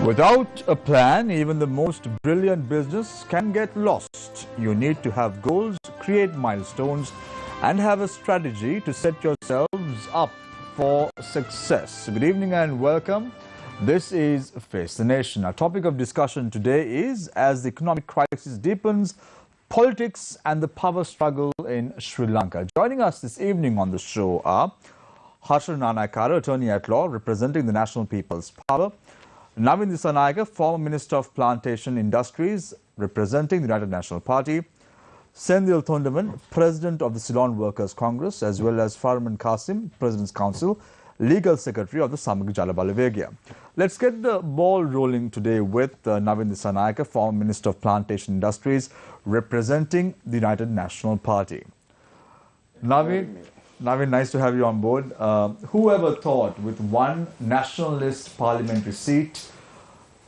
Without a plan, even the most brilliant business can get lost. You need to have goals, create milestones, and have a strategy to set yourselves up for success. Good evening and welcome. This is Face the Nation. Our topic of discussion today is, as the economic crisis deepens, politics and the power struggle in Sri Lanka. Joining us this evening on the show are Harsha Nanayakara, attorney at law representing the National People's Power; Navin Dissanayake, former Minister of Plantation Industries representing the United National Party; Senthil Thondaman, President of the Ceylon Workers Congress, as well as Farman Qasim, President's Council, Legal Secretary of the Samagga Jala Balawegaya. Let's get the ball rolling today with Navin Dissanayake, former Minister of Plantation Industries representing the United National Party. Navin, nice to have you on board. Whoever thought with one nationalist parliamentary seat,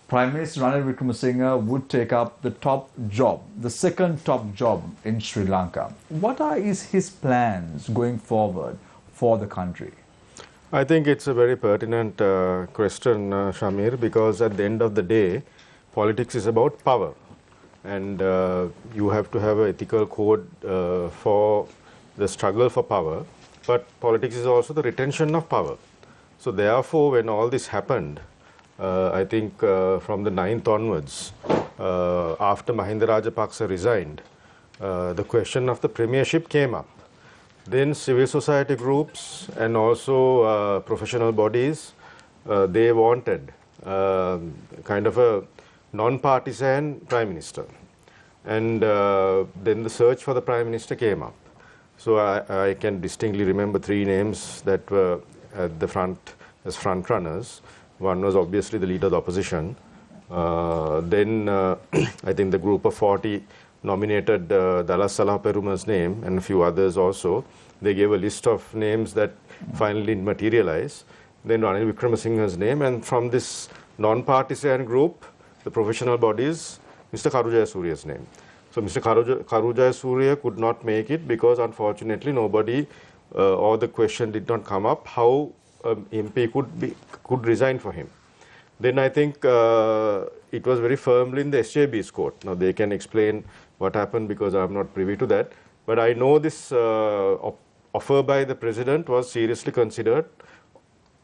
Prime Minister Ranil Wickremesinghe would take up the top job, the second top job in Sri Lanka. What are his plans going forward for the country? I think it's a very pertinent question, Shamir, because at the end of the day, politics is about power. And you have to have an ethical code for the struggle for power. But politics is also the retention of power. So therefore, when all this happened, I think from the 9th onwards, after Mahinda Rajapaksa resigned, the question of the premiership came up. Then civil society groups and also professional bodies, they wanted kind of a non-partisan prime minister. And then the search for the prime minister came up. So I can distinctly remember three names that were at the front as front runners. One was obviously the leader of the opposition. Then I think the group of 40 nominated Dallas Salah Perumal's name and a few others also. They gave a list of names that finally didn't materialize. Then Ranil Wickremesinghe's name, and from this non-partisan group, the professional bodies, Mr. Karu Jayasuriya's name. So Mr. Karu Jayasuriya could not make it because unfortunately nobody or the question did not come up how MP could resign for him. Then I think it was very firmly in the SJB's court. Now they can explain what happened because I am not privy to that. But I know this offer by the president was seriously considered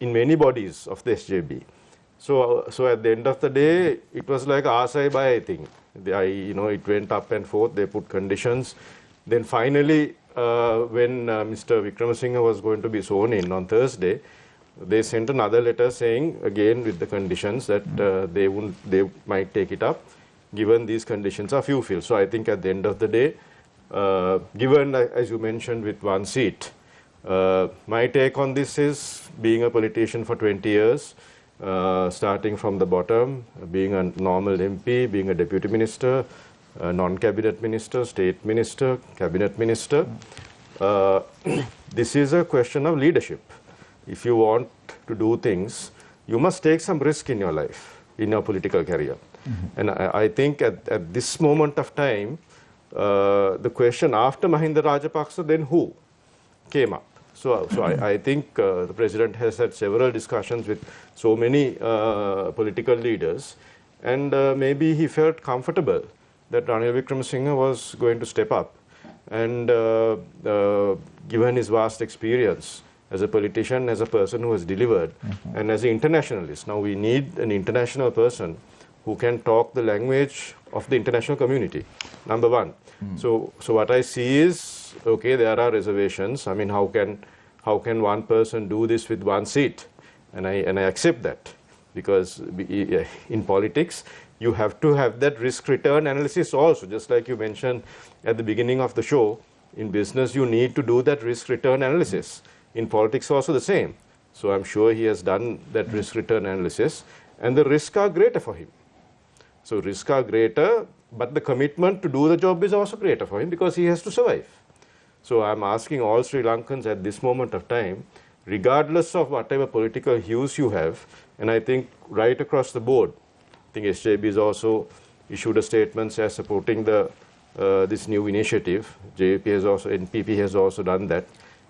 in many bodies of the SJB. So at the end of the day, it was like Asai Bhai thing. It went up and forth. They put conditions. Then finally, when Mr. Wickremesinghe was going to be sworn in on Thursday, they sent another letter saying, again with the conditions, that they might take it up, given these conditions are fulfilled. So I think at the end of the day, given, as you mentioned, with one seat, my take on this is, being a politician for 20 years, starting from the bottom, being a normal MP, being a deputy minister, non-cabinet minister, state minister, cabinet minister, this is a question of leadership. If you want to do things, you must take some risk in your life, in your political career. And I think at this moment of time, the question after Mahinda Rajapaksa, then who came up? So I think the president has had several discussions with so many political leaders, and maybe he felt comfortable that Ranil Wickremesinghe was going to step up. And given his vast experience as a politician, as a person who has delivered, and as an internationalist, now we need an international person who can talk the language of the international community, number one. So what I see is, okay, there are reservations. I mean, how can one person do this with one seat? And I accept that, because in politics, you have to have that risk-return analysis also. Just like you mentioned at the beginning of the show, in business, you need to do that risk-return analysis. In politics, also the same. So I'm sure he has done that risk-return analysis, and the risks are greater for him. So risks are greater, but the commitment to do the job is also greater for him because he has to survive. So I'm asking all Sri Lankans at this moment of time, regardless of whatever political hues you have, and I think right across the board, I think SJB has also issued a statement as supporting this new initiative. JP has also, NPP has also done that.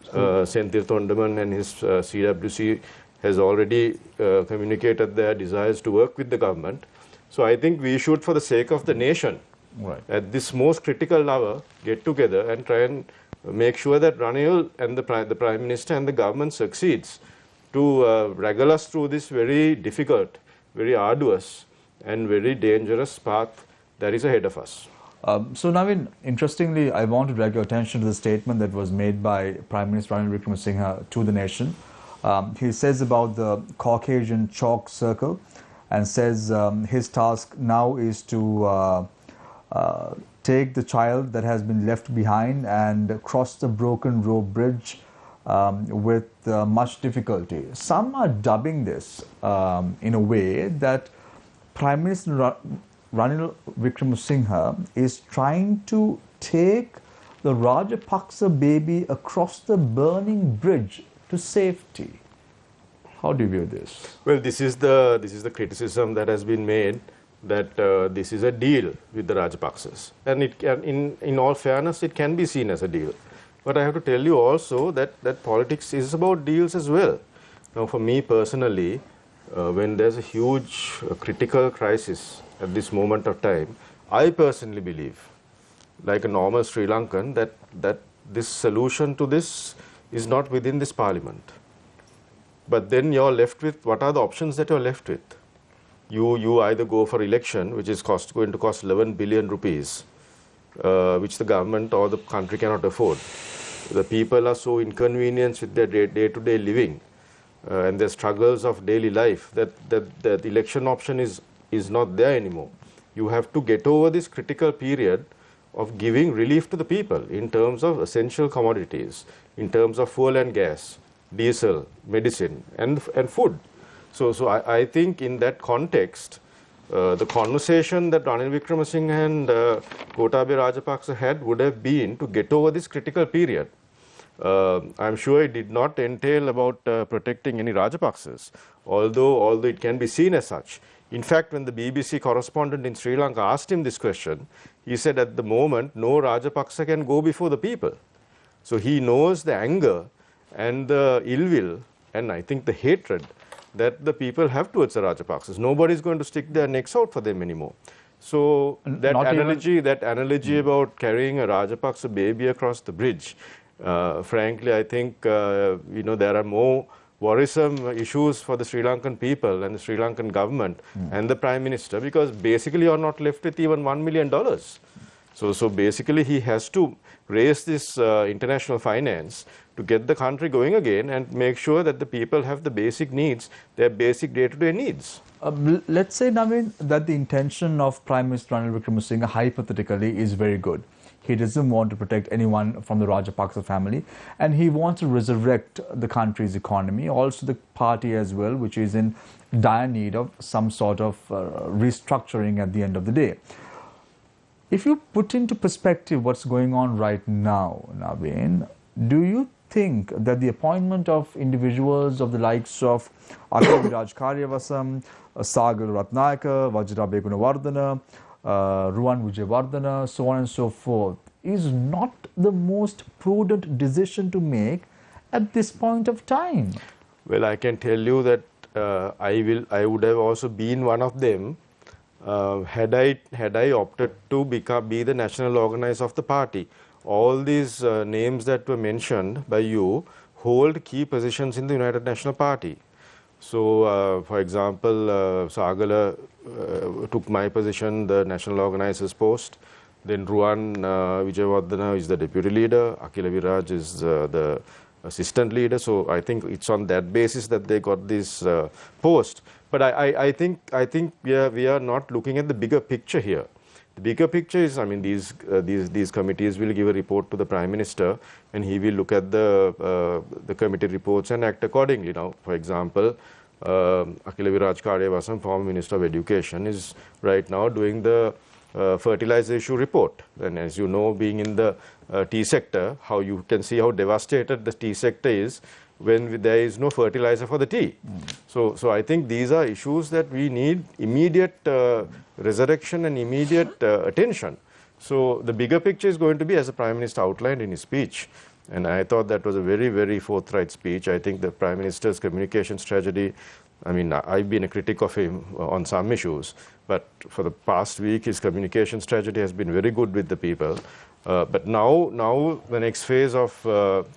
Senthil Thondaman and his CWC has already communicated their desires to work with the government. So I think we should, for the sake of the nation, at this most critical hour, get together and try and make sure that Ranil and the Prime Minister and the government succeeds to wrangle us through this very difficult, very arduous and very dangerous path that is ahead of us. So Navin, interestingly, I want to drag your attention to the statement that was made by Prime Minister Ranil Wickremesinghe to the nation. He says about the Caucasian chalk circle and says his task now is to take the child that has been left behind and cross the broken rope bridge with much difficulty. Some are dubbing this in a way that Prime Minister Ranil Wickremesinghe is trying to take the Rajapaksa baby across the burning bridge to safety. How do you view this? Well, this is the criticism that has been made, that this is a deal with the Rajapaksas, and it can, in all fairness, it can be seen as a deal. But I have to tell you also that politics is about deals as well. Now, for me personally, when there's a huge critical crisis at this moment of time, I personally believe, like a normal Sri Lankan, that this solution to this is not within this parliament. But then you're left with, what are the options that you're left with? You either go for election, which is going to cost 11 billion rupees, which the government or the country cannot afford. The people are so inconvenienced with their day-to-day living and their struggles of daily life that the election option is not there anymore. You have to get over this critical period of giving relief to the people in terms of essential commodities, in terms of fuel and gas, diesel, medicine, and food. So I think in that context, the conversation that Ranil Wickremesinghe and Gotabaya Rajapaksa had would have been to get over this critical period. I'm sure it did not entail about protecting any Rajapaksas, although it can be seen as such. In fact, when the BBC correspondent in Sri Lanka asked him this question, he said at the moment, no Rajapaksa can go before the people. So he knows the anger and the ill will, and I think the hatred that the people have towards the Rajapaksas. Nobody is going to stick their necks out for them anymore. So that analogy about carrying a Rajapaksa baby across the bridge, frankly, I think there are more worrisome issues for the Sri Lankan people and the Sri Lankan government and the Prime Minister, because basically you're not left with even $1 million. So basically he has to raise this international finance to get the country going again and make sure that the people have the basic needs, their basic day-to-day needs. Let's say, Navin, that the intention of Prime Minister Ranil Wickremesinghe hypothetically is very good. He doesn't want to protect anyone from the Rajapaksa family, and he wants to resurrect the country's economy, also the party as well, which is in dire need of some sort of restructuring at the end of the day. If you put into perspective what's going on right now, Navin, do you think that the appointment of individuals of the likes of Akila Viraj Karyavasam, Sagar Ratnayaka, Vajra Begunawardena, Ruwan Vijayawardena, so on and so forth, is not the most prudent decision to make at this point of time? Well, I can tell you that I would have also been one of them had I opted to be the national organizer of the party. All these names that were mentioned by you hold key positions in the United National Party. So, for example, Sagala took my position, the national organizer's post. Then Ruwan Vijayawardena is the deputy leader. Akila Viraj is the assistant leader. So I think it's on that basis that they got this post. But I think we are not looking at the bigger picture here. The bigger picture is, I mean, these committees will give a report to the Prime Minister, and he will look at the committee reports and act accordingly. Now, for example, Akila Viraj Karyavasam, former Minister of Education, is right now doing the fertilizer issue report. And as you know, being in the tea sector, how you can see how devastated the tea sector is when there is no fertilizer for the tea. So I think these are issues that we need immediate resurrection and immediate attention. So the bigger picture is going to be, as the Prime Minister outlined in his speech, And I thought that was a very, very forthright speech. I think the Prime Minister's communication strategy, I mean, I've been a critic of him on some issues, but for the past week, his communication strategy has been very good with the people. But now the next phase of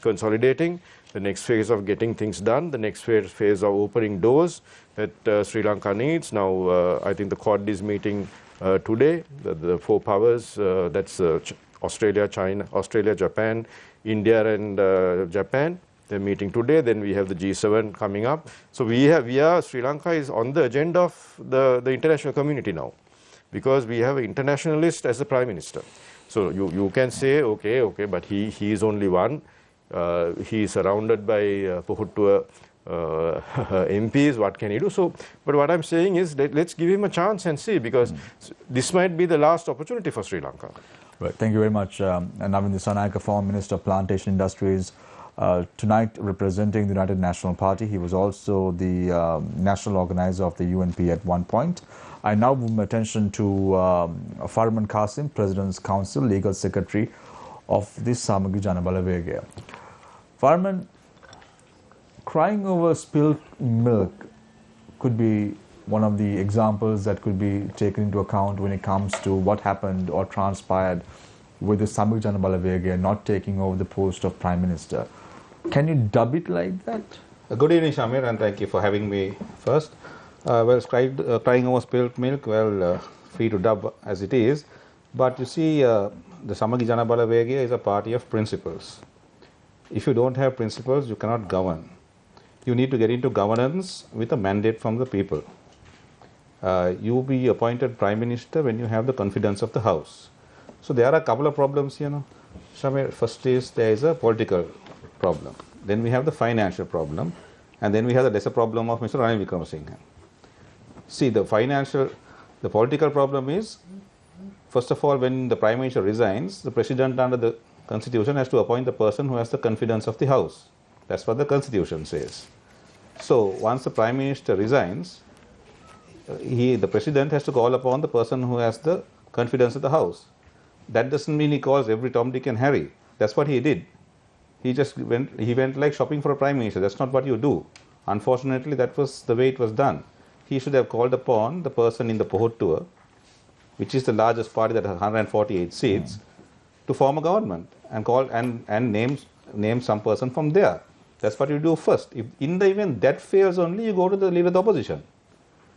consolidating, the next phase of getting things done, the next phase of opening doors that Sri Lanka needs. Now, I think the Quad is meeting today, the four powers, that's Australia, Japan, India and Japan. They're meeting today. Then we have the G7 coming up. So Sri Lanka is on the agenda of the international community now, because we have an internationalist as the Prime Minister. So you can say, okay, but he is only one. He is surrounded by Pohuttua MPs. What can he do? So, but what I'm saying is that let's give him a chance and see, because this might be the last opportunity for Sri Lanka. Right. Thank you very much. Navin Dissanayake, former Minister of Plantation Industries, tonight representing the United National Party. He was also the national organizer of the UNP at one point. I now move my attention to Farman Qasim, President's Council, Legal Secretary of the Samagi Jana Balawegaya. Farman, crying over spilled milk could be one of the examples that could be taken into account when it comes to what happened or transpired with the Samagi Jana Balawegaya not taking over the post of Prime Minister. Can you dub it like that? Good evening, Shamir, and thank you for having me first. Well, crying over spilled milk, well, free to dub as it is. But you see, the Samagi Jana Balawegaya is a party of principles. If you don't have principles, you cannot govern. You need to get into governance with a mandate from the people. You will be appointed Prime Minister when you have the confidence of the House. So there are a couple of problems, Shamir. First is there is a political problem. Then we have the financial problem. And then we have the lesser problem of Mr. Ranil Wickremesinghe. See, the political problem is, first of all, when the Prime Minister resigns, the President under the Constitution has to appoint the person who has the confidence of the House. That's what the Constitution says. So once the Prime Minister resigns, the President has to call upon the person who has the confidence of the House. That doesn't mean he calls every Tom, Dick and Harry. That's what he did. He went like shopping for a Prime Minister. That's not what you do. Unfortunately, that was the way it was done. He should have called upon the person in the Pohuttua, which is the largest party that has 148 seats, to form a government and name some person from there. That's what you do first. If in the event that fails only, you go to the leader of the opposition.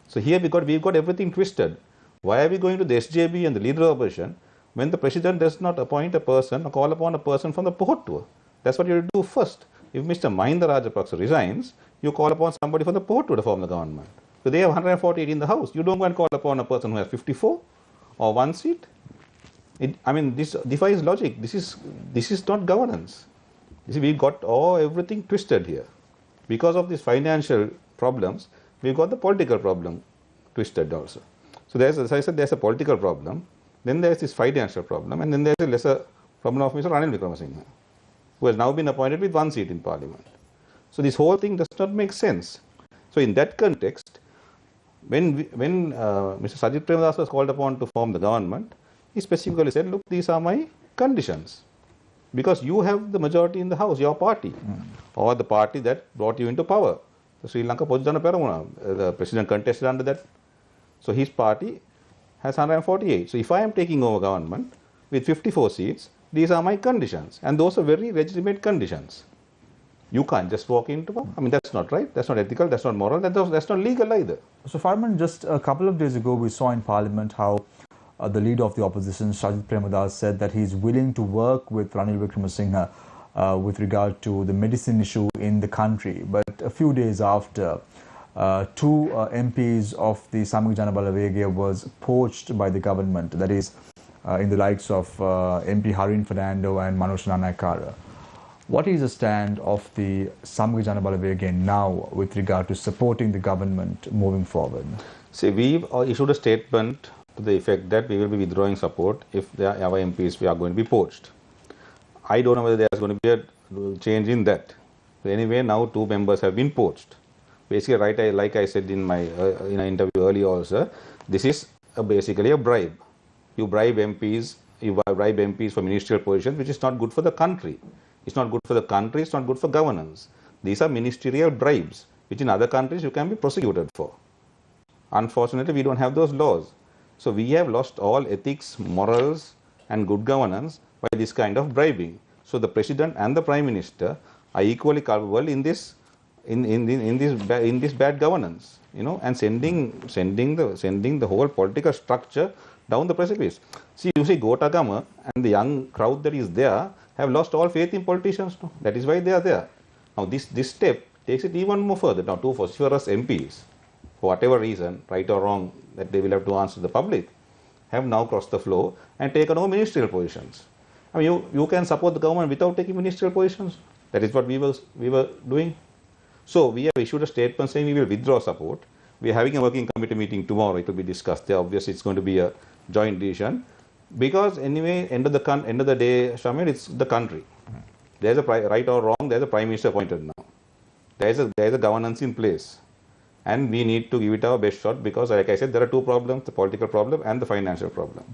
So here we've got everything twisted. Why are we going to the SJB and the leader of the opposition when the President does not appoint a person or call upon a person from the Pohuttua? That's what you do first. If Mr. Mahinda Rajapaksa resigns, you call upon somebody from the Pohuttua to form the government. So they have 148 in the House. You don't go and call upon a person who has 54 or one seat. This defies logic. This is not governance. You see, we've got everything twisted here. Because of these financial problems, we've got the political problem twisted also. So as I said, there's a political problem, then there's this financial problem, and then there's a lesser problem of Mr. Ranil Wickremesinghe, who has now been appointed with one seat in Parliament. So this whole thing does not make sense. So in that context, when Mr. Sajith Premadasa was called upon to form the government, he specifically said, look, these are my conditions. Because you have the majority in the House, your party, or the party that brought you into power. The Sri Lanka Pojjana Peramuna, the President contested under that. So his party has 148. So if I am taking over government with 54 seats, these are my conditions. And those are very legitimate conditions. You can't just walk into power. That's not right. That's not ethical. That's not moral. That's not legal either. So Farman, just a couple of days ago, we saw in Parliament how the leader of the opposition, Sajith Premadasa, said that he's willing to work with Ranil Wickremesinghe with regard to the medicine issue in the country. But a few days after, two MPs of the Samagi Jana Balawegaya was poached by the government, that is, in the likes of MP Harin Fernando and Manoj Nanayakara. What is the stand of the Samagi Jana Balawegaya now with regard to supporting the government moving forward? See, we've issued a statement to the effect that we will be withdrawing support if our MPs are going to be poached. I don't know whether there's going to be a change in that. So anyway, now two members have been poached. Basically, like I said in my in an interview earlier also, this is basically a bribe. You bribe MPs for ministerial positions, which is not good for the country. It's not good for the country, it's not good for governance. These are ministerial bribes, which in other countries you can be prosecuted for. Unfortunately, we don't have those laws. So we have lost all ethics, morals, and good governance by this kind of bribing. So the president and the prime minister are equally culpable in this bad governance, and sending the whole political structure down the precipice. See, you see, Gotagama and the young crowd that is there have lost all faith in politicians. No? That is why they are there. Now, this step takes it even more further. Now, to for us MPs, for whatever reason, right or wrong, that they will have to answer the public, have now crossed the floor and taken over ministerial positions. I mean, you can support the government without taking ministerial positions. That is what we were doing. So we have issued a statement saying we will withdraw support. We are having a working committee meeting tomorrow. It will be discussed there. Obviously, it's going to be a joint decision. Because anyway, end of the day, Shamir, it's the country. There's a right or wrong, there's a prime minister appointed now. There's a governance in place. And we need to give it our best shot because, like I said, there are two problems, the political problem and the financial problem.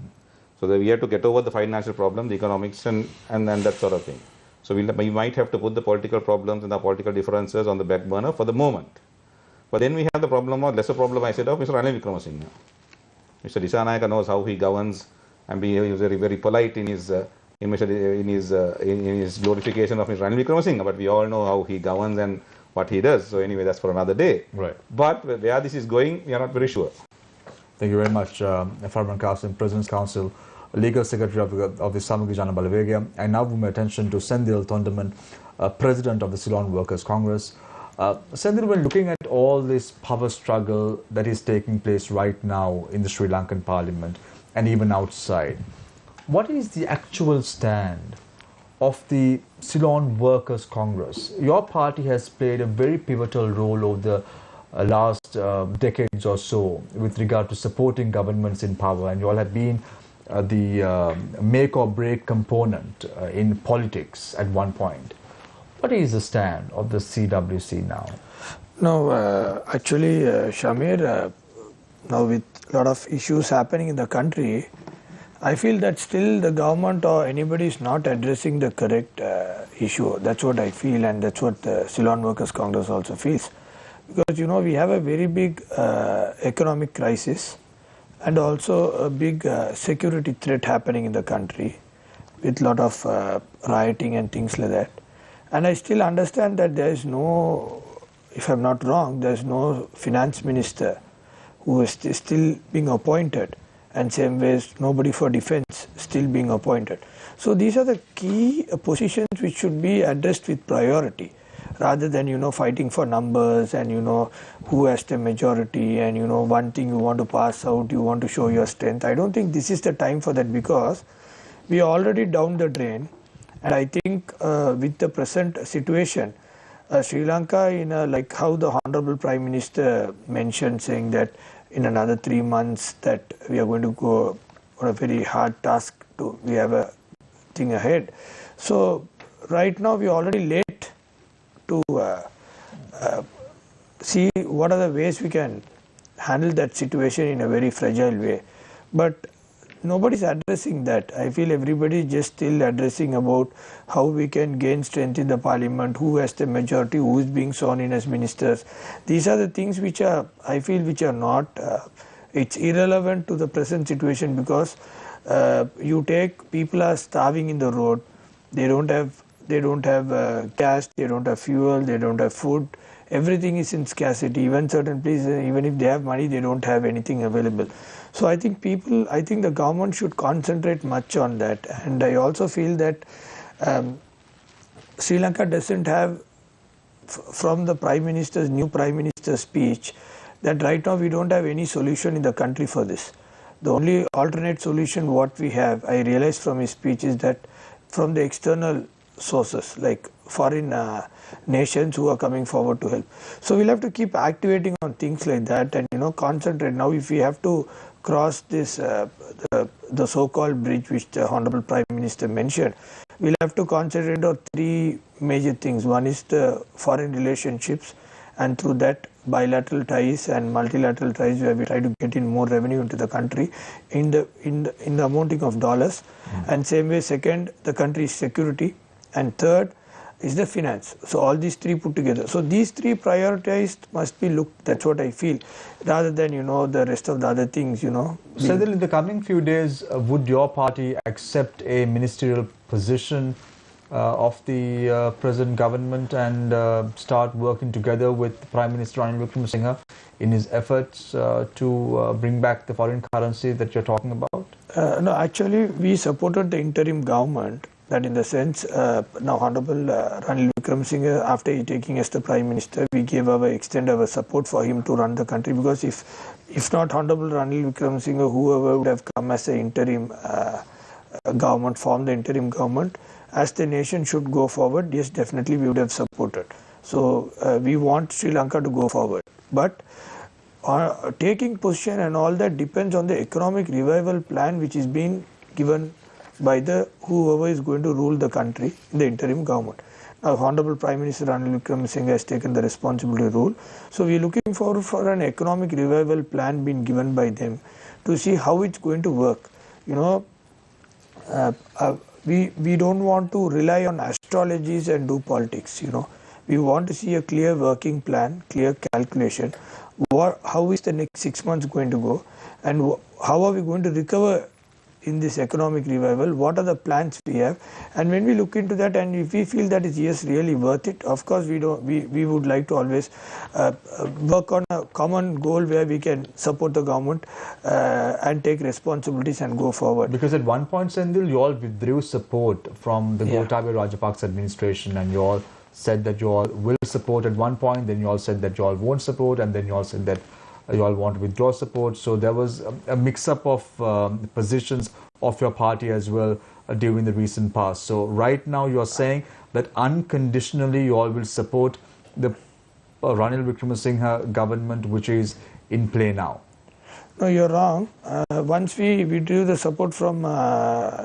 So that we have to get over the financial problem, the economics and that sort of thing. So we might have to put the political problems and the political differences on the back burner for the moment. But then we have the problem, or lesser problem, I said, of Mr. Ranil Wickremesinghe. Mr. Dissanayaka knows how he governs, and he is very, very polite in his glorification of Mr. Ranil Wickremesinghe. But we all know how he governs and what he does. So anyway, that's for another day. Right. But where this is going, we are not very sure. Thank you very much, Farman Qasim, President's Council, Legal Secretary of the Samagi Jana Balawegya. I now move my attention to Sendil Tondaman, President of the Ceylon Workers Congress. Sendil, when looking at all this power struggle that is taking place right now in the Sri Lankan Parliament and even outside, what is the actual stand of the Ceylon Workers Congress? Your party has played a very pivotal role over the last decades or so with regard to supporting governments in power, and you all have been the make or break component in politics at one point. What is the stand of the CWC now? No, actually, Shamir, now with a lot of issues happening in the country, I feel that still the government or anybody is not addressing the correct issue. That's what I feel, and that's what the Ceylon Workers Congress also feels. Because, we have a very big economic crisis and also a big security threat happening in the country with a lot of rioting and things like that. And I still understand that there is no, if I'm not wrong, there is no finance minister who is still being appointed, and same ways nobody for defense still being appointed. So these are the key positions which should be addressed with priority, rather than fighting for numbers and who has the majority and one thing you want to pass out, you want to show your strength. I don't think this is the time for that, because we are already down the drain. And I think with the present situation, Sri Lanka, like how the Honorable Prime Minister mentioned, saying that in another 3 months that we are going to go on a very hard task, we have a thing ahead. So right now we are already late to see what are the ways we can handle that situation in a very fragile way. But nobody is addressing that. I feel everybody is just still addressing about how we can gain strength in the parliament, who has the majority, who is being sworn in as ministers. These are the things which are, I feel, which are not, it's irrelevant to the present situation, because you take, people are starving in the road, they don't have gas, they don't have fuel, they don't have food. Everything is in scarcity. Even certain places, even if they have money, they don't have anything available. So I think the government should concentrate much on that. And I also feel that Sri Lanka doesn't have, from the new Prime Minister's speech, that right now we don't have any solution in the country for this. The only alternate solution what we have, I realized from his speech, is that from the external sources, like foreign nations who are coming forward to help. So we'll have to keep activating on things like that and concentrate. Now if we have to cross this the so-called bridge which the Honorable Prime Minister mentioned, we'll have to concentrate on 3 major things. One is the foreign relationships, and through that bilateral ties and multilateral ties, where we try to get in more revenue into the country in the amounting of dollars. And same way, second, the country's security, and third is the finance. So all these three put together. So these three prioritized must be looked. That's what I feel, rather than the rest of the other things. So then in the coming few days, would your party accept a ministerial position of the present government and start working together with Prime Minister Ranil Wickremesinghe in his efforts to bring back the foreign currency that you're talking about? No, actually, we supported the interim government. That in the sense, now Honorable Ranil Wickremesinghe, after taking as the Prime Minister, we extend our support for him to run the country, because if not Honorable Ranil Wickremesinghe, whoever would have come as the interim government, form the interim government, as the nation should go forward, yes, definitely we would have supported. So we want Sri Lanka to go forward. But taking position and all that depends on the economic revival plan which is being given by the whoever is going to rule the country in the interim government. Now, Honorable Prime Minister Ranil Wickremesinghe has taken the responsibility to rule. So we are looking forward for an economic revival plan being given by them to see how it's going to work. We don't want to rely on astrologies and do politics. We want to see a clear working plan, clear calculation. How is the next 6 months going to go, and how are we going to recover in this economic revival? What are the plans we have? And when we look into that, and if we feel that is yes really worth it, of course we would like to always work on a common goal where we can support the government and take responsibilities and go forward. Because at one point, Sendil, you all withdrew support from the Gotabaya Rajapaksa administration, and you all said that you all will support at one point, then you all said that you all won't support, and then you all said that you all want to withdraw support. So there was a mix-up of positions of your party as well during the recent past. So right now you are saying that unconditionally you all will support the Ranil Wickremesinghe government which is in play now. No, you're wrong. Once we withdrew the support from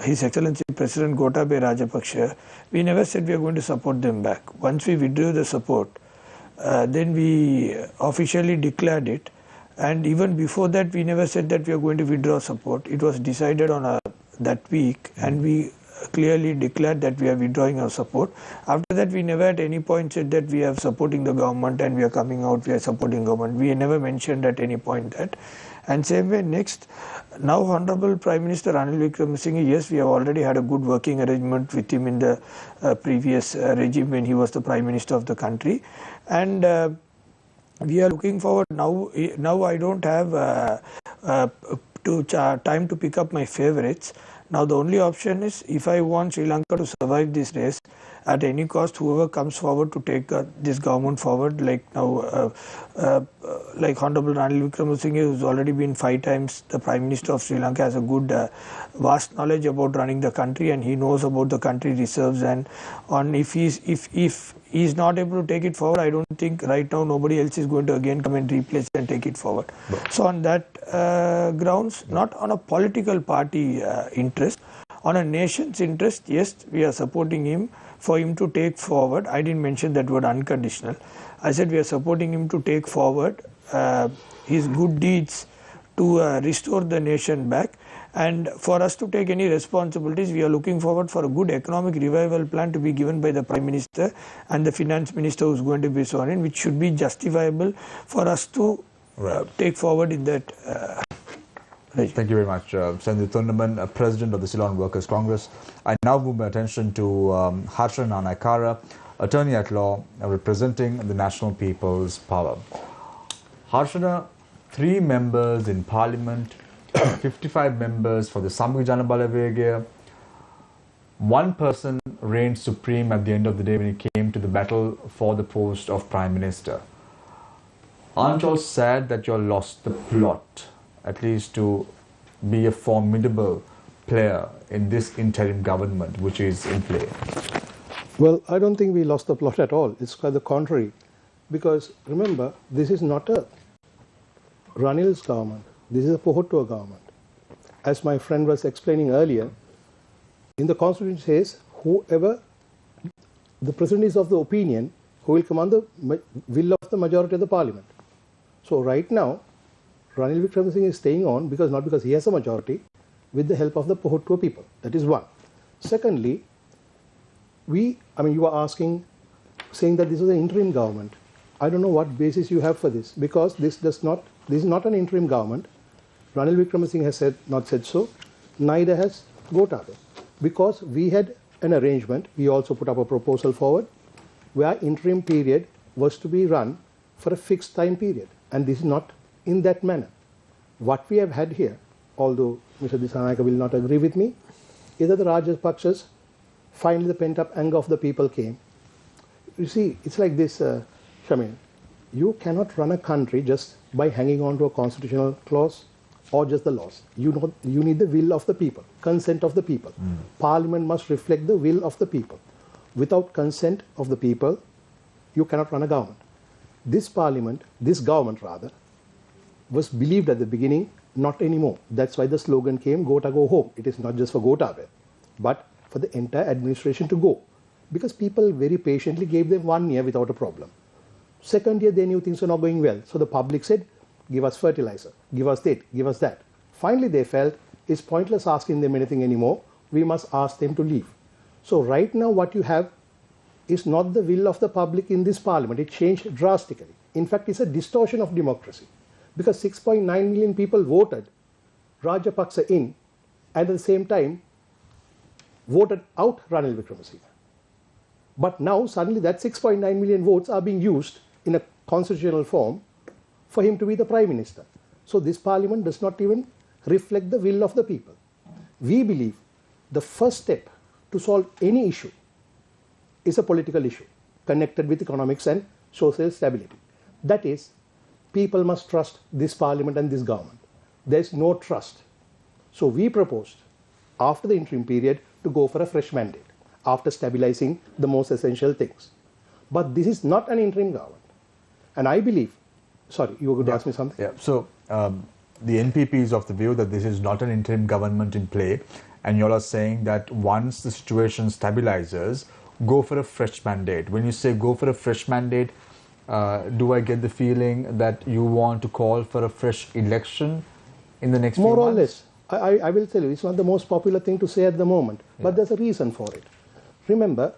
His Excellency President Gotabaya Rajapaksa, we never said we are going to support them back. Once we withdrew the support, then we officially declared it. And even before that, we never said that we are going to withdraw support. It was decided on that week, and we clearly declared that we are withdrawing our support. After that, we never at any point said that we are supporting the government and we are coming out, we are supporting government. We never mentioned at any point that. And same way next, now Honorable Prime Minister Ranil Wickremesinghe, yes, we have already had a good working arrangement with him in the previous regime when he was the Prime Minister of the country. And we are looking forward now. I don't have time to pick up my favorites. Now the only option is, if I want Sri Lanka to survive this race at any cost, whoever comes forward to take this government forward, like now, like Honorable Ranil Wickremesinghe, who's already been 5 times the Prime Minister of Sri Lanka, has a good vast knowledge about running the country, and he knows about the country reserves. And if he's not able to take it forward, I don't think right now nobody else is going to again come and replace and take it forward. Right. So on that grounds, not on a political party interest, on a nation's interest, yes, we are supporting him for him to take forward. I didn't mention that word unconditional. I said we are supporting him to take forward his good deeds to restore the nation back. And for us to take any responsibilities, we are looking forward for a good economic revival plan to be given by the Prime Minister and the Finance Minister who is going to be sworn in, which should be justifiable for us to take forward in that regime. Thank you very much, Sendil Thundaman, President of the Ceylon Workers' Congress. I now move my attention to Harshana Naikara, Attorney at Law, representing the National People's Power. Harshana, 3 members in Parliament, 55 members for the Samagi Jana Balawegaya. One person reigned supreme at the end of the day when it came to the battle for the post of Prime Minister. Aren't you all sad that you all lost the plot, at least to be a formidable player in this interim government which is in play? Well, I don't think we lost the plot at all. It's quite the contrary. Because remember, this is not a Ranil's government. This is a Pohottuwa government. As my friend was explaining earlier, in the constitution says, whoever the president is of the opinion who will command the will of the majority of the parliament. So right now, Ranil Wickremesinghe is staying on not because he has a majority, with the help of the Pohottuwa people. That is one. Secondly, you are asking, saying that this is an interim government. I don't know what basis you have for this, because this is not an interim government. Ranil Wickremesinghe has not said so, neither has Gotabaya. Because we had an arrangement, we also put up a proposal forward, where interim period was to be run for a fixed time period. And this is not in that manner. What we have had here, although Mr. Disanayake will not agree with me, is that the Rajapaksas, finally the pent-up anger of the people came. You see, it's like this, Shamil, you cannot run a country just by hanging on to a constitutional clause or just the laws. You need the will of the people, consent of the people. Parliament must reflect the will of the people. Without consent of the people, you cannot run a government. This parliament, this government rather, was believed at the beginning, not anymore. That's why the slogan came, Gota go home. It is not just for Gotabaya, but for the entire administration to go. Because people very patiently gave them 1 year without a problem. Second year, they knew things were not going well. So the public said, give us fertilizer, give us that, give us that. Finally, they felt it's pointless asking them anything anymore. We must ask them to leave. So right now, what you have is not the will of the public in this parliament. It changed drastically. In fact, it's a distortion of democracy. Because 6.9 million people voted Rajapaksa in, and at the same time, voted out Ranil Wickremesinghe. But now, suddenly, that 6.9 million votes are being used in a constitutional form for him to be the Prime Minister. So this parliament does not even reflect the will of the people. We believe the first step to solve any issue is a political issue connected with economics and social stability. That is, people must trust this parliament and this government. There is no trust. So we proposed, after the interim period, to go for a fresh mandate, after stabilizing the most essential things. But this is not an interim government. And I believe, sorry, you were going to ask me something? Yeah, so the NPP is of the view that this is not an interim government in play, and you all are saying that once the situation stabilizes, go for a fresh mandate. When you say go for a fresh mandate, do I get the feeling that you want to call for a fresh election in the next few months? More or less. I will tell you, it's not the most popular thing to say at the moment, but there's a reason for it. Remember,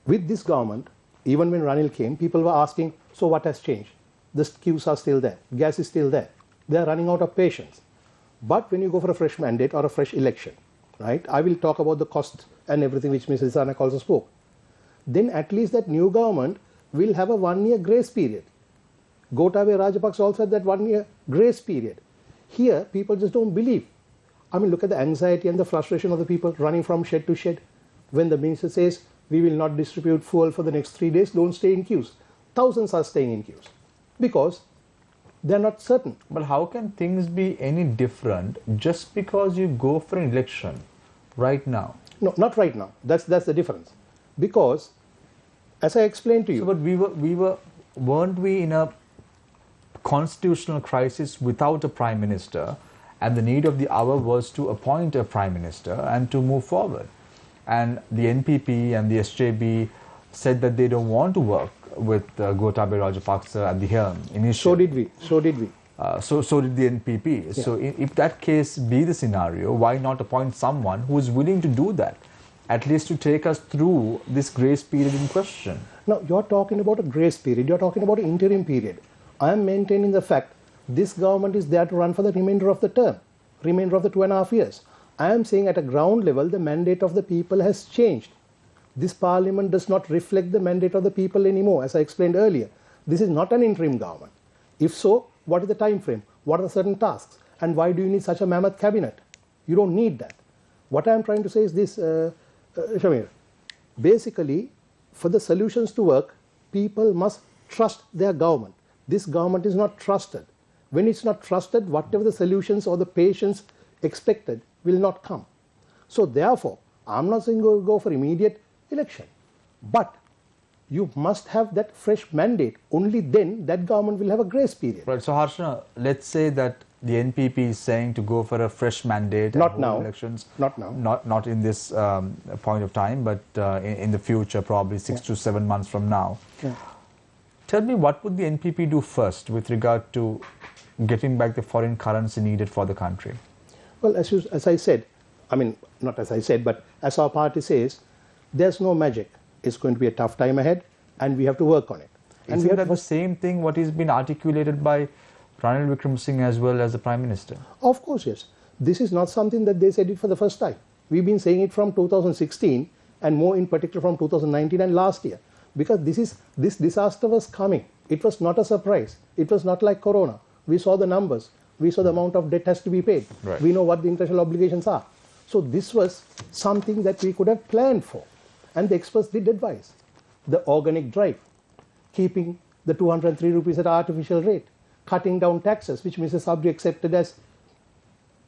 with this government, even when Ranil came, people were asking, so what has changed? The queues are still there, gas is still there. They are running out of patience. But when you go for a fresh mandate or a fresh election, right, I will talk about the cost and everything which Mr. Disanayake also spoke. Then at least that new government will have a 1 year grace period. Gotabaya Rajapaksa also had that 1 year grace period. Here, people just don't believe. I mean, look at the anxiety and the frustration of the people running from shed to shed. When the minister says, we will not distribute fuel for the next 3 days, don't stay in queues. Thousands are staying in queues because they're not certain. But how can things be any different just because you go for an election right now? No, not right now. That's the difference. Because, as I explained to you... So, but weren't we in a constitutional crisis without a prime minister, and the need of the hour was to appoint a prime minister and to move forward? And the NPP and the SJB said that they don't want to work with Gotabaya Rajapaksa at the helm initially. So did we. So did the NPP. Yeah. So if that case be the scenario, why not appoint someone who is willing to do that, at least to take us through this grace period in question? Now, you're talking about a grace period. You're talking about an interim period. I am maintaining the fact this government is there to run for the remainder of the term, remainder of the 2.5 years. I am saying at a ground level, the mandate of the people has changed. This parliament does not reflect the mandate of the people anymore, as I explained earlier. This is not an interim government. If so, what is the time frame? What are the certain tasks? And why do you need such a mammoth cabinet? You don't need that. What I am trying to say is this, Shamir. Basically, for the solutions to work, people must trust their government. This government is not trusted. When it's not trusted, whatever the solutions or the patience expected will not come. So therefore, I'm not saying go for immediate election, but you must have that fresh mandate. Only then that government will have a grace period. Right. So Harshana, let's say that the NPP is saying to go for a fresh mandate. Not now. Elections. Not now. Not in this point of time, but in the future, probably 6 to 7 months from now. Yeah. Tell me, what would the NPP do first with regard to getting back the foreign currency needed for the country? Well, as I said, I mean, not as I said, but as our party says, there's no magic. It's going to be a tough time ahead, and we have to work on it. And Isn't that the same thing what is been articulated by Ranil Wickremesinghe as well as the Prime Minister? Of course, yes. This is not something that they said it for the first time. We've been saying it from 2016 and more in particular from 2019 and last year, because this disaster was coming. It was not a surprise. It was not like Corona. We saw the numbers. We saw the amount of debt has to be paid. Right. We know what the international obligations are. So this was something that we could have planned for. And the experts did advise. The organic drive, keeping the 203 rupees at artificial rate, cutting down taxes, which Mr. Sabri accepted as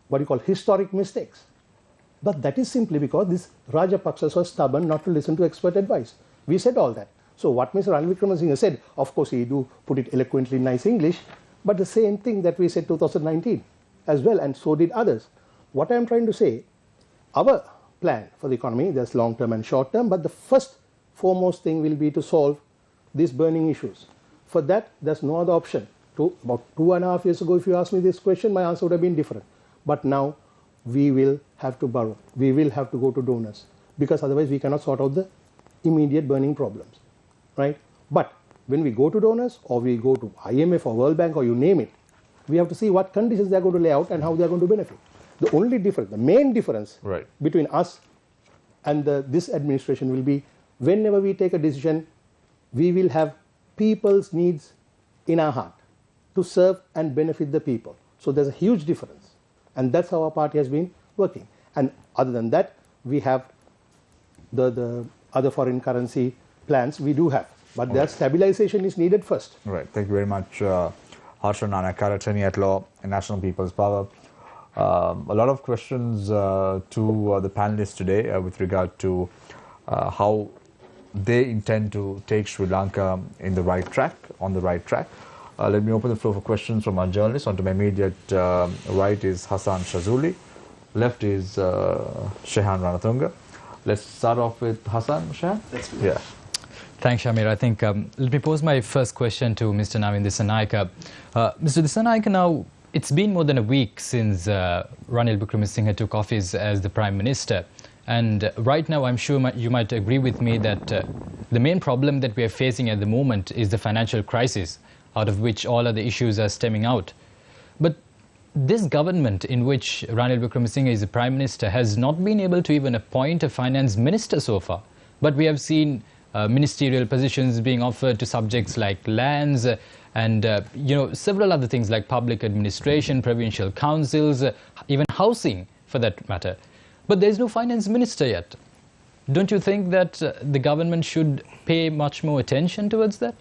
what you call historic mistakes. But that is simply because this Rajapaksas was stubborn not to listen to expert advice. We said all that. So what Mr. Ranil Wickremesinghe said, of course he do put it eloquently in nice English, but the same thing that we said 2019 as well, and so did others. What I am trying to say, our plan for the economy, there's long term and short term, but the first foremost thing will be to solve these burning issues. For that, there's no other option. About 2.5 years ago, if you asked me this question, my answer would have been different. But now, we will have to borrow. We will have to go to donors, because otherwise we cannot sort out the immediate burning problems, right? But when we go to donors, or we go to IMF or World Bank, or you name it, we have to see what conditions they're going to lay out and how they're going to benefit. The only difference, the main difference between us and this administration will be, whenever we take a decision, we will have people's needs in our heart to serve and benefit the people. So there's a huge difference. And that's how our party has been working. And other than that, we have the other foreign currency plans we do have. But their stabilization is needed first. Right. Thank you very much, Harsha Nanakar, attorney at law in National People's Power. A lot of questions to the panelists today with regard to how they intend to take Sri Lanka in the right track, on the right track. Let me open the floor for questions from our journalists. On to my immediate right is Hassan Shazuli. Left is Shehan Ranatunga. Let's start off with Hassan. Shehan? Yeah. Thanks, Shamir. I think let me pose my first question to Mr. Navin Dissanayake. Mr. Dissanayake, now it's been more than a week since Ranil Wickremesinghe took office as the Prime Minister. And right now, I'm sure you might agree with me that the main problem that we are facing at the moment is the financial crisis, out of which all other issues are stemming out. But this government, in which Ranil Wickremesinghe is the Prime Minister, has not been able to even appoint a finance minister so far. But we have seen ministerial positions being offered to subjects like lands and several other things like public administration, provincial councils, even housing for that matter. But there is no finance minister yet. Don't you think that the government should pay much more attention towards that?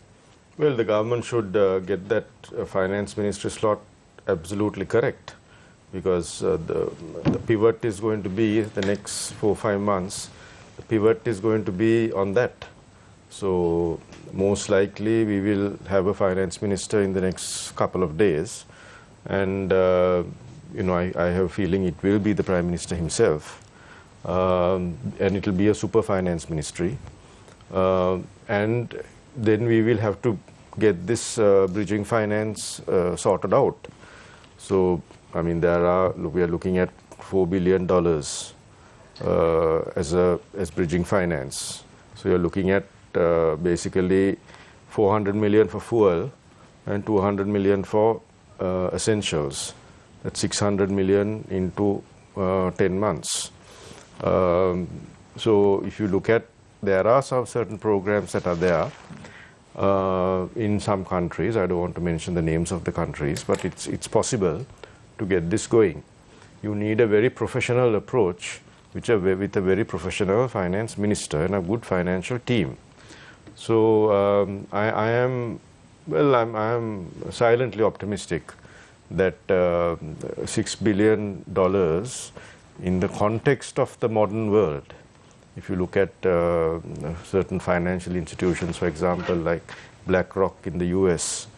Well, the government should get that finance ministry slot absolutely correct, because the pivot is going to be the next 4 or 5 months. The pivot is going to be on that. So most likely we will have a finance minister in the next couple of days, and I have a feeling it will be the Prime Minister himself, and it will be a super finance ministry, and then we will have to get this bridging finance sorted out. So I mean, we are looking at $4 billion as bridging finance. So you're looking at basically 400 million for fuel and 200 million for essentials. That's 600 million into 10 months. So if you look at, there are some certain programs that are there in some countries. I don't want to mention the names of the countries, but it's possible to get this going. You need a very professional approach with a very professional finance minister and a good financial team. So I am silently optimistic that $6 billion in the context of the modern world, if you look at certain financial institutions, for example, like BlackRock in the US,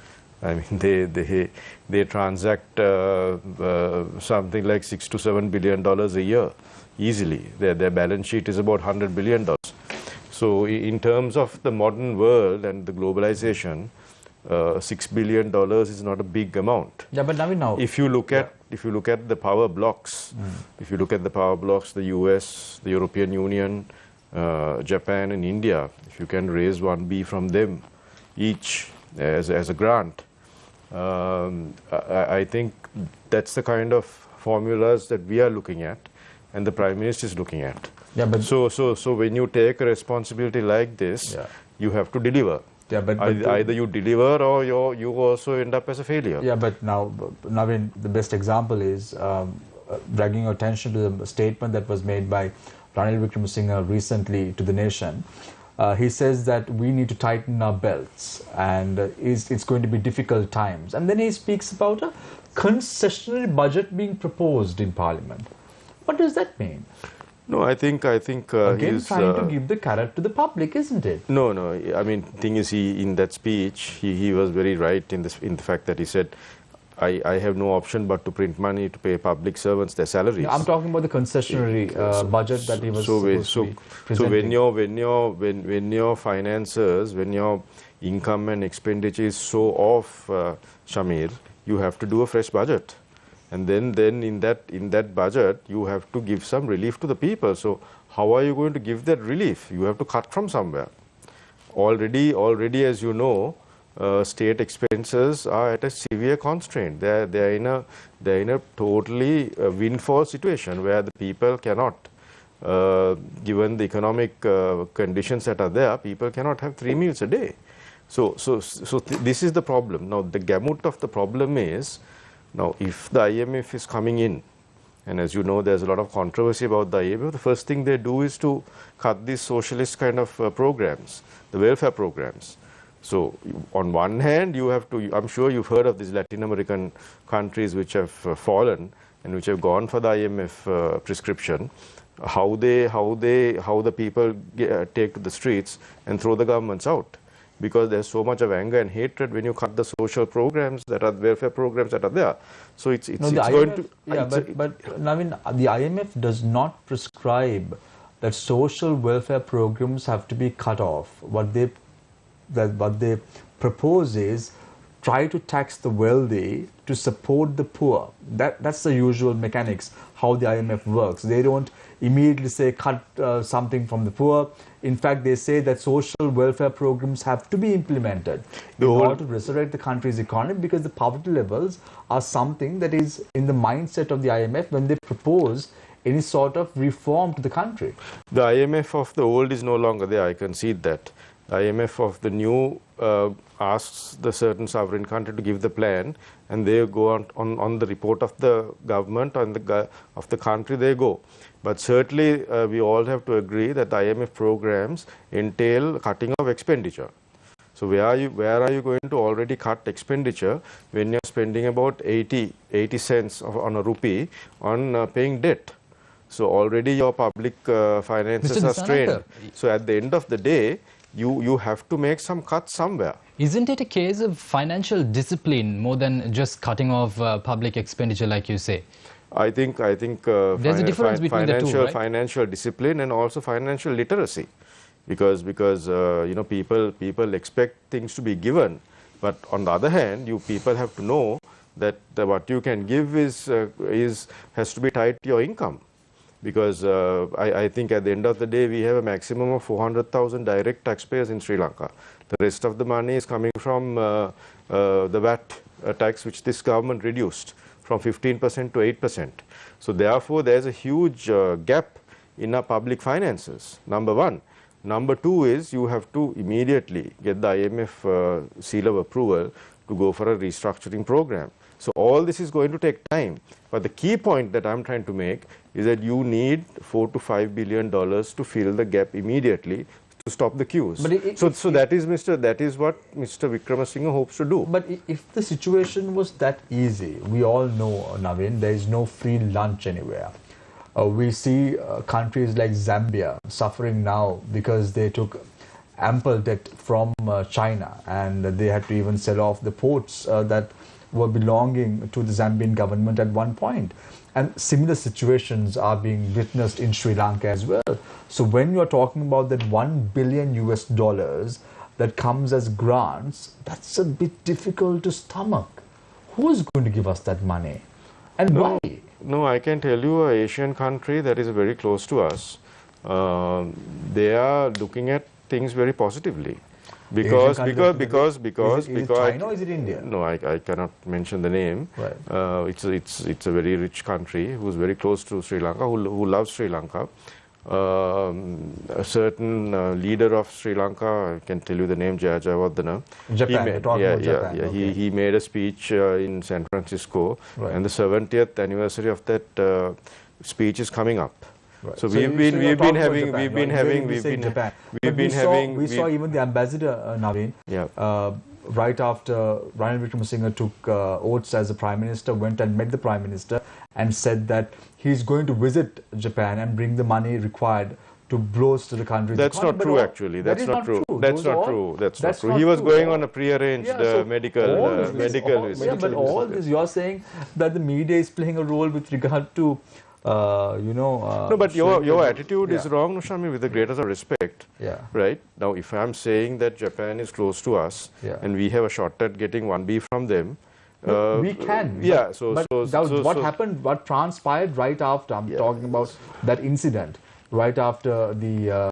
I mean, they transact something like $6 to $7 billion a year easily. Their balance sheet is about $100 billion. So in terms of the modern world and the globalization, $6 billion is not a big amount. Yeah, but now If you look at the power blocks, if you look at the power blocks, the US, the European Union, Japan and India, if you can raise 1B from them each as a grant, I think that's the kind of formulas that we are looking at and the Prime Minister is looking at. Yeah, but so when you take a responsibility like this, you have to deliver. Yeah, but either you deliver or you also end up as a failure. Yeah, but now, Navin, the best example is dragging attention to the statement that was made by Ranil Wickremesinghe recently to the nation. He says that we need to tighten our belts and it's going to be difficult times. And then he speaks about a concessionary budget being proposed in Parliament. What does that mean? No, I think again he's trying to give the carrot to the public, isn't it? No. I mean, thing is, in that speech, he was very right in the fact that he said, I have no option but to print money to pay public servants their salaries. I'm talking about the concessionary budget that he was supposed to be presenting. So when your finances, when your income and expenditure is so off, Shamir, you have to do a fresh budget. And then in that budget, you have to give some relief to the people. So how are you going to give that relief? You have to cut from somewhere. Already, as you know, state expenses are at a severe constraint. They're in a totally windfall situation where the people cannot, given the economic conditions that are there, people cannot have 3 meals a day. So this is the problem. Now the gamut of the problem is, now, if the IMF is coming in, and as you know, there's a lot of controversy about the IMF, the first thing they do is to cut these socialist kind of programs, the welfare programs. So, on one hand, you have to, I'm sure you've heard of these Latin American countries which have fallen and which have gone for the IMF prescription, how the people take to the streets and throw the governments out. Because there's so much of anger and hatred when you cut the social programs that are welfare programs that are there. So it's going to. Yeah, but Navin, the IMF does not prescribe that social welfare programs have to be cut off. What they propose is try to tax the wealthy to support the poor. That's the usual mechanics, how the IMF works. They don't immediately say cut something from the poor. In fact, they say that social welfare programs have to be implemented in order to resurrect the country's economy, because the poverty levels are something that is in the mindset of the IMF when they propose any sort of reform to the country. The IMF of the old is no longer there, I concede that. The IMF of the new asks the certain sovereign country to give the plan, and they go on the report of the government and of the country they go. But certainly we all have to agree that the IMF programs entail cutting of expenditure. So where are you going to already cut expenditure when you're spending about 80 cents on a rupee on paying debt? So already your public finances are strained. So at the end of the day, you have to make some cuts somewhere. Isn't it a case of financial discipline more than just cutting off public expenditure, like you say? I think there's a difference between the two, right? Financial discipline and also financial literacy, because you know, people expect things to be given, but on the other hand, you people have to know that what you can give has to be tied to your income. Because I think at the end of the day, we have a maximum of 400,000 direct taxpayers in Sri Lanka. The rest of the money is coming from the VAT tax, which this government reduced from 15% to 8%. So therefore, there's a huge gap in our public finances, number one. Number two is you have to immediately get the IMF seal of approval to go for a restructuring program. So all this is going to take time. But the key point that I'm trying to make is that you need $4 to $5 billion to fill the gap immediately to stop the queues. But so that is what Mr. Wickremesinghe hopes to do. But if the situation was that easy, we all know, Navin, there is no free lunch anywhere. We see countries like Zambia suffering now because they took ample debt from China, and they had to even sell off the ports that were belonging to the Zambian government at one point. And similar situations are being witnessed in Sri Lanka as well. So when you're talking about that $1 billion that comes as grants, that's a bit difficult to stomach. Who is going to give us that money? And why? No, I can tell you an Asian country that is very close to us, they are looking at things very positively. Because Is it China or is it India? No, I cannot mention the name. Right. It's a very rich country who's very close to Sri Lanka, who loves Sri Lanka. A certain leader of Sri Lanka, I can tell you the name, Jayawardena. Japan, you're talking about Japan. Yeah. Okay. He made a speech in San Francisco, Right. and the 70th anniversary of that speech is coming up. Right. So you're we talking about Japan. We saw even the ambassador Naveen. Yeah. Right after Ranil Wickremesinghe took oaths as the Prime Minister, went and met the Prime Minister and said that he's going to visit Japan and bring the money required to bolster the country's That's economy. not true, actually. That's not true. That's not true. That's not true. He was going on a pre-arranged medical visit. Yeah, but all this, you're saying that the media is playing a role with regard to, no, but your attitude is wrong, Nushami, with the greatest of respect. Yeah. Right? Now, if I'm saying that Japan is close to us and we have a shot at getting 1B from them, we can. Yeah. What happened, what transpired right after, I'm talking about that incident, right after the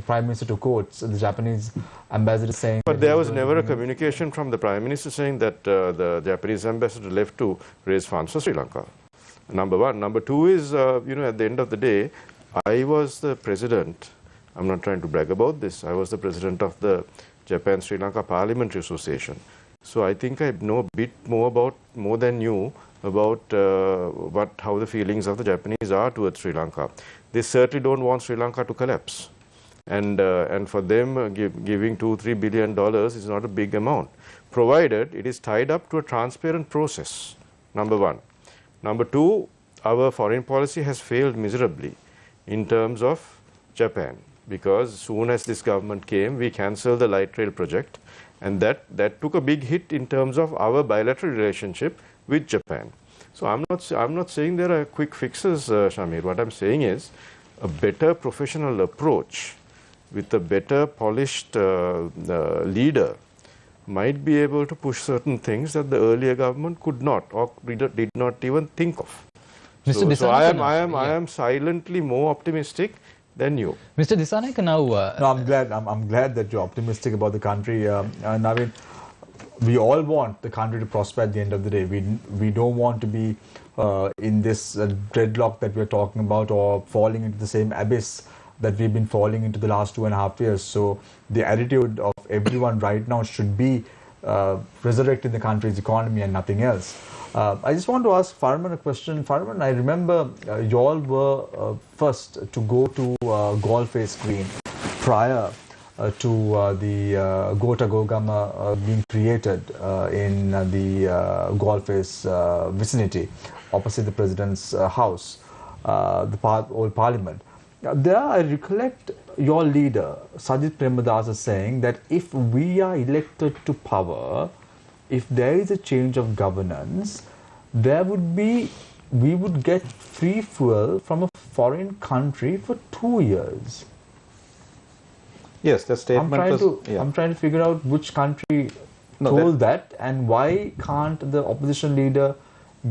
Prime Minister took oaths, the Japanese ambassador saying... But there was never a communication from the Prime Minister saying that the Japanese ambassador left to raise funds for Sri Lanka. Number one. Number two is, at the end of the day, I was the president. I'm not trying to brag about this. I was the president of the Japan-Sri Lanka Parliamentary Association. So I think I know a bit more than you about how the feelings of the Japanese are towards Sri Lanka. They certainly don't want Sri Lanka to collapse. And for them, giving $2-3 billion is not a big amount, provided it is tied up to a transparent process, number one. Number two, our foreign policy has failed miserably in terms of Japan, because as soon as this government came, we cancelled the light rail project, and that took a big hit in terms of our bilateral relationship with Japan. So I'm not saying there are quick fixes, Shamir. What I'm saying is a better professional approach with a better polished leader might be able to push certain things that the earlier government could not or did not even think of. So I am silently more optimistic than you. Mr. Dissanayake, now... No, I'm glad that you're optimistic about the country. Naveen, we all want the country to prosper at the end of the day. We don't want to be in this dreadlock that we're talking about, or falling into the same abyss that we've been falling into the last 2.5 years. So the attitude of everyone right now should be resurrecting the country's economy and nothing else. I just want to ask Farman a question. Farman, I remember you all were first to go to Galle Face Green prior to the Gota Gogama being created in the Galle Face vicinity opposite the President's house, the old Parliament. There, I recollect your leader, Sajid Premadasa, saying that if we are elected to power, if there is a change of governance, we would get free fuel from a foreign country for 2 years. Yes, the statement I'm trying to figure out which country told that, and why can't the opposition leader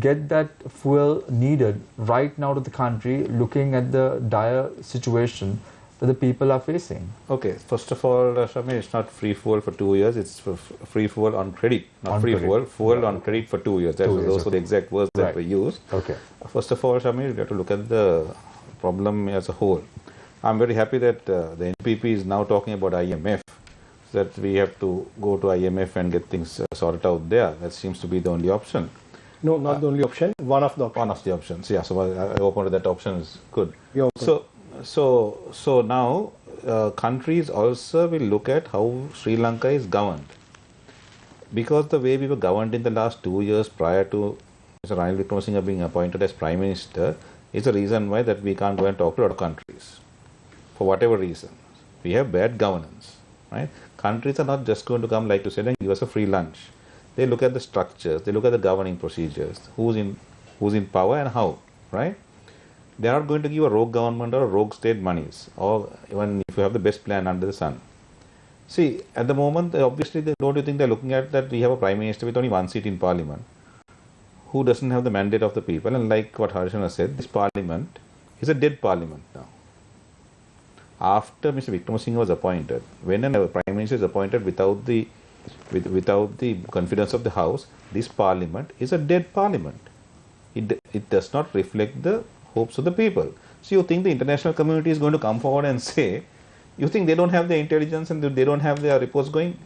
get that fuel needed right now to the country, looking at the dire situation that the people are facing? Okay, first of all, Shamir, it's not free fuel for 2 years, it's free fuel on credit, not free fuel on credit for 2 years. That was also the exact words that were used. Okay. First of all, Shamir, you have to look at the problem as a whole. I'm very happy that the NPP is now talking about IMF, that we have to go to IMF and get things sorted out there. That seems to be the only option. No, not the only option. One of the options. One of the options. Yeah. So I open to that option is good. Yeah, okay. So now countries also will look at how Sri Lanka is governed, because the way we were governed in the last 2 years prior to Mr. Ranil Wickremesinghe being appointed as Prime Minister is the reason why that we can't go and talk to other countries. For whatever reason, we have bad governance. Right? Countries are not just going to come like to say and give us a free lunch. They look at the structures, they look at the governing procedures, who's in power and how, right? They are not going to give a rogue government or a rogue state monies, or even if you have the best plan under the sun. See, at the moment, obviously, don't you think they're looking at that we have a prime minister with only one seat in parliament, who doesn't have the mandate of the people, and like what Harshana said, this parliament is a dead parliament now. After Mr. Wickramasinghe was appointed, when a prime minister is appointed without the confidence of the House, this parliament is a dead parliament. It does not reflect the hopes of the people. So you think the international community is going to come forward and say, you think they don't have the intelligence and they don't have their reports going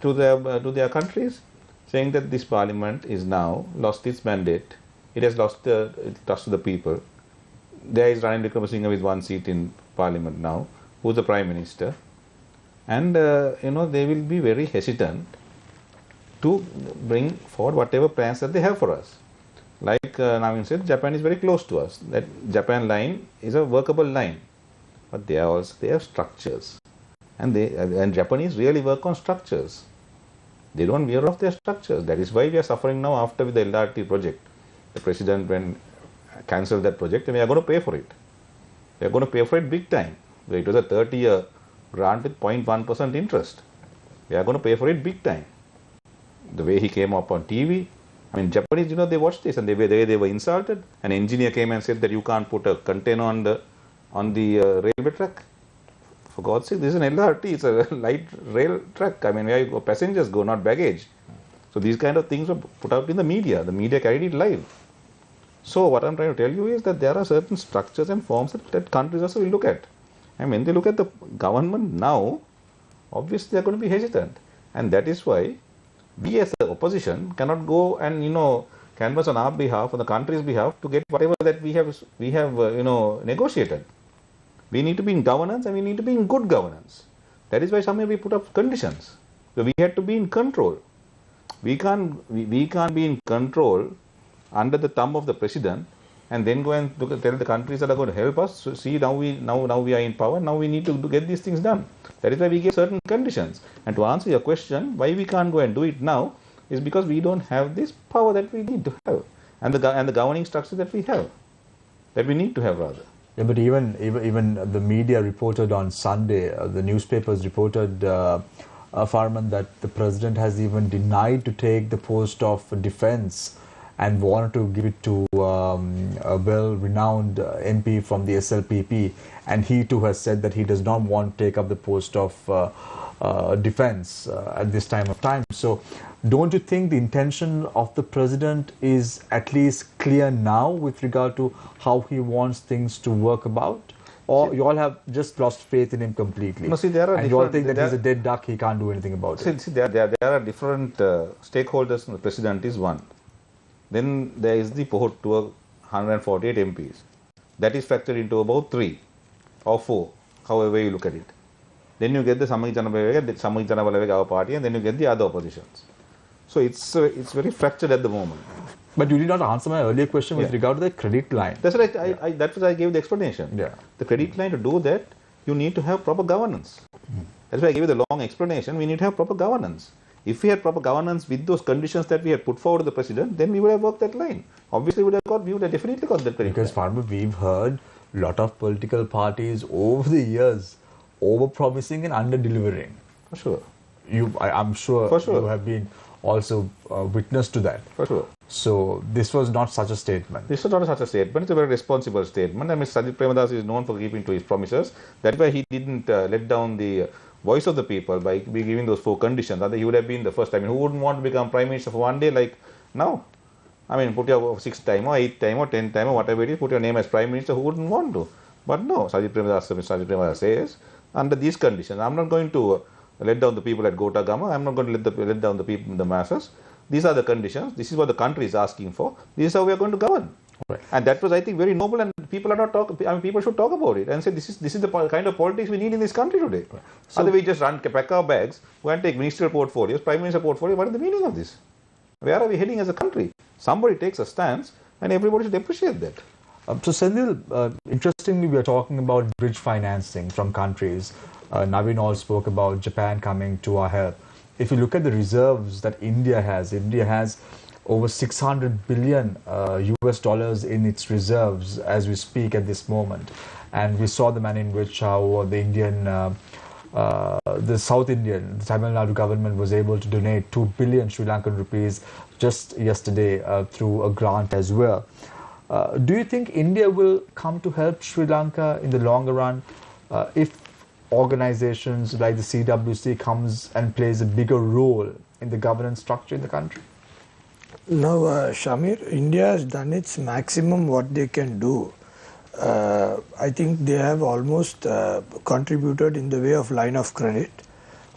to their countries, saying that this parliament is now lost its mandate, it has lost the trust of the people. There is Ranil Wickramasinghe with one seat in parliament now, who is the prime minister, and they will be very hesitant to bring forward whatever plans that they have for us. Like Navin said, Japan is very close to us. That Japan line is a workable line, but they have structures, and Japanese really work on structures. They don't veer off their structures. That is why we are suffering now after with the LRT project. The president cancelled that project, and we are going to pay for it. We are going to pay for it big time. It was a 30-year grant with 0.1% interest. We are going to pay for it big time. The way he came up on TV, I mean, Japanese, they watched this and they were insulted. An engineer came and said that you can't put a container on the railway track. For God's sake, this is an LRT, it's a light rail track. I mean, where passengers go, not baggage. So these kind of things were put out in the media. The media carried it live. So what I'm trying to tell you is that there are certain structures and forms that countries also will look at. And when they look at the government now, obviously they're going to be hesitant. And that is why we as the opposition cannot go and, canvass on our behalf, on the country's behalf, to get whatever that we have negotiated. We need to be in governance, and we need to be in good governance. That is why somewhere we put up conditions. So we had to be in control. We can't be in control under the thumb of the president and then go and tell the countries that are going to help us. So see, now we are in power. Now we need to get these things done. That is why we give certain conditions. And to answer your question, why we can't go and do it now is because we don't have this power that we need to have, and the governing structure that we have, that we need to have rather. Yeah, but even the media reported on Sunday, the newspapers reported, Farman, that the president has even denied to take the post of defense and wanted to give it to a well-renowned MP from the SLPP, and he too has said that he does not want to take up the post of defense at this time of time. So don't you think the intention of the president is at least clear now with regard to how he wants things to work about? Or you all have just lost faith in him completely? No, see, and you all think that he's a dead duck, he can't do anything about it? See, there are different stakeholders. The president is one. Then there is the Pohot tour, 148 MPs. That is factored into about 3 or 4, however you look at it. Then you get the Samagi Janabalavega, our party, and then you get the other oppositions. So it's very fractured at the moment. But you did not answer my earlier question with regard to the credit line. That's right. That's what I gave the explanation. Yeah. The credit line, to do that, you need to have proper governance. That's why I gave you the long explanation. We need to have proper governance. If we had proper governance with those conditions that we had put forward to the president, then we would have worked that line. Obviously, we would have definitely got that credit Because, Farmer, we've heard a lot of political parties over the years over-promising and under-delivering. For sure. I'm sure, you have been also witness to that. For sure. So this was not such a statement. This was not such a statement. It's a very responsible statement. And Mr. Sajid Premadas is known for keeping to his promises. That's why he didn't let down the voice of the people by giving those 4 conditions. Otherwise, he would have been the first. I mean, who wouldn't want to become prime minister for one day like now? I mean, put your 6th time or 8th time or 10th time or whatever it is, put your name as prime minister. Who wouldn't want to? But no, Mr. Sajid Premadas says, under these conditions, I'm not going to let down the people at Gota Gama. I'm not going to let down the people, the masses. These are the conditions. This is what the country is asking for. This is how we are going to govern. Right. And that was, I think, very noble. And people are not talking. I mean, people should talk about it and say this is the kind of politics we need in this country today. Right. So otherwise, we just pack our bags, go and take ministerial portfolios, prime minister portfolio. What is the meaning of this? Where are we heading as a country? Somebody takes a stance, and everybody should appreciate that. So, Senthil, interestingly, we are talking about bridge financing from countries. Navin all spoke about Japan coming to our help. If you look at the reserves that India has over 600 billion US dollars in its reserves as we speak at this moment. And we saw the manner in which how the Indian the South Indian, the Tamil Nadu government was able to donate 2 billion Sri Lankan rupees just yesterday through a grant as well. Do you think India will come to help Sri Lanka in the longer run if organizations like the CWC comes and plays a bigger role in the governance structure in the country? Now, Shamir, India has done its maximum what they can do. I think they have almost contributed in the way of line of credit,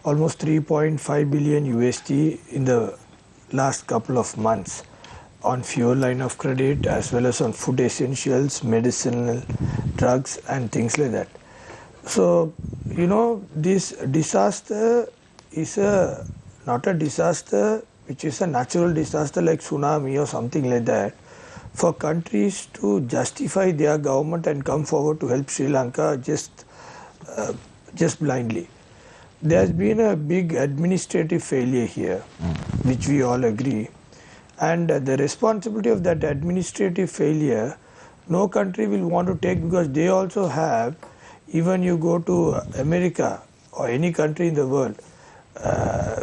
almost 3.5 billion USD in the last couple of months on fuel line of credit as well as on food essentials, medicinal, drugs and things like that. So, you know, this disaster is not a disaster which is a natural disaster like tsunami or something like that. For countries to justify their government and come forward to help Sri Lanka just blindly. There has been a big administrative failure here, which we all agree. And the responsibility of that administrative failure, no country will want to take because they also have, even you go to America or any country in the world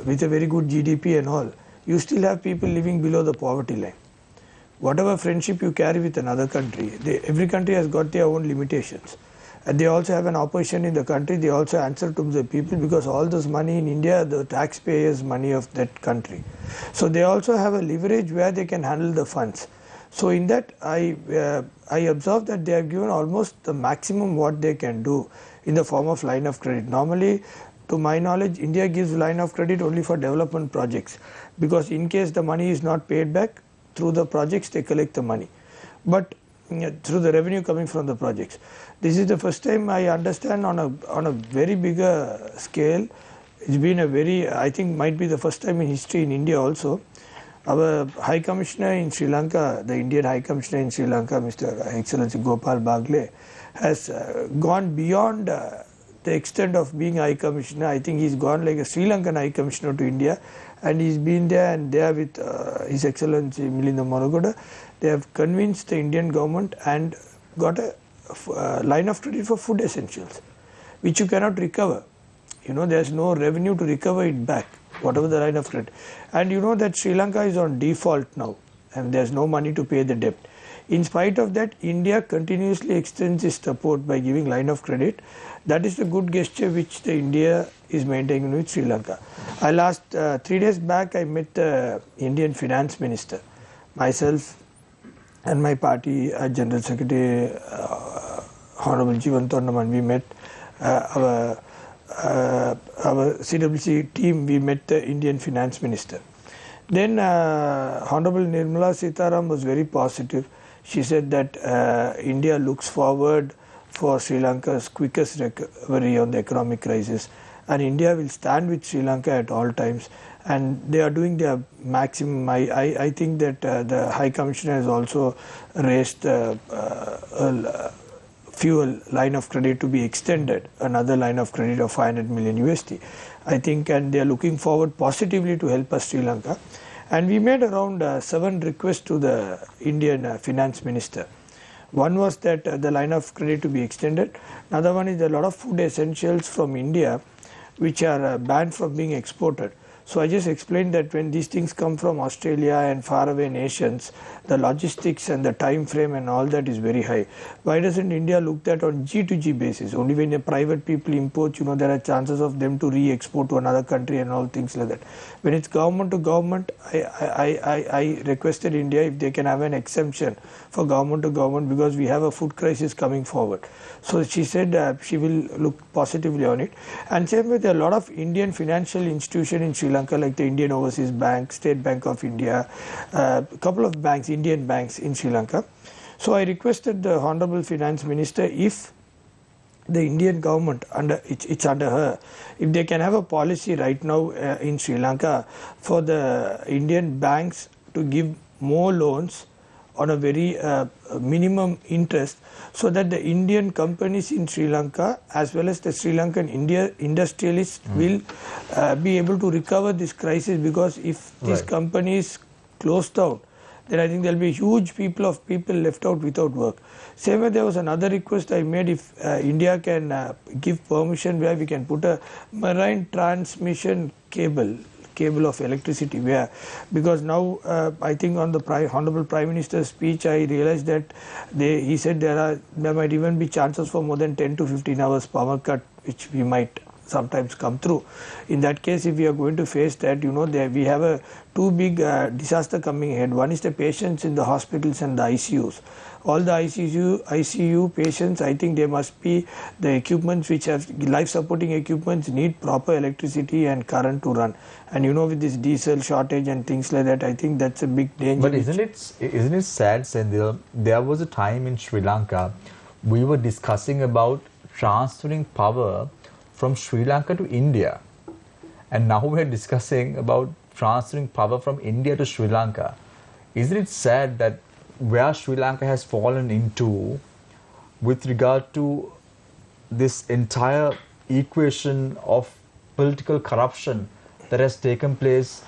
with a very good GDP and all, you still have people living below the poverty line. Whatever friendship you carry with another country, every country has got their own limitations. And they also have an opposition in the country, they also answer to the people because all this money in India, the taxpayers' money of that country. So they also have a leverage where they can handle the funds. So in that, I observe that they have given almost the maximum what they can do in the form of line of credit. Normally, to my knowledge, India gives line of credit only for development projects because in case the money is not paid back, through the projects they collect the money, but through the revenue coming from the projects. This is the first time I understand on a very bigger scale. It's been a very, I think might be the first time in history in India also. Our High Commissioner in Sri Lanka, the Indian High Commissioner in Sri Lanka, Mr. Excellency Gopal Bagle, has gone beyond the extent of being High Commissioner. I think he's gone like a Sri Lankan High Commissioner to India, and he's been there and there with His Excellency Milinda Morogoda. They have convinced the Indian government and got a line of credit for food essentials, which you cannot recover. You know, there's no revenue to recover it back, whatever the line of credit. And you know that Sri Lanka is on default now, and there's no money to pay the debt. In spite of that, India continuously extends its support by giving line of credit. That is the good gesture which the India is maintaining with Sri Lanka. I last 3 days back, I met the Indian Finance Minister, myself and my party General Secretary Honorable Jivan Tornaman. We met our CWC team. We met the Indian Finance Minister. Then Honorable Nirmala Sitaram was very positive. She said that India looks forward for Sri Lanka's quickest recovery on the economic crisis, and India will stand with Sri Lanka at all times, and they are doing their maximum. I think that the High Commissioner has also raised fuel line of credit to be extended, another line of credit of 500 million USD. I think, and they are looking forward positively to help us Sri Lanka. And we made around 7 requests to the Indian Finance Minister. One was that the line of credit to be extended. Another one is a lot of food essentials from India which are banned from being exported. So I just explained that when these things come from Australia and faraway nations, the logistics and the time frame and all that is very high. Why doesn't India look at on G2G basis? Only when a private people import, you know, there are chances of them to re-export to another country and all things like that. When it's government to government, I requested India if they can have an exemption for government to government because we have a food crisis coming forward. So she said she will look positively on it. And same with a lot of Indian financial institutions in Sri Lanka, like the Indian Overseas Bank, State Bank of India, a couple of banks, Indian banks in Sri Lanka. So I requested the Honorable Finance Minister if the Indian government, it's under her, if they can have a policy right now in Sri Lanka for the Indian banks to give more loans on a very minimum interest, so that the Indian companies in Sri Lanka as well as the Sri Lankan industrialists will be able to recover this crisis, because if these companies close down, then I think there will be huge people left out without work. Same way, there was another request I made, if India can give permission where we can put a marine transmission cable of electricity, where, because now I think on the Honorable Prime Minister's speech I realized that he said there might even be chances for more than 10 to 15 hours power cut, which we might sometimes come through. In that case, if we are going to face that, we have two big disaster coming ahead. One is the patients in the hospitals and the ICUs. All the ICU patients, I think there must be the equipments which have life supporting equipments need proper electricity and current to run. And with this diesel shortage and things like that, I think that's a big danger. But isn't it sad, Sendil? There was a time in Sri Lanka we were discussing about transferring power from Sri Lanka to India, and now we're discussing about transferring power from India to Sri Lanka. Isn't it sad that where Sri Lanka has fallen into with regard to this entire equation of political corruption that has taken place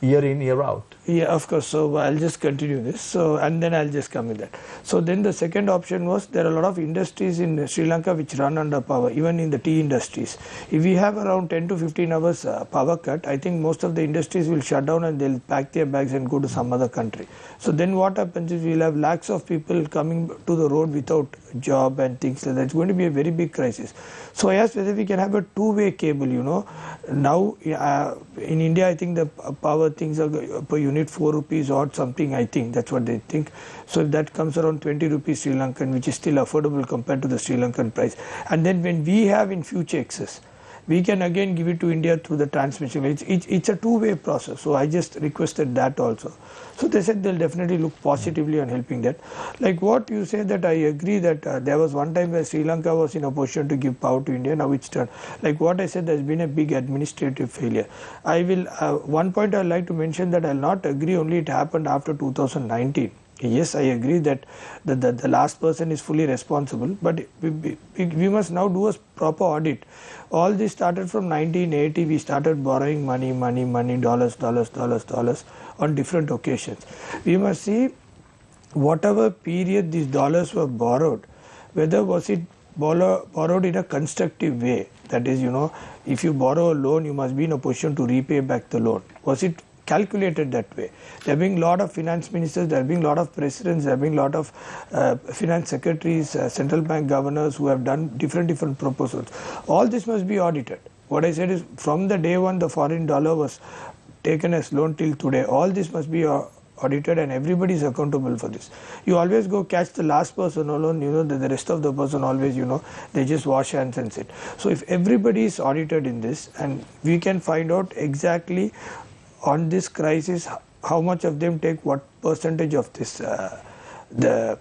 year in, year out? Yeah, of course. So I'll just continue this. So, and then I'll just come with that. So then the second option was, there are a lot of industries in Sri Lanka which run under power, even in the tea industries. If we have around 10 to 15 hours power cut, I think most of the industries will shut down and they'll pack their bags and go to some other country. So then what happens is, we'll have lakhs of people coming to the road without job and things like that. It's going to be a very big crisis. So I asked whether we can have a two-way cable, Now in India, I think the power things are per unit 4 rupees or something, I think that's what they think. So if that comes around 20 rupees Sri Lankan, which is still affordable compared to the Sri Lankan price. And then when we have in future excess, we can again give it to India through the transmission. It's a two-way process. So I just requested that also. So they said they'll definitely look positively on helping that. Like what you say, that I agree that there was one time where Sri Lanka was in a position to give power to India. Now it's turned. Like what I said, there's been a big administrative failure. I will one point I'd like to mention, that I'll not agree only it happened after 2019. Yes, I agree that the last person is fully responsible, but we must now do a proper audit. All this started from 1980. We started borrowing money, dollars on different occasions. We must see whatever period these dollars were borrowed, whether was it borrowed in a constructive way. That is, if you borrow a loan, you must be in a position to repay back the loan. Was it calculated that way? There have been a lot of finance ministers, there have been a lot of presidents, there have been a lot of finance secretaries, central bank governors who have done different proposals. All this must be audited. What I said is, from the day one the foreign dollar was taken as loan till today, all this must be audited, and everybody is accountable for this. You always go catch the last person alone, the rest of the person always, they just wash hands and sit. So if everybody is audited in this, and we can find out exactly on this crisis how much of them take what percentage of this the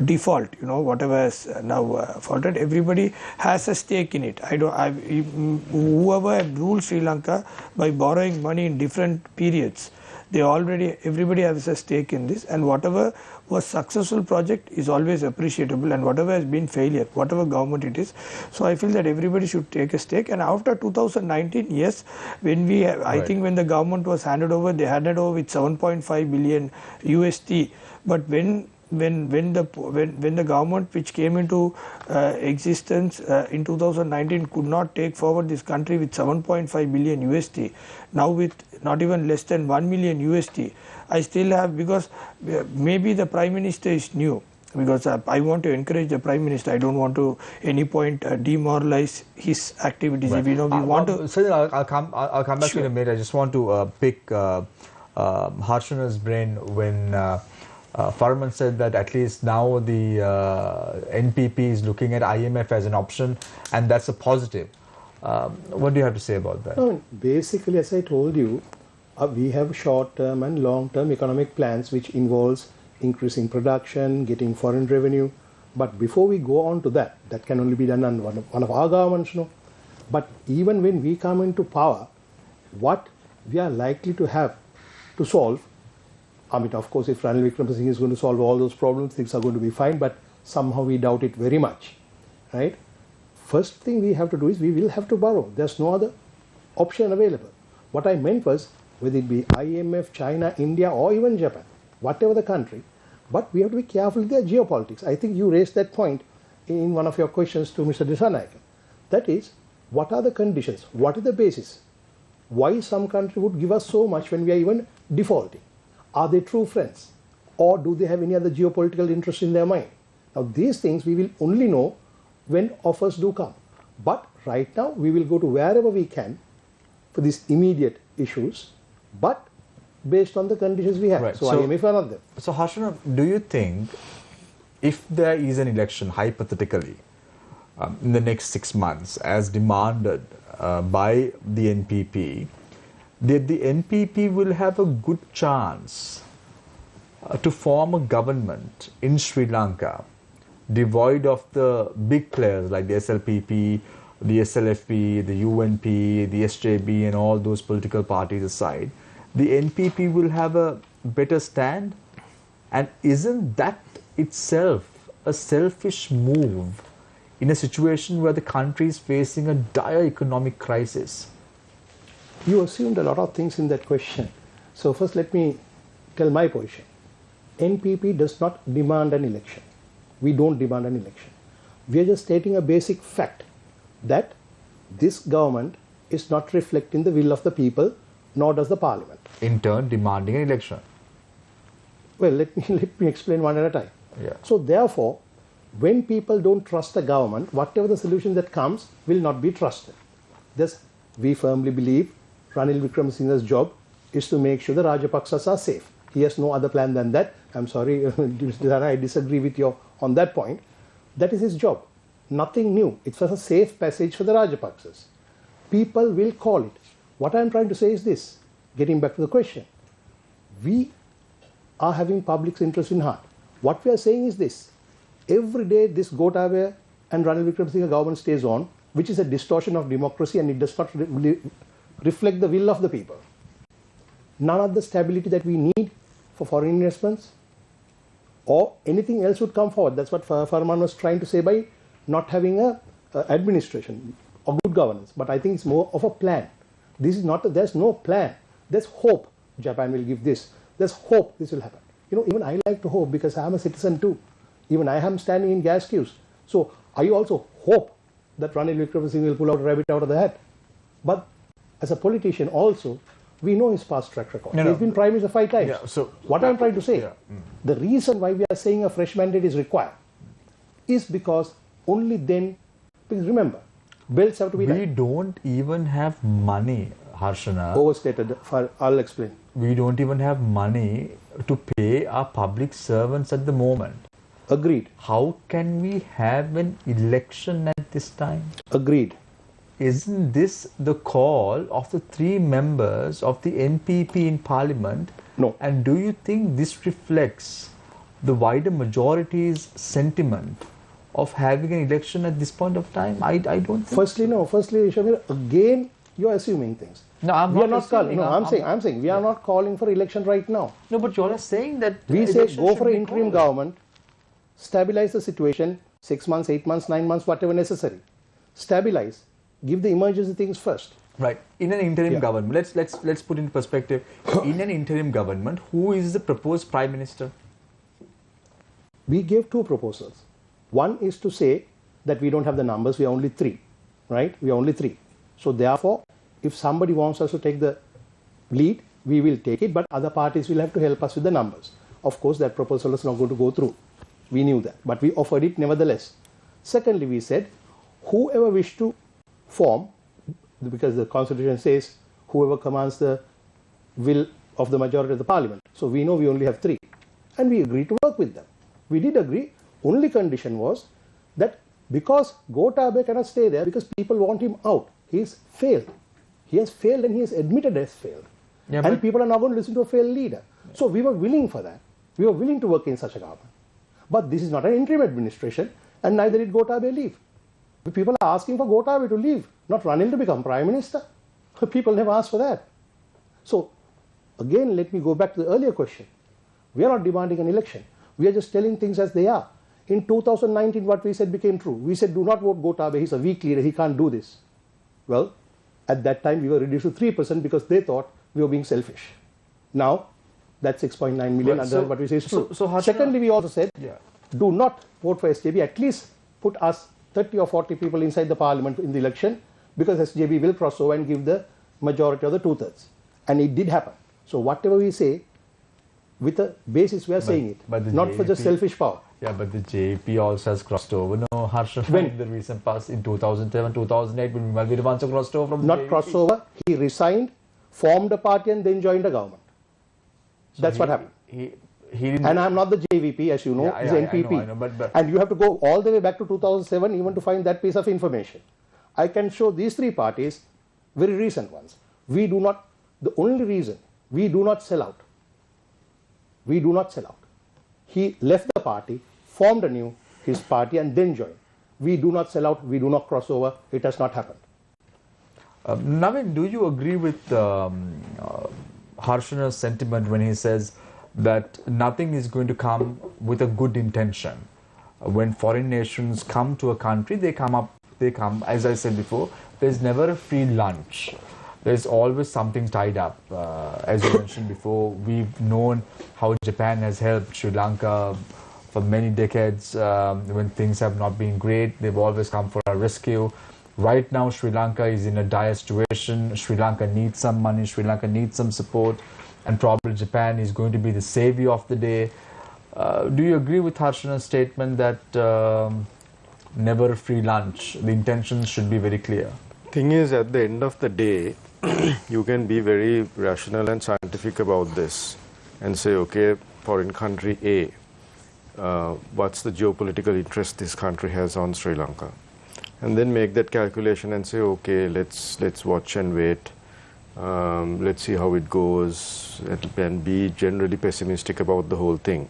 default, whatever is now faulted, everybody has a stake in it. Whoever have ruled Sri Lanka by borrowing money in different periods, everybody has a stake in this, and whatever was successful project is always appreciable, and whatever has been failure, whatever government it is. So I feel that everybody should take a stake. And after 2019, yes, when I think when the government was handed over, they handed over with 7.5 billion USD. But when the government which came into existence in 2019 could not take forward this country with 7.5 billion USD, now with not even less than 1 million USD, I still have, because maybe the Prime Minister is new, because I want to encourage the Prime Minister. I don't want to any point demoralize his activities. Right. If we want to. So I'll come back to you in a minute. I just want to pick Harshana's brain when Farman said that at least now the NPP is looking at IMF as an option, and that's a positive. What do you have to say about that? No, basically, as I told you, we have short-term and long-term economic plans which involves increasing production, getting foreign revenue. But before we go on to that can only be done on one of our governments. But even when we come into power, what we are likely to have to solve, I mean, of course, if Ranil Wickremesinghe is going to solve all those problems, things are going to be fine, but somehow we doubt it very much, right? First thing we have to do is we will have to borrow. There's no other option available. What I meant was, whether it be IMF, China, India, or even Japan, whatever the country. But we have to be careful with their geopolitics. I think you raised that point in one of your questions to Mr. Dissanayake. That is, what are the conditions? What is the basis? Why some country would give us so much when we are even defaulting? Are they true friends? Or do they have any other geopolitical interest in their mind? Now, these things we will only know when offers do come. But right now, we will go to wherever we can for these immediate issues, but based on the conditions we have. Right. So IMF are not there. So Harshana, do you think if there is an election, hypothetically, in the next 6 months, as demanded by the NPP, that the NPP will have a good chance to form a government in Sri Lanka, devoid of the big players like the SLPP, the SLFP, the UNP, the SJB, and all those political parties aside, the NPP will have a better stand? And isn't that itself a selfish move in a situation where the country is facing a dire economic crisis? You assumed a lot of things in that question. So first let me tell my position. NPP does not demand an election. We don't demand an election. We are just stating a basic fact that this government is not reflecting the will of the people, nor does the parliament. In turn, demanding an election. Well, let me explain one at a time. Yeah. So therefore, when people don't trust the government, whatever the solution that comes will not be trusted. Thus, we firmly believe Ranil Wickremesinghe's job is to make sure the Rajapaksas are safe. He has no other plan than that. I'm sorry, I disagree with you on that point. That is his job. Nothing new. It's just a safe passage for the Rajapaksas. People will call it. What I'm trying to say is this, getting back to the question. We are having public's interest in heart. What we are saying is this. Every day this Gotabaya and Ranil Wickremesinghe government stays on, which is a distortion of democracy, and it does not reflect the will of the people. None of the stability that we need for foreign investments or anything else would come forward. That's what Farman was trying to say by not having a administration or good governance. But I think it's more of a plan. This is not, there's no plan. There's hope Japan will give this. There's hope this will happen. You know, even I like to hope because I'm a citizen too. Even I am standing in gas queues. So I also hope that Ranil Wickremesinghe will pull out a rabbit out of the hat. But as a politician also, we know his past track record. He's been Prime Minister 5 times. Yeah, so what I'm trying to say, the reason why we are saying a fresh mandate is required is because only then, because remember, belts have to be we don't even have money, Harshana. overstated. I'll explain. We don't even have money to pay our public servants at the moment. Agreed. How can we have an election at this time? Agreed. Isn't this the call of the 3 members of the NPP in Parliament? No. And do you think this reflects the wider majority's sentiment of having an election at this point of time? I don't think. Firstly, no. Firstly, Shamir, again, you're assuming things. No, I'm we not are not calling. assuming. No, I'm saying we are not calling for election right now. No, but you all are saying that We say election go should for an be interim called. government, stabilize the situation, 6 months, 8 months, 9 months, whatever necessary. Stabilize. Give the emergency things first. Right. In an interim Yeah. government, let's put into perspective. In an interim government, who is the proposed Prime Minister? We gave 2 proposals. One is to say that we don't have the numbers, we are only 3, right? We are only 3. So therefore, if somebody wants us to take the lead, we will take it, but other parties will have to help us with the numbers. Of course, that proposal is not going to go through. We knew that, but we offered it nevertheless. Secondly, we said, whoever wished to form, because the constitution says whoever commands the will of the majority of the parliament. So we know we only have 3. And we agreed to work with them. We did agree. Only condition was that because Gotabaya cannot stay there because people want him out. He's failed. He has failed and he has admitted has failed. Yeah, and people are not going to listen to a failed leader. So we were willing for that. We were willing to work in such a government. But this is not an interim administration, and neither did Gotabaya leave. People are asking for Gotabaya to leave, not Ranil to become Prime Minister. People never asked for that. So, again, let me go back to the earlier question. We are not demanding an election. We are just telling things as they are. In 2019, what we said became true. We said, do not vote Gotabaya. He's a weak leader. He can't do this. Well, at that time, we were reduced to 3% because they thought we were being selfish. Now, that 6.9 million, Well, under what we say is true. so Harshana- Secondly, we also said, Yeah. do not vote for SJB, at least put us 30 or 40 people inside the parliament in the election, because SJB will cross over and give the majority of the 2/3. And it did happen. So whatever we say, with a basis we are saying it, but the not for just JVP selfish power. Yeah, but the JP also has crossed over. No, Harshana, When? in the recent past, in 2007, 2008, when Malvir Vancha crossed over from the Not JVP. crossover, he resigned, formed a party and then joined the government. So That's what happened. He didn't. And I'm not the JVP, as you know, Yeah, it's yeah, NPP. I know, but- And you have to go all the way back to 2007 even to find that piece of information. I can show these three parties, very recent ones. We do not, the only reason we do not sell out, we do not sell out. He left the party, formed anew his party and then joined. We do not sell out, we do not cross over, it has not happened. Navin, do you agree with Harshana's sentiment when he says that nothing is going to come with a good intention? When foreign nations come to a country, they come, as I said before, there's never a free lunch. There's always something tied up. As you mentioned before, we've known how Japan has helped Sri Lanka for many decades. When things have not been great, they've always come for our rescue. Right now, Sri Lanka is in a dire situation. Sri Lanka needs some money. Sri Lanka needs some support. And probably Japan is going to be the savior of the day. Do you agree with Harshana's statement that never a free lunch? The intentions should be very clear. Thing is, at the end of the day, you can be very rational and scientific about this and say, okay, foreign country A, what's the geopolitical interest this country has on Sri Lanka? And then make that calculation and say, okay, let's watch and wait. Let's see how it goes, and be generally pessimistic about the whole thing.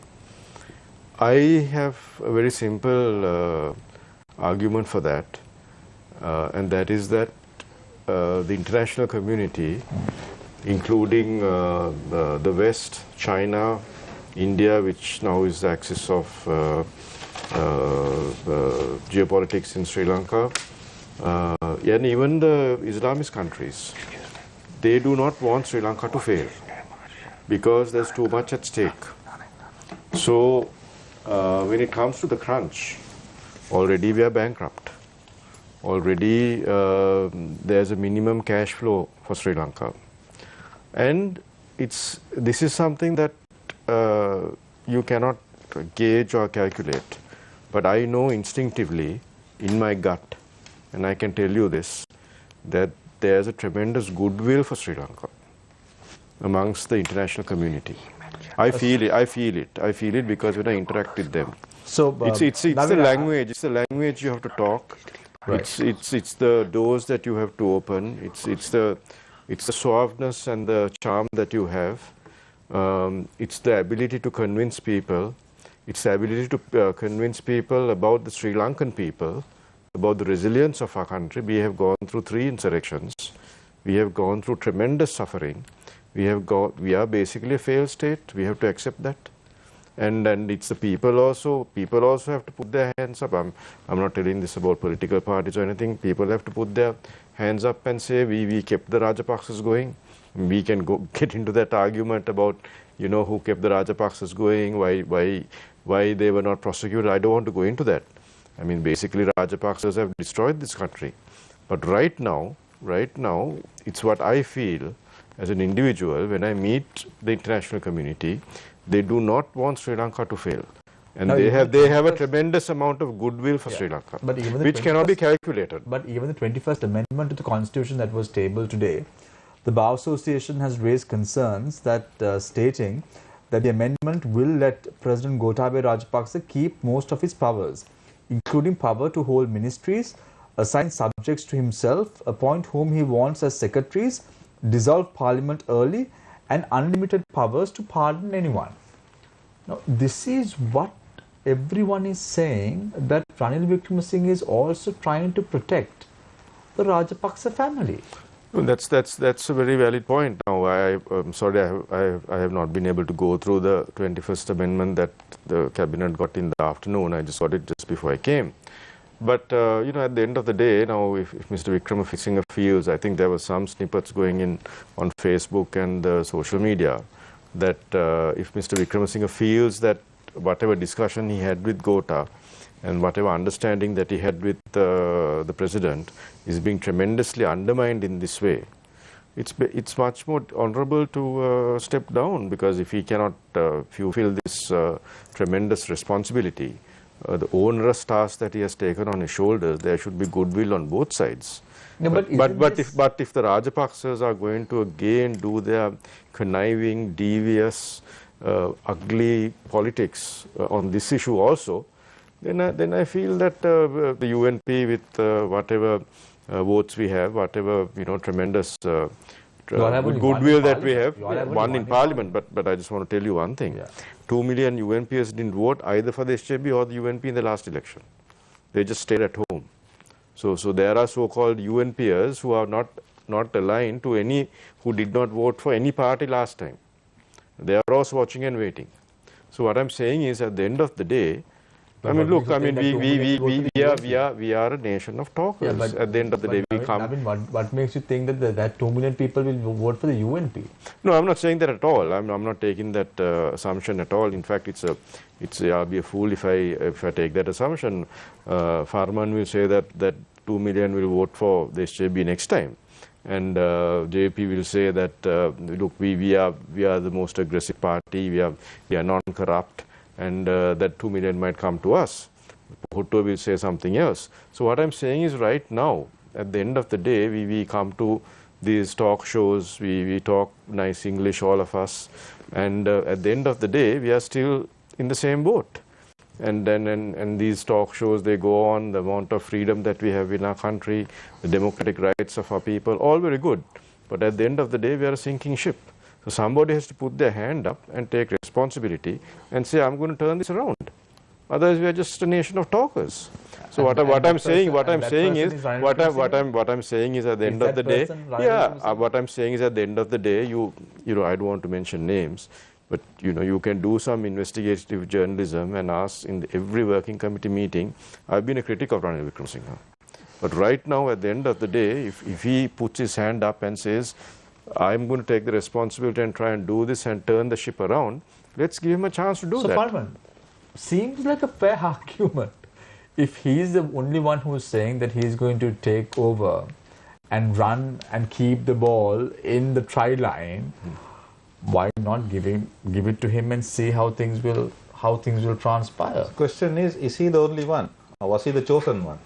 I have a very simple argument for that, and that is that the international community, including the West, China, India, which now is the axis of geopolitics in Sri Lanka, and even the Islamist countries, they do not want Sri Lanka to fail because there's too much at stake. So when it comes to the crunch, already we are bankrupt. Already there's a minimum cash flow for Sri Lanka. And this is something that you cannot gauge or calculate. But I know instinctively, in my gut, and I can tell you this, that there's a tremendous goodwill for Sri Lanka amongst the international community. I feel it because when I interact with them. So It's the language. It's the language you have to talk. Right. It's the doors that you have to open. It's the suaveness and the charm that you have. It's the ability to convince people. It's the ability to convince people about the Sri Lankan people, about the resilience of our country. We have gone through 3 insurrections. We have gone through tremendous suffering. We are basically a failed state. We have to accept that. And it's the people also. People also have to put their hands up. I'm not telling this about political parties or anything. People have to put their hands up and say, we kept the Rajapaksas going. We can get into that argument about, who kept the Rajapaksas going, why they were not prosecuted. I don't want to go into that. I mean, basically, Rajapaksas have destroyed this country. But right now, it's what I feel as an individual when I meet the international community. They do not want Sri Lanka to fail. And No, they even have a tremendous amount of goodwill for Sri Lanka, But even the which cannot be 21st calculated. But even the 21st Amendment to the Constitution that was tabled today, the Bar Association has raised concerns that stating that the amendment will let President Gotabaya Rajapaksa keep most of his powers, including power to hold ministries, assign subjects to himself, appoint whom he wants as secretaries, dissolve parliament early, and unlimited powers to pardon anyone. Now, this is what everyone is saying, that Ranil Wickremesinghe is also trying to protect the Rajapaksa family. Well, that's a very valid point. Now, I'm sorry, I have not been able to go through the 21st Amendment that the cabinet got in the afternoon. I just got it just before I came. But you know, at the end of the day, now if Mr. Wickremesinghe feels, I think there were some snippets going in on Facebook and social media, that if Mr. Wickremesinghe feels that whatever discussion he had with Gota and whatever understanding that he had with the president is being tremendously undermined in this way, it's much more honorable to step down, because if he cannot fulfill this tremendous responsibility, the onerous task that he has taken on his shoulders, there should be goodwill on both sides. No, but if the Rajapaksas are going to again do their conniving, devious, ugly politics on this issue also, then I feel that the UNP with whatever votes we have, whatever tremendous goodwill that we have, one in Parliament. But I just want to tell you one thing: 2 million UNPs didn't vote either for the SJB or the UNP in the last election. They just stayed at home. So there are so-called UNPers who are not aligned to any, who did not vote for any party last time. They are also watching and waiting. So what I'm saying is, at the end of the day, I mean, look, I mean, we are a nation of talkers. Yeah, at the end of the day, we come. I mean, what makes you think that 2 million people will vote for the UNP? No, I'm not saying that at all. I'm not taking that assumption at all. In fact, I'll be a fool if I take that assumption. Farman will say that 2 million will vote for the SJB next time, and JP will say that look, we are the most aggressive party. We are non-corrupt. And that 2 million might come to us. Bhutto will say something else. So what I'm saying is, right now, at the end of the day, we come to these talk shows, we talk nice English, all of us, and at the end of the day, we are still in the same boat. And these talk shows, they go on, the amount of freedom that we have in our country, the democratic rights of our people, all very good. But at the end of the day, we are a sinking ship. So somebody has to put their hand up and take responsibility and say, I'm going to turn this around. Otherwise, we are just a nation of talkers. So what I'm saying is at the end of the day, what I'm saying is at the end of the day, you know, I don't want to mention names, but you can do some investigative journalism and ask in every working committee meeting. I've been a critic of Ranil Wickremesinghe, but right now, at the end of the day, if he puts his hand up and says, I'm going to take the responsibility and try and do this and turn the ship around, let's give him a chance to do that. So, Parman, seems like a fair argument. If he's the only one who's saying that he's going to take over and run and keep the ball in the try line, why not give it to him and see how things will transpire? The question is he the only one, or was he the chosen one?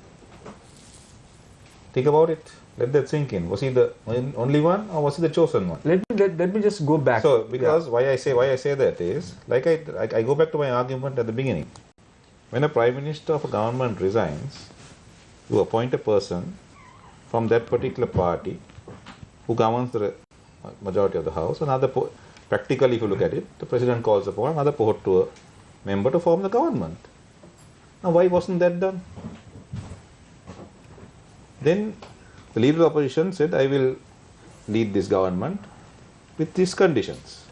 Think about it. Let that sink in. Was he the only one, or was he the chosen one? Let me just go back. So, because why I say that is, like I go back to my argument at the beginning. When a prime minister of a government resigns, you appoint a person from that particular party who governs the majority of the house. Practically, if you look at it, the president calls upon another Pohottuwa member to form the government. Now, why wasn't that done? Then the leader of the opposition said, I will lead this government with these conditions.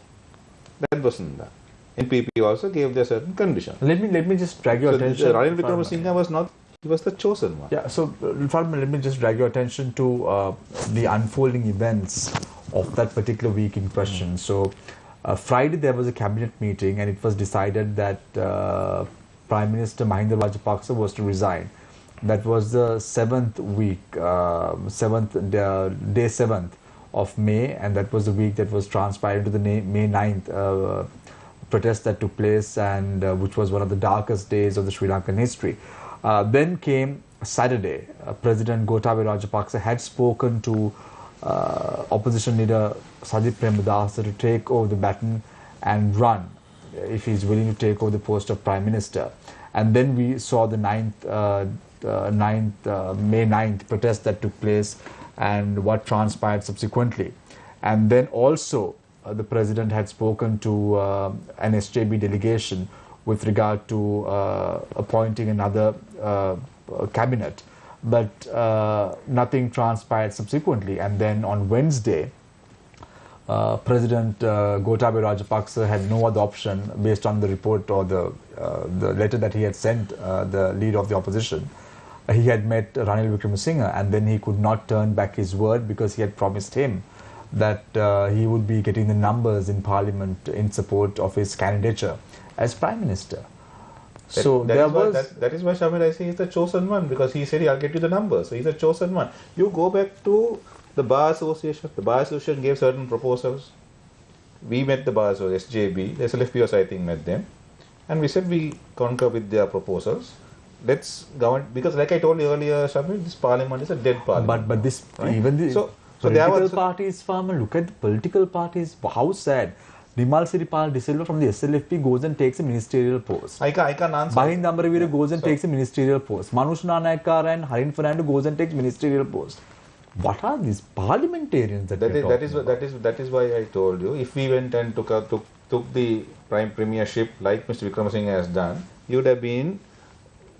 That wasn't done. NPP also gave their certain conditions. Let me just drag your attention. Ranil Wickremesinghe was not, he was the chosen one. Yeah, so Farman, let me just drag your attention to the unfolding events of that particular week in question. So Friday there was a cabinet meeting and it was decided that Prime Minister Mahinda Rajapaksa was to resign. That was the 7th week, day 7th of May, and that was the week that was transpired to the May 9th protest that took place, and which was one of the darkest days of the Sri Lankan history. Then came Saturday. President Gotabaya Rajapaksa had spoken to opposition leader Sajith Premadasa to take over the baton and run if he's willing to take over the post of Prime Minister. And then we saw the May 9th protest that took place and what transpired subsequently. And then also the president had spoken to an SJB delegation with regard to appointing another cabinet, but nothing transpired subsequently. And then on Wednesday, President Gotabaya Rajapaksa had no other option based on the report or the letter that he had sent the leader of the opposition, he had met Ranil Wickremesinghe, and then he could not turn back his word because he had promised him that he would be getting the numbers in Parliament in support of his candidature as Prime Minister. So that is why Shamir, I say he's the chosen one, because he said I'll get you the numbers. So he's the chosen one. You go back to the Bar Association. The Bar Association gave certain proposals. We met the Bar Association, SJB, the SLFPOs I think met them, and we said we concur with their proposals. Let's go on, because like I told you earlier, Shamir, this Parliament is a dead Parliament. But this, right? even the so political there was, parties, farmer, look at the political parties. How sad. Nimal Siripal De Silva from the SLFP goes and takes a ministerial post. I can't answer. Bahind Ambaravira goes and takes a ministerial post. Manush Nanayakkara and Harin Fernando goes and takes ministerial post. What are these parliamentarians that is why I told you, if we went and took the prime premiership like Mr. Wickremesinghe has done, he would have been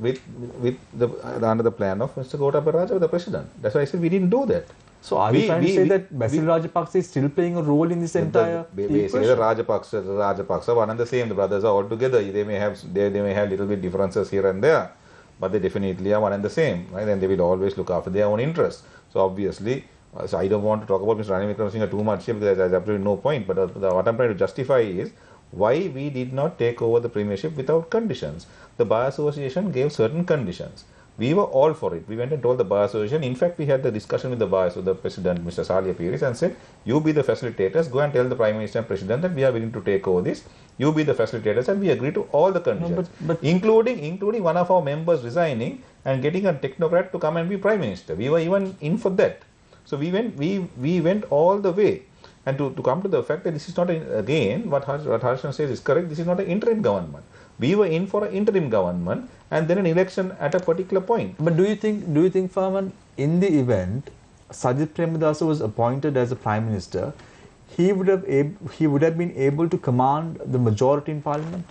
under the plan of Mr. Gotabaya Rajapaksa, the president. That's why I said we didn't do that. So are you trying to say that Basil Rajapaksa is still playing a role in this entire basically the Rajapaksa, one and the same. The brothers are all together. They may have little bit differences here and there, but they definitely are one and the same, right? And they will always look after their own interests. So obviously, so I don't want to talk about Mr. Ranil Wickremesinghe too much here because there's absolutely no point. But what I'm trying to justify is why we did not take over the premiership without conditions. The Bar Association gave certain conditions. We were all for it. We went and told the Bar Association. In fact, we had the discussion with the Bar, so the President, Mr. Salia Piris, and said, you be the facilitators, go and tell the Prime Minister and President that we are willing to take over this. You be the facilitators, and we agree to all the conditions, but including one of our members resigning and getting a technocrat to come and be Prime Minister. We were even in for that. So we went all the way. And to come to the fact that this is not, again, what Harshan says is correct, this is not an interim government. We were in for an interim government and then an election at a particular point. But do you think, Farman, in the event Sajid Premadasa was appointed as a Prime Minister, he would have been able to command the majority in Parliament?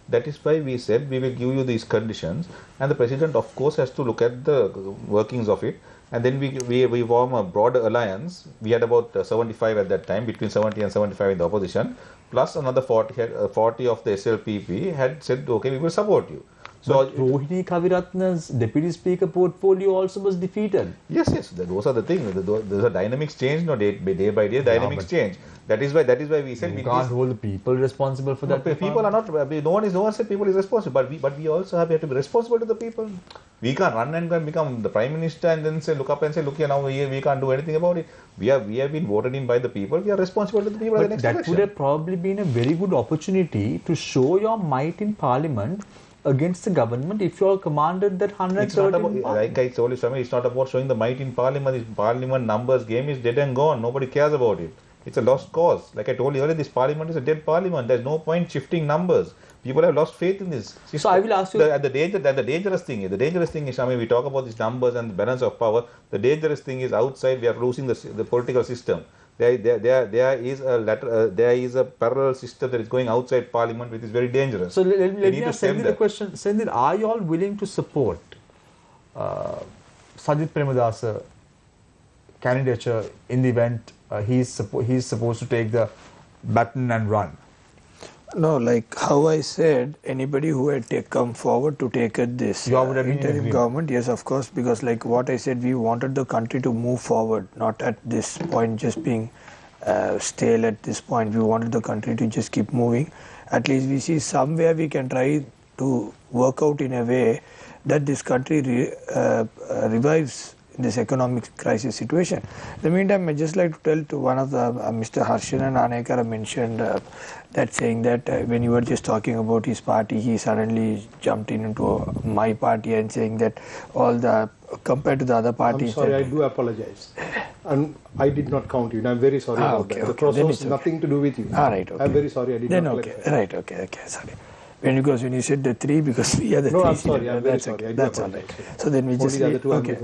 That is why we said we will give you these conditions, and the President of course has to look at the workings of it, and then we form a broader alliance. We had about 75 at that time, between 70 and 75 in the opposition, plus another 40 of the SLPP had said, okay, we will support you. So Rohini Kaviratna's Deputy Speaker portfolio also was defeated. Yes, those are the things. Those are dynamics change, no, day by day dynamics change. That is why we said you can't hold the people responsible for that. People are not. No one said people is responsible, but we also have to be responsible to the people. We can't run and become the Prime Minister and then say, look up and say, look here, now we can't do anything about it. We have been voted in by the people. We are responsible to the people at the next election. That would have probably been a very good opportunity to show your might in Parliament against the government if you all commanded that 130. Like I told you, Swami, it's not about showing the might in Parliament. This Parliament numbers game is dead and gone. Nobody cares about it. It's a lost cause. Like I told you earlier, this Parliament is a dead Parliament. There's no point shifting numbers. People have lost faith in this. So I will ask you. The dangerous thing is, Swami, we talk about these numbers and the balance of power. The dangerous thing is outside. We are losing the political system. There is a parallel system that is going outside Parliament, which is very dangerous. So let me send you the question. Sendit, are you all willing to support Sajid Premadasa candidature in the event he's supposed to take the baton and run? No, like how I said, anybody who had come forward to take this interim government, yes, of course, because like what I said, we wanted the country to move forward, not at this point just being stale at this point. We wanted the country to just keep moving. At least we see somewhere we can try to work out in a way that this country revives in this economic crisis situation. In the meantime, I just like to tell to one of the Mr. Harshan and Nanayakkara mentioned that saying that when you were just talking about his party, he suddenly jumped into my party and saying that all the compared to the other parties. I'm sorry, I do apologize. And I did not count you. And I'm very sorry about that. The process has nothing to do with you. Right, okay. I'm very sorry, I did not collect Right, okay, sorry. Because when you said the three, because we are the three. I'm sorry, I'm very sorry. That's all right. So then we just leave, okay,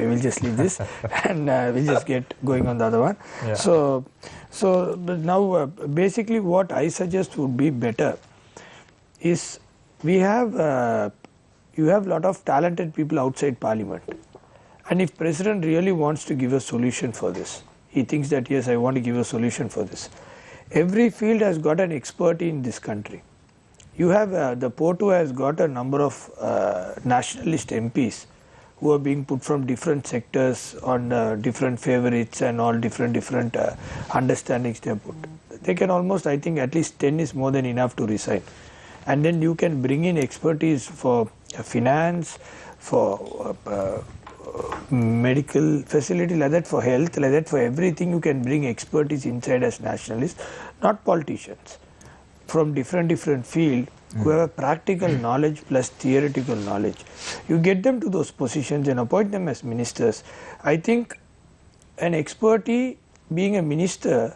we'll just leave this and we'll just get going on the other one. Yeah. So now basically what I suggest would be better is you have a lot of talented people outside Parliament, and if President really wants to give a solution for this, he thinks that yes, I want to give a solution for this. Every field has got an expert in this country. You have the Porto has got a number of nationalist MPs who are being put from different sectors on different favorites and all different understandings they are put. They can almost, I think at least 10 is more than enough to resign. And then you can bring in expertise for finance, for medical facility, like that, for health, like that, for everything you can bring expertise inside as nationalists, not politicians, from different field who have a practical knowledge plus theoretical knowledge. You get them to those positions and appoint them as ministers. I think an expertise being a minister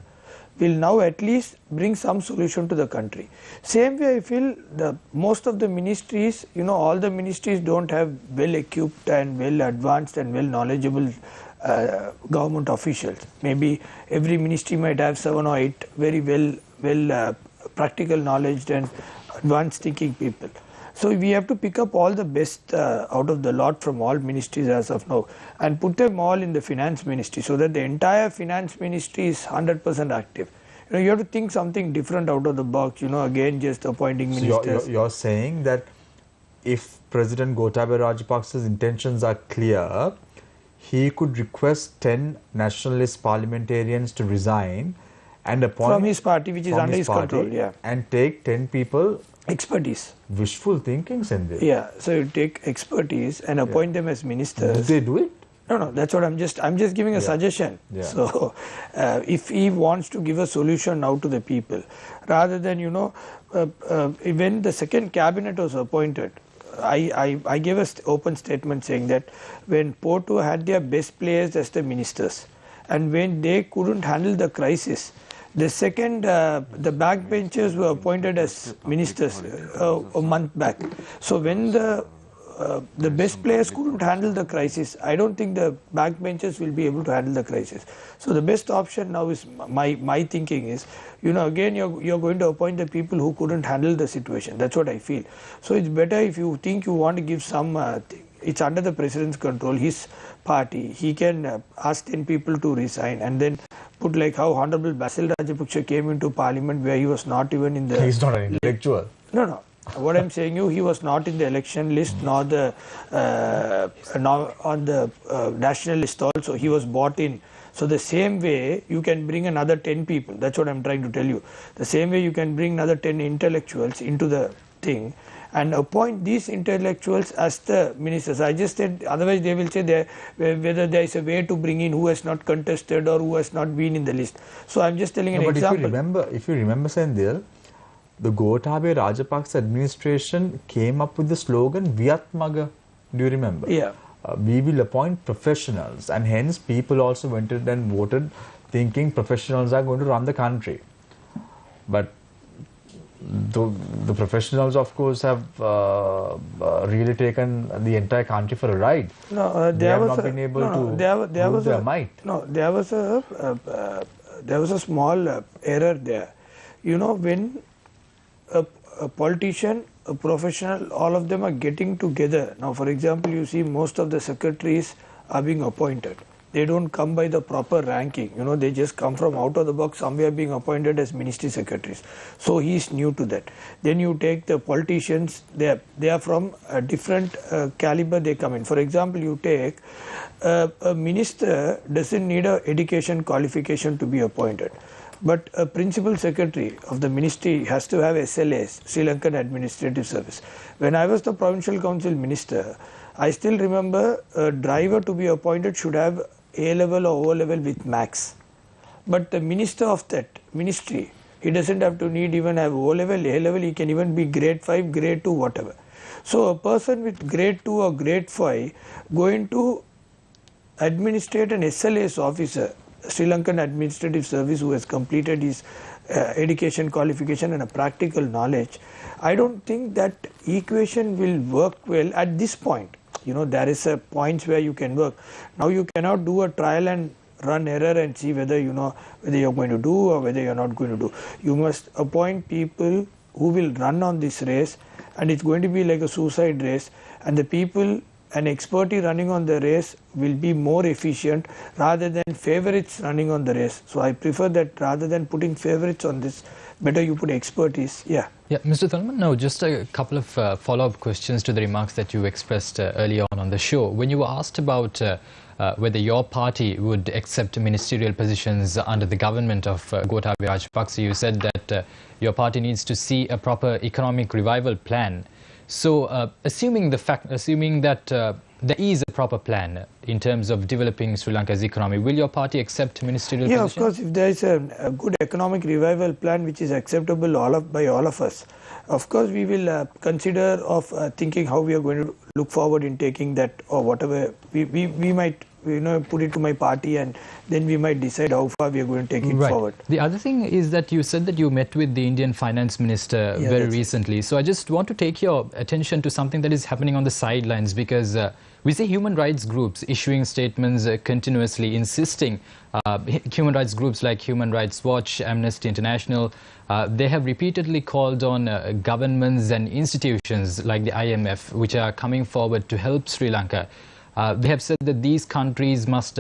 will now at least bring some solution to the country. Same way I feel most of the ministries, all the ministries don't have well equipped and well advanced and well knowledgeable government officials. Maybe every ministry might have 7 or 8 very well practical knowledge and advanced thinking people. So we have to pick up all the best out of the lot from all ministries as of now and put them all in the finance ministry, so that the entire finance ministry is 100% active. You have to think something different out of the box, again just appointing ministers. So you're saying that if President Gotabaya Rajapaksa's intentions are clear, he could request 10 nationalist parliamentarians to resign and appoint from his party, which is under his control, and take 10 people. Expertise. Wishful thinking, Sindhi. Yeah, so you take expertise and appoint them as ministers. Did they do it? No, that's what I'm just giving a suggestion. Yeah. So if he wants to give a solution now to the people, rather than when the second cabinet was appointed, I gave an open statement saying that when Porto had their best players as the ministers, and when they couldn't handle the crisis, the second, the backbenchers were appointed as ministers a month back. So when the best players couldn't handle the crisis, I don't think the backbenchers will be able to handle the crisis. So the best option now is, my thinking is, again you're going to appoint the people who couldn't handle the situation. That's what I feel. So it's better if you think you want to give some it's under the president's control, his party. He can ask 10 people to resign and then put, like how Honorable Basil Rajapaksa came into parliament where he was not even in the... He's not an intellectual. No. What I'm saying he was not in the election list, nor the on the national list also. He was bought in. So the same way you can bring another 10 people. That's what I'm trying to tell you. The same way you can bring another 10 intellectuals into the thing and appoint these intellectuals as the ministers. I just said, otherwise they will say whether there is a way to bring in who has not contested or who has not been in the list. So I'm just telling an example. If you remember, Sendil, the Gotabaya Rajapaksa administration came up with the slogan Viyatmaga. Do you remember? Yeah. We will appoint professionals, and hence people also went and voted thinking professionals are going to run the country. But the professionals, of course, have really taken the entire country for a ride. No, they have not been able to prove their might. No, there was a small error there. When a politician, a professional, all of them are getting together. Now, for example, you see most of the secretaries are being appointed. They don't come by the proper ranking. They just come from out of the box, somewhere being appointed as ministry secretaries. So he is new to that. Then you take the politicians, they are from a different caliber they come in. For example, you take a minister doesn't need an education qualification to be appointed. But a principal secretary of the ministry has to have SLAs, Sri Lankan Administrative Service. When I was the provincial council minister, I still remember a driver to be appointed should have A-level or O-level with max. But the minister of that ministry, he doesn't have to even have O-level, A-level, he can even be grade 5, grade 2, whatever. So a person with grade 2 or grade 5 going to administrate an SLA's officer, Sri Lankan Administrative Service, who has completed his education qualification and a practical knowledge, I don't think that equation will work well at this point. There is a points where you can work. Now you cannot do a trial and run error and see whether whether you're going to do or whether you're not going to do. You must appoint people who will run on this race, and it's going to be like a suicide race, and the people and expertise running on the race will be more efficient rather than favorites running on the race. So I prefer that rather than putting favorites on this, better you put expertise. Yeah. Yeah, Mr. Thalman, now just a couple of follow-up questions to the remarks that you expressed earlier on the show. When you were asked about whether your party would accept ministerial positions under the government of Gotabaya Rajapaksa, you said that your party needs to see a proper economic revival plan. So, assuming that there is a proper plan in terms of developing Sri Lanka's economy, will your party accept ministerial positions? Of course, if there is a good economic revival plan which is acceptable by all of us, of course we will consider of thinking how we are going to look forward in taking that, or whatever we might put it to my party, and then we might decide how far we are going to take it forward. The other thing is that you said that you met with the Indian finance minister very recently. So I just want to take your attention to something that is happening on the sidelines, because we see human rights groups issuing statements continuously insisting, human rights groups like Human Rights Watch, Amnesty International, they have repeatedly called on governments and institutions like the IMF, which are coming forward to help Sri Lanka. They have said that these countries must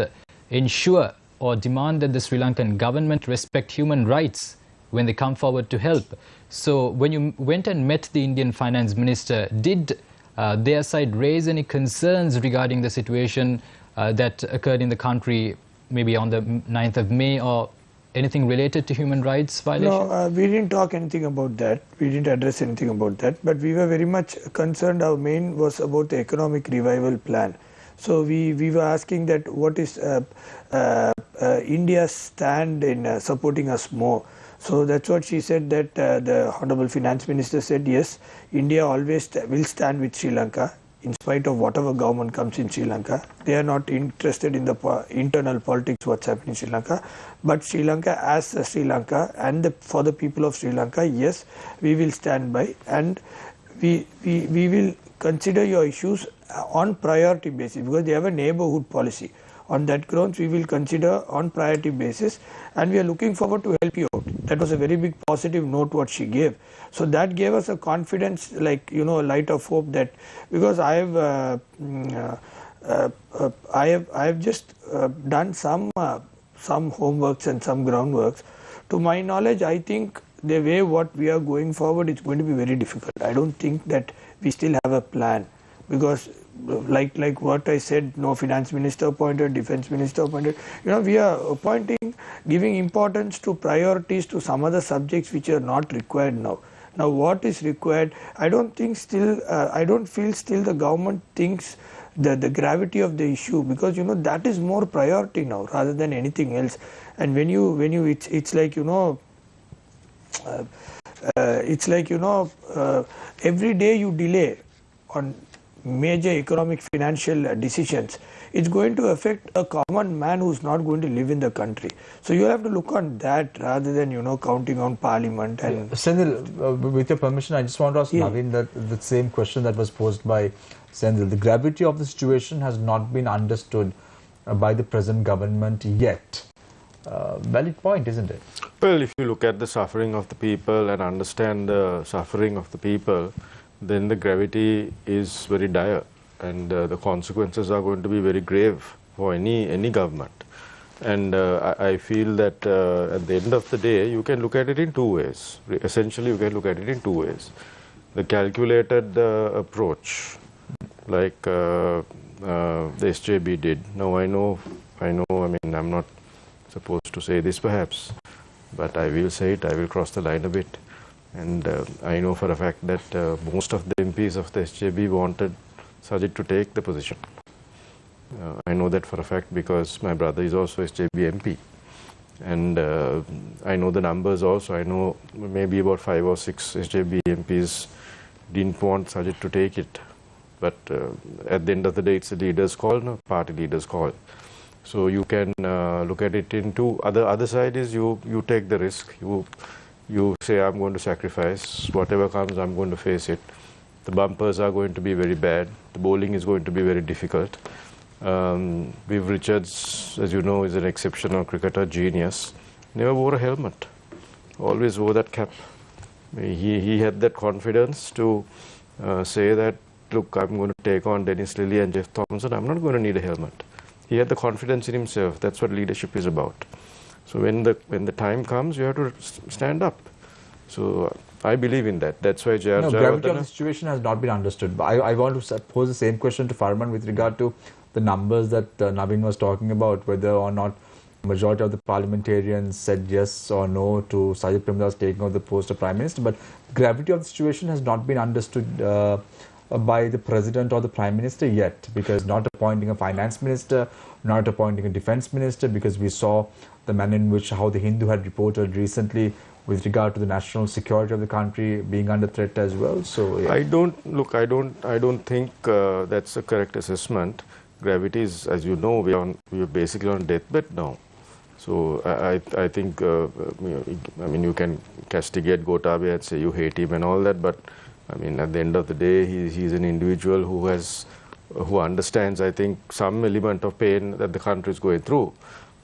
ensure or demand that the Sri Lankan government respect human rights when they come forward to help. So when you went and met the Indian finance minister, did their side raise any concerns regarding the situation that occurred in the country maybe on the 9th of May, or anything related to human rights violations? No, we didn't talk anything about that. We didn't address anything about that. But we were very much concerned. Our main was about the economic revival plan. So we were asking that what is India's stand in supporting us more. So that's what she said, that the Honorable Finance Minister said, yes, India always will stand with Sri Lanka in spite of whatever government comes in Sri Lanka. They are not interested in the internal politics, what's happening in Sri Lanka. But Sri Lanka as Sri Lanka, and for the people of Sri Lanka, yes, we will stand by, and we will consider your issues on priority basis, because they have a neighborhood policy. On that grounds, we will consider on priority basis, and we are looking forward to help you out. That was a very big positive note what she gave. So that gave us a confidence, like, a light of hope, that because I have just done some homeworks and some groundworks. To my knowledge, I think the way what we are going forward is going to be very difficult. I don't think that we still have a plan, because like what I said, no finance minister appointed, defense minister appointed. We are appointing, giving importance to priorities to some other subjects which are not required now. Now what is required, I don't feel still the government thinks the gravity of the issue, because that is more priority now rather than anything else. And when you it's like every day you delay on major economic financial decisions, it's going to affect a common man who's not going to live in the country. So you have to look on that rather than counting on parliament. And Senthil, with your permission, I just want to ask Naveen the same question that was posed by Senthil. The gravity of the situation has not been understood by the present government yet. Valid point, isn't it? Well, if you look at the suffering of the people and understand the suffering of the people, then the gravity is very dire, and the consequences are going to be very grave for any government. And I feel that at the end of the day, you can look at it in two ways. Essentially, you can look at it in two ways. The calculated approach, like the SJB did. Now I know, I mean, I'm not supposed to say this perhaps, but I will say it, I will cross the line a bit. And I know for a fact that most of the MPs of the SJB wanted Sajid to take the position. I know that for a fact because my brother is also SJB MP. And I know the numbers also. I know maybe about 5 or 6 SJB MPs didn't want Sajid to take it. But at the end of the day, it's a leader's call, no party leader's call. So you can look at it in two. Other side is you take the risk. You say, I'm going to sacrifice. Whatever comes, I'm going to face it. The bumpers are going to be very bad. The bowling is going to be very difficult. Viv Richards, as you know, is an exceptional cricketer, genius. Never wore a helmet. Always wore that cap. He had that confidence to say that, look, I'm going to take on Dennis Lilly and Jeff Thompson. I'm not going to need a helmet. He had the confidence in himself. That's what leadership is about. So when the time comes, you have to stand up. So I believe in that. That's why No, gravity of the situation has not been understood. But I want to pose the same question to Farman with regard to the numbers that Naveen was talking about, whether or not majority of the parliamentarians said yes or no to Sajid Premdas taking over the post of Prime Minister. But gravity of the situation has not been understood by the President or the Prime Minister yet, because not appointing a finance minister, not appointing a defense minister, because we saw the manner in which how the Hindu had reported recently with regard to the national security of the country being under threat as well. So yeah. I don't think that's a correct assessment. Gravity is, as you know, we are basically on deathbed now. So I think I mean, you can castigate Gotabaya and say you hate him and all that, but I mean, at the end of the day, he's an individual who understands, I think, some element of pain that the country is going through.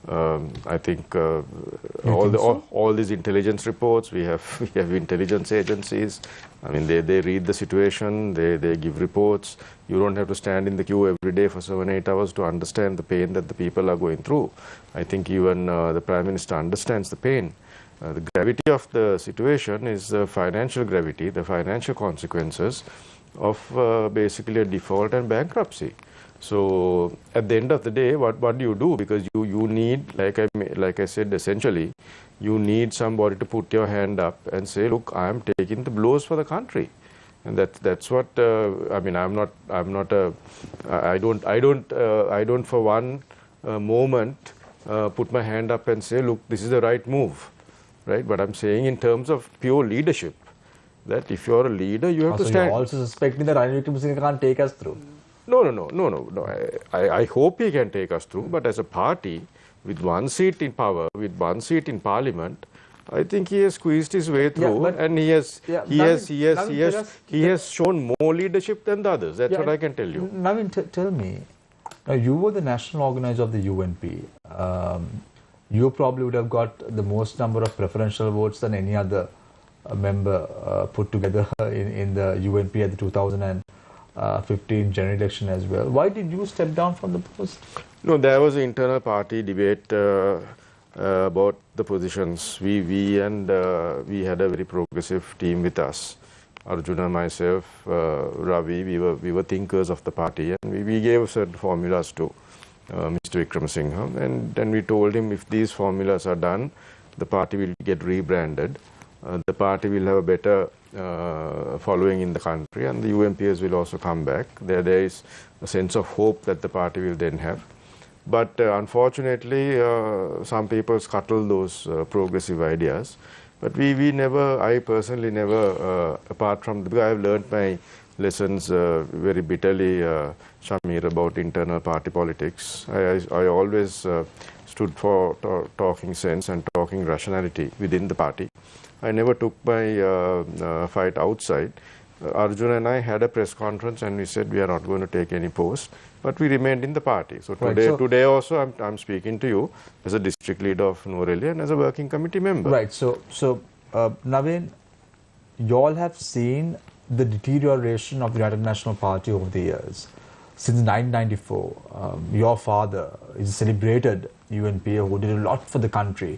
I think all these intelligence reports, we have intelligence agencies. I mean, they read the situation, they give reports. You don't have to stand in the queue every day for 7-8 hours to understand the pain that the people are going through. I think even the Prime Minister understands the pain. The gravity of the situation is the financial gravity, the financial consequences of basically a default and bankruptcy. So at the end of the day, what do you do? Because you need, like I said, essentially, you need somebody to put your hand up and say, look, I am taking the blows for the country, and that's what I mean. I don't for one moment put my hand up and say, look, this is the right move, right? But I'm saying in terms of pure leadership, that if you're a leader, you have to stand. You're also suspecting that Ranil Wickremesinghe can't take us through. No. I hope he can take us through, but as a party with one seat in power, with one seat in parliament, I think he has squeezed his way through, and he has shown more leadership than the others. That's what I can tell you. Naveen, tell me, now you were the national organizer of the UNP. You probably would have got the most number of preferential votes than any other member put together in the UNP at the 2015 general election as well. Why did you step down from the post? No, there was an internal party debate about the positions. We had a very progressive team with us. Arjuna, myself, Ravi, we were thinkers of the party, and we gave certain formulas to Mr. Wickremesinghe, and then we told him if these formulas are done, the party will get rebranded. The party will have a better following in the country, and the UMPs will also come back. There is a sense of hope that the party will then have. But unfortunately, some people scuttle those progressive ideas. But we never, I personally never, apart from, because I have learned my lessons very bitterly, Shamir, about internal party politics. I always stood for talking sense and talking rationality within the party. I never took my fight outside. Arjun and I had a press conference and we said we are not going to take any post, but we remained in the party. So today also I'm speaking to you as a district leader of Nuwara and as a working committee member. Right. So Naveen, you all have seen the deterioration of the United National Party over the years. Since 1994, your father is a celebrated UNPA who did a lot for the country.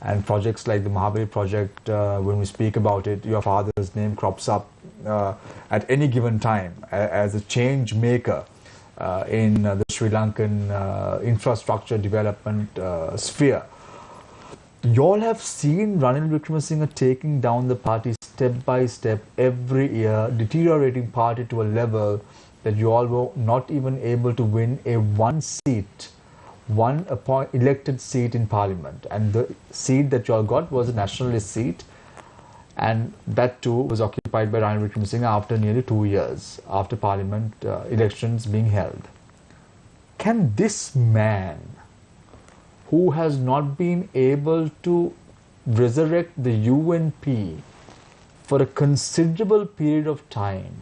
And projects like the Mahabali project, when we speak about it, your father's name crops up at any given time as a change maker in the Sri Lankan infrastructure development sphere. You all have seen Ranil Wickremesinghe taking down the party step by step every year, deteriorating party to a level that you all were not even able to win one elected seat in parliament, and the seat that you all got was a nationalist seat, and that too was occupied by Ranil Wickremesinghe after nearly 2 years after parliament elections being held. Can this man, who has not been able to resurrect the UNP for a considerable period of time,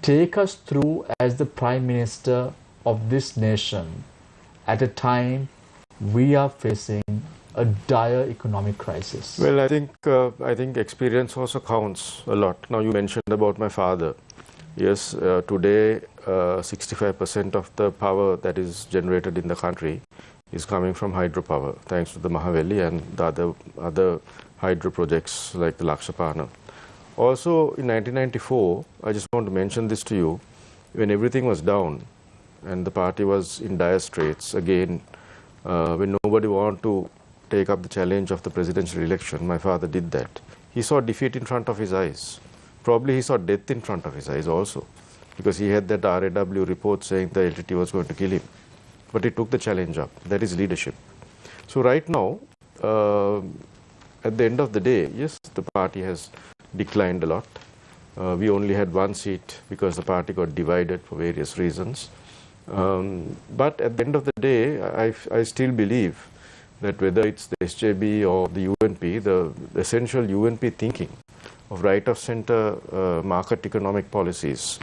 take us through as the Prime Minister of this nation at a time we are facing a dire economic crisis? Well, I think experience also counts a lot. Now you mentioned about my father. Yes, today 65% of the power that is generated in the country is coming from hydropower, thanks to the Mahaveli and the other hydro projects like the Lakshapana. Also, in 1994, I just want to mention this to you, when everything was down and the party was in dire straits, again, when nobody wanted to take up the challenge of the presidential election, my father did that. He saw defeat in front of his eyes. Probably he saw death in front of his eyes also, because he had that RAW report saying the LTT was going to kill him. But he took the challenge up. That is leadership. So right now, at the end of the day, yes, the party has declined a lot. We only had one seat because the party got divided for various reasons. But at the end of the day, I still believe that whether it's the SJB or the UNP, the essential UNP thinking of right-of-center market economic policies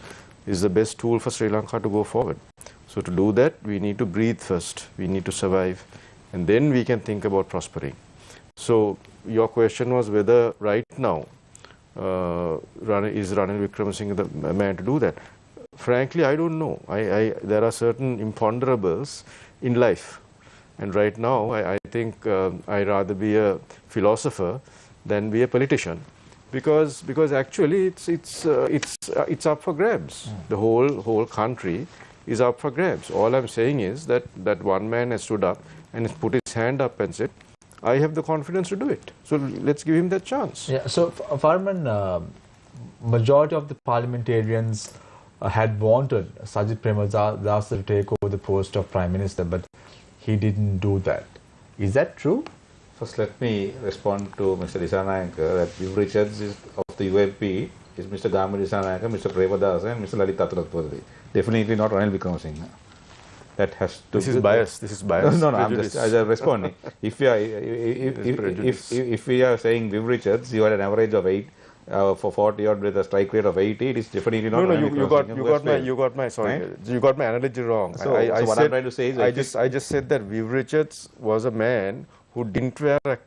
is the best tool for Sri Lanka to go forward. So to do that, we need to breathe first, we need to survive, and then we can think about prospering. So your question was whether right now is Ranil Wickremesinghe the man to do that. Frankly, I don't know. There are certain imponderables in life, and right now I think I'd rather be a philosopher than be a politician, because actually it's up for grabs. The whole country is up for grabs. All I'm saying is that one man has stood up and has put his hand up and said, I have the confidence to do it. So let's give him that chance. Yeah. So Farman, majority of the parliamentarians had wanted Sajid Premadasa to take over the post of Prime Minister, but he didn't do that. Is that true? First, let me respond to Mr. Dissanayake that Viv Richards of the UNP is Mr. Gamma Dissanayake, Mr. Premadasa and Mr. Lalit Atulathwadi. Definitely not Ranil Wickremesinghe. That has to. This is bias. This is bias. No, I'm just responding. If we are saying Viv Richards, you had an average of 8 for 40 odd with a strike rate of 80. It is definitely not. No, you got my sorry. Right? You got my analogy wrong. So what I'm trying to say is, I just said that Viv Richards was a man who didn't wear a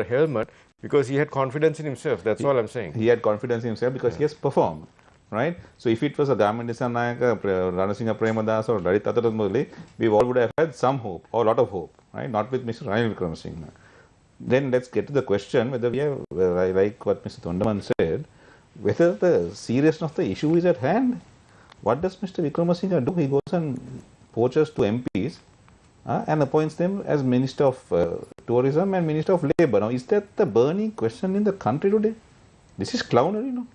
helmet because he had confidence in himself. That's all I'm saying. He had confidence in himself because he has performed. Right? So if it was a Gamma Dissanayake, Ranasinghe Premadasa or Lalit Atulathwadi, we all would have had some hope or a lot of hope, right? Not with Mr. Ranil Wickremesinghe. Then let's get to the question whether we have, like what Mr. Thondaman said, whether the seriousness of the issue is at hand. What does Mr. Wickremesinghe do? He goes and poaches two MPs and appoints them as Minister of Tourism and Minister of Labour. Now, is that the burning question in the country today? This is clownery, no?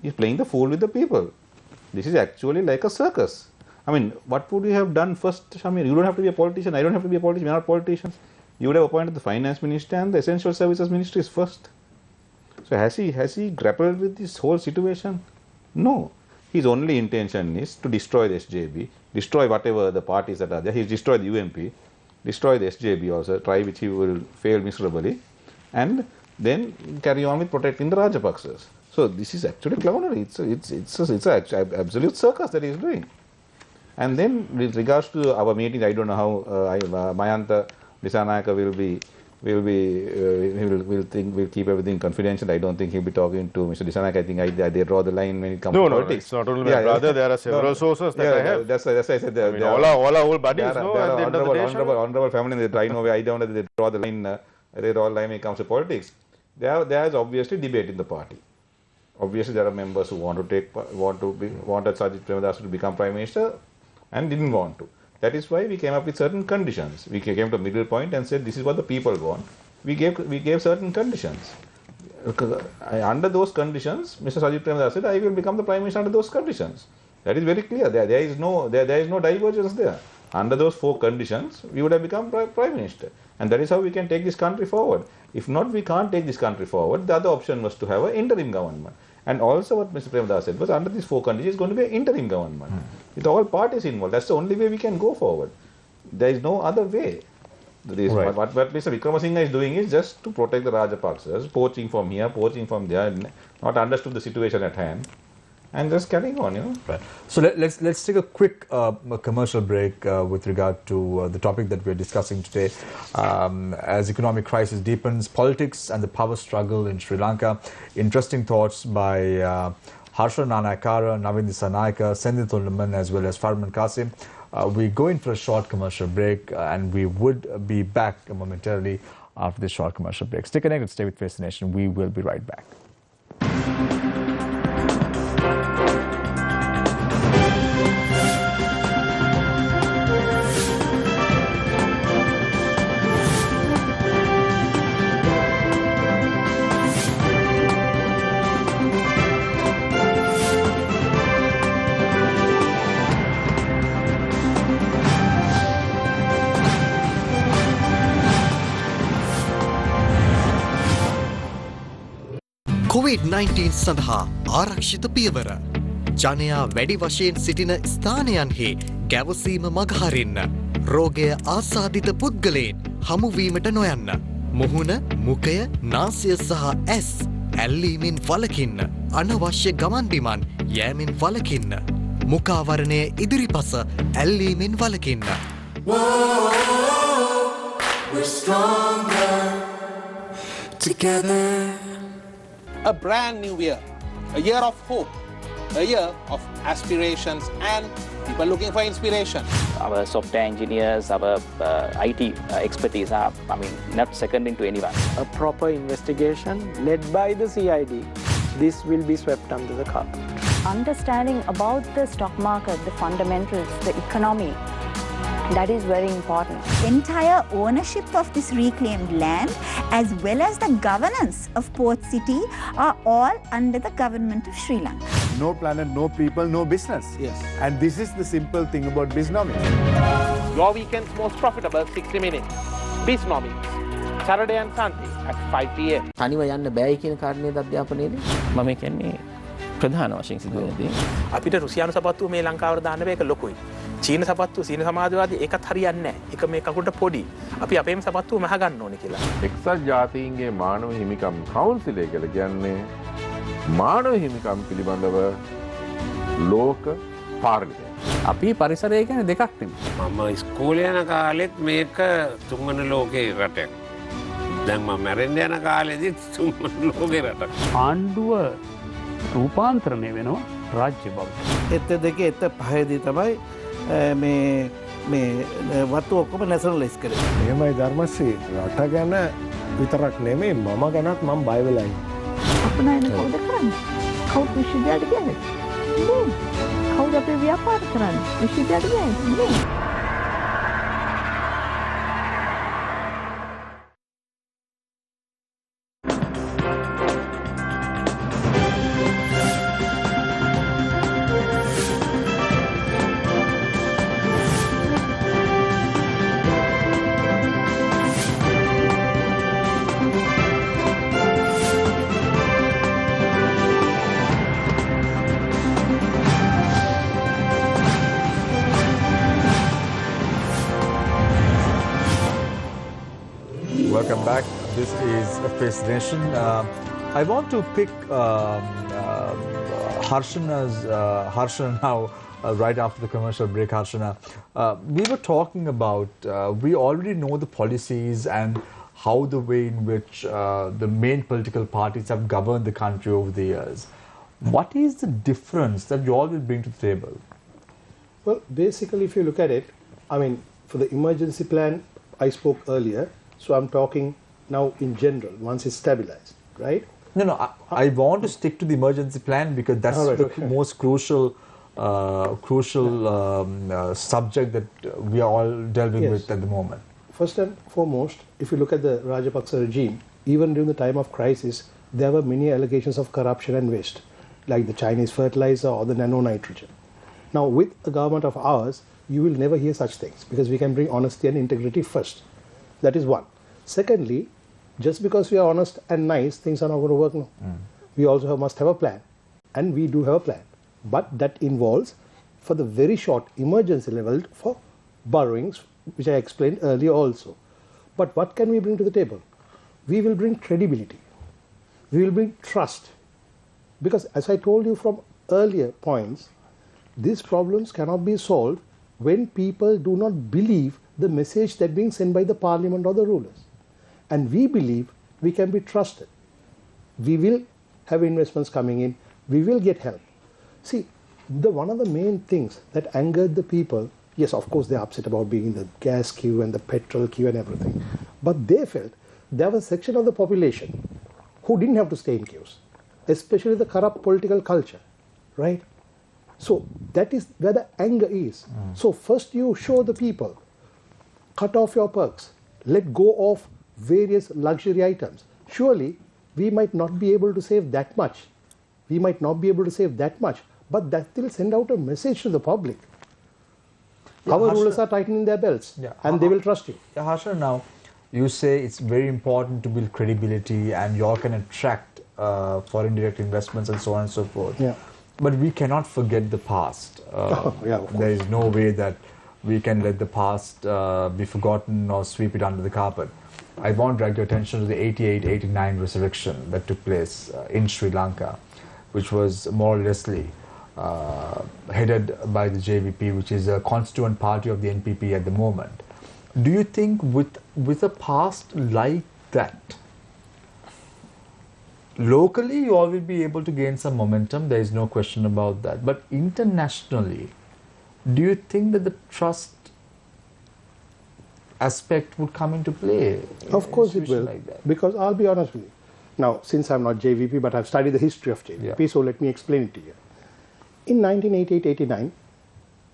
He's playing the fool with the people. This is actually like a circus. I mean, what would you have done first, Shamir? You don't have to be a politician. I don't have to be a politician. We are not politicians. You would have appointed the Finance Minister and the Essential Services Ministries first. So has he grappled with this whole situation? No. His only intention is to destroy the SJB, destroy whatever the parties that are there. He's destroyed the UNP, destroy the SJB also, try which he will fail miserably, and then carry on with protecting the Rajapaksas. So this is actually clownery. It's an absolute circus that he is doing. And then with regards to our meeting, I don't know how Mayantha Dissanayake will keep everything confidential. I don't think he'll be talking to Mr. Dissanayake. I think they draw the line when it comes to politics. No, it's not only my brother. There are several sources that I have. That's why I said I mean, all our old buddies. Honorable family. They try no way. I don't know that they draw the line. They draw the line when it comes to politics. There is obviously debate in the party. Obviously, there are members who wanted Sajid Premadasa to become Prime Minister and didn't want to. That is why we came up with certain conditions. We came to a middle point and said, this is what the people want. We gave certain conditions. Under those conditions, Mr. Sajid Premadasa said, I will become the Prime Minister under those conditions. That is very clear. There is no divergence there. Under those 4 conditions, we would have become Prime Minister. And that is how we can take this country forward. If not, we can't take this country forward. The other option was to have an interim government. And also what Mr. Premadasa said was under these 4 conditions, it's going to be an interim government. With all parties involved. That's the only way we can go forward. There is no other way. Right. What Mr. Wickremesinghe is doing is just to protect the Rajapaksas, poaching from here, poaching from there, not understood the situation at hand. And just carrying on, Right. So let's take a quick commercial break with regard to the topic that we're discussing today. As economic crisis deepens, politics and the power struggle in Sri Lanka. Interesting thoughts by Harsha Nanayakara, Navin Dissanayake, Sendhi Thondaman, as well as Farman Qasim. We go in for a short commercial break and we would be back momentarily after this short commercial break. Stay connected, stay with Face the Nation. We will be right back. COVID-19 සඳහා ආරක්ෂිත පියවර. ජනයා වැඩි වශයෙන් සිටින ස්ථානයන්හි ගැවසීම මගහරින්න. රෝගය ආසාදිත පුද්ගලයන් හමුවීමට නොයන්න. මුහුණ, මුඛය, නාසය සහ ඇස් ඇල්ලීමෙන් වළකින්න. අනවශ්‍ය ගමන් බිමන් යෑමෙන් වළකින්න. මුඛාවරණය ඉදිරිපස ඇල්ලීමෙන් වළකින්න. We're stronger together. A brand new year, a year of hope, a year of aspirations and people looking for inspiration. Our software engineers, our IT expertise are, not seconding to anyone. A proper investigation led by the CID, this will be swept under the carpet. Understanding about the stock market, the fundamentals, the economy, that is very important. Entire ownership of this reclaimed land as well as the governance of Port City are all under the government of Sri Lanka. No planet, no people, no business. Yes. And this is the simple thing about Biznomics. Your weekend's most profitable 60 minutes. Biznomics. Saturday and Sunday at 5 p.m. තනිව යන්න බෑයි කියන කාරණේද අධ්‍යාපනයේදී මම කියන්නේ ප්‍රධාන වශයෙන් සිදු වෙන දේ. අපිට රුසියානු සපත්තුව මේ ලංකාවට දාන්න බෑ ඒක ලොකුයි. චීන සපත්තුව සීන සමාජවාදී ඒකත් හරියන්නේ නැහැ. ඒක මේ කකුලට පොඩි. අපි අපේම සපත්තුව මහ ගන්න ඕනේ කියලා. එක්සත් ජාතීන්ගේ මානව හිමිකම් කවුන්සිලය කියලා කියන්නේ මානව හිමිකම් පිළිබඳව ලෝක පාර්ලිමේන්තුව. අපි පරිසරය ගැන දෙකක් තිබුණා. මම ඉස්කෝලේ යන කාලෙත් මේක තුන්වන ලෝකේ රටක්. දැන් මම මැරෙන්න යන කාලෙදි තුන්වන ලෝකේ රටක්. ආණ්ඩුව රූපාන්තරණය වෙනවා රාජ්‍ය බවට. එත දෙකේ එත පහේදී තමයි මේ වතු ඔක්කොම නැෂනලයිස් කරේ. එහෙමයි ධර්මශ්‍රී රට ගැන විතරක් නෙමෙයි මම ගැනත් මම බය වෙලා ඉන්නේ. අපනයන කවුද කරන්නේ? කවුද විශ්වවිද්‍යාලයට ගියන්නේ? කවුද අපේ ව්‍යාපාර කරන්නේ? විශ්වවිද්‍යාලයට ගියන්නේ? Welcome back. This is Face the Nation. I want to pick Harshana now, right after the commercial break. Harshana, we were talking about, we already know the policies and how the way in which the main political parties have governed the country over the years. What is the difference that you all will bring to the table? Well, basically, if you look at it, I mean, for the emergency plan, I spoke earlier. So I'm talking now in general, once it's stabilized, right? No, I want to stick to the emergency plan because that's the most crucial subject that we are all delving with at the moment. First and foremost, if you look at the Rajapaksa regime, even during the time of crisis, there were many allegations of corruption and waste, like the Chinese fertilizer or the nano nitrogen. Now, with a government of ours, you will never hear such things because we can bring honesty and integrity first. That is one. Secondly, just because we are honest and nice, things are not going to work now. We also must have a plan. And we do have a plan. But that involves, for the very short emergency level, for borrowings, which I explained earlier also. But what can we bring to the table? We will bring credibility. We will bring trust. Because as I told you from earlier points, these problems cannot be solved when people do not believe the message that being sent by the parliament or the rulers. And we believe we can be trusted. We will have investments coming in. We will get help. See, one of the main things that angered the people, yes, of course, they're upset about being in the gas queue and the petrol queue and everything. But they felt there was a section of the population who didn't have to stay in queues, especially the corrupt political culture, right? So that is where the anger is. So first you show the people, cut off your perks, let go of various luxury items. Surely we might not be able to save that much. We might not be able to save that much, but that will send out a message to the public. Our rulers are tightening their belts, and they will trust you. Yeah, Harsha, now you say it's very important to build credibility and you all can attract foreign direct investments and so on and so forth. Yeah. But we cannot forget the past. There is no way that we can let the past be forgotten or sweep it under the carpet. I want to drag your attention to the 88-89 resurrection that took place in Sri Lanka, which was more or lessly headed by the JVP, which is a constituent party of the NPP at the moment. Do you think with a past like that, locally you all will be able to gain some momentum, there is no question about that, but internationally, do you think that the trust aspect would come into play? Of course it will, because I'll be honest with you. Now, since I'm not JVP, but I've studied the history of JVP, so let me explain it to you. In 1988-89,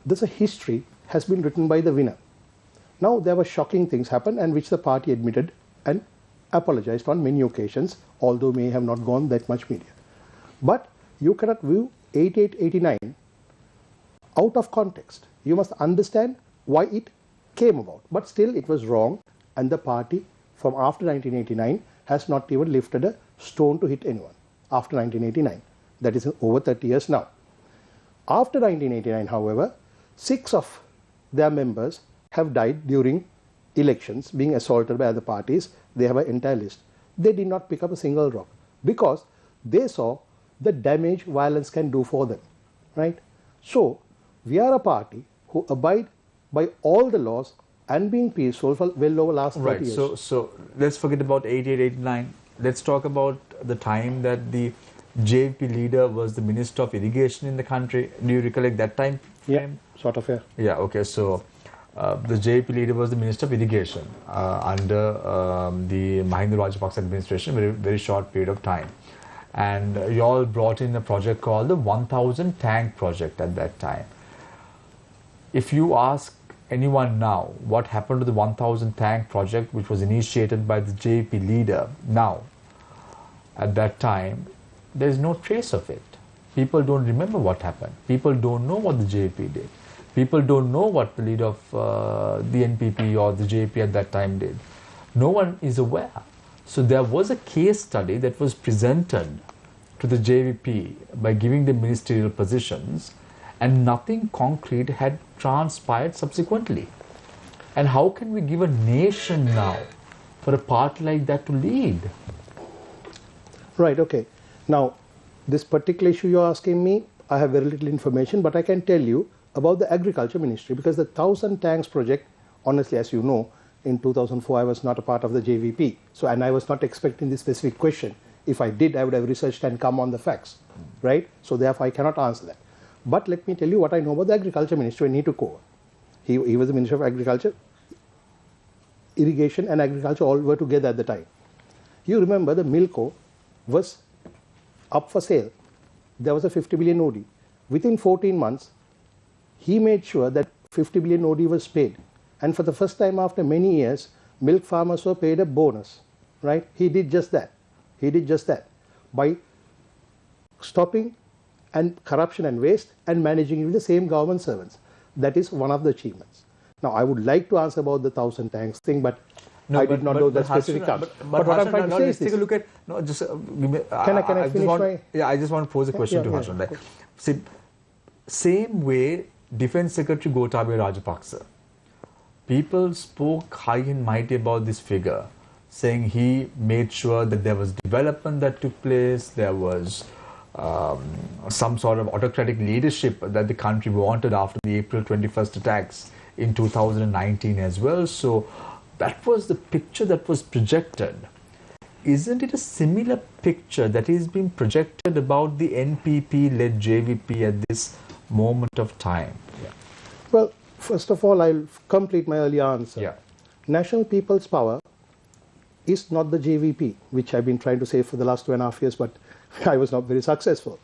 there's a history has been written by the winner. Now, there were shocking things happen and which the party admitted and apologized on many occasions, although may have not gone that much media. But you cannot view 88-89 out of context. You must understand why it came about. But still it was wrong, and the party from after 1989 has not even lifted a stone to hit anyone after 1989. That is over 30 years now. After 1989, however, 6 of their members have died during elections, being assaulted by other parties. They have an entire list. They did not pick up a single rock because they saw the damage violence can do for them, right? So we are a party who abide by all the laws and being peaceful for well over last 30 years. So let's forget about 88-89. Let's talk about the time that the JVP leader was the Minister of Irrigation in the country. Do you recollect that time? Yeah, sort of, yeah. Yeah, okay. So the JVP leader was the Minister of Irrigation under the Mahinda Rajapaksa administration, very short period of time. And you all brought in a project called the 1000 tank project at that time. If you ask anyone now what happened to the 1000 tank project, which was initiated by the JVP leader now, at that time, there is no trace of it. People don't remember what happened. People don't know what the JVP did. People don't know what the leader of the NPP or the JVP at that time did. No one is aware. So there was a case study that was presented to the JVP by giving them ministerial positions, and nothing concrete had transpired subsequently. And how can we give a nation now for a party like that to lead? Right, okay. Now, this particular issue you're asking me, I have very little information, but I can tell you about the Agriculture Ministry, because the 1000 tanks project, honestly, as you know, in 2004 I was not a part of the JVP, and I was not expecting this specific question. If I did, I would have researched and come on the facts, right? So therefore I cannot answer that. But let me tell you what I know about the Agriculture Ministry when he took over. He was the Minister of Agriculture. Irrigation and agriculture all were together at the time. You remember the Milko was up for sale. There was a 50 billion OD. Within 14 months, he made sure that 50 billion OD was paid. And for the first time after many years, milk farmers were paid a bonus, right? He did just that. He did just that by stopping and corruption and waste and managing it with the same government servants. That is one of the achievements. Now, I would like to answer about the 1000 tanks thing, but I did not know that specific terms. But what I'm trying to say is this. Take a look at, no, just give me, can I finish my... Yeah, I just want to pose a question to Harshan. Like, see, same way, Defense Secretary Gotabaya Rajapaksa, people spoke high and mighty about this figure, saying he made sure that there was development that took place, there was some sort of autocratic leadership that the country wanted after the April 21st attacks in 2019 as well. So that was the picture that was projected. Isn't it a similar picture that is being projected about the NPP-led JVP at this moment of time? Yeah. Well, first of all, I'll complete my earlier answer. Yeah. National People's Power is not the JVP, which I've been trying to say for the last 2.5 years, but I was not very successful.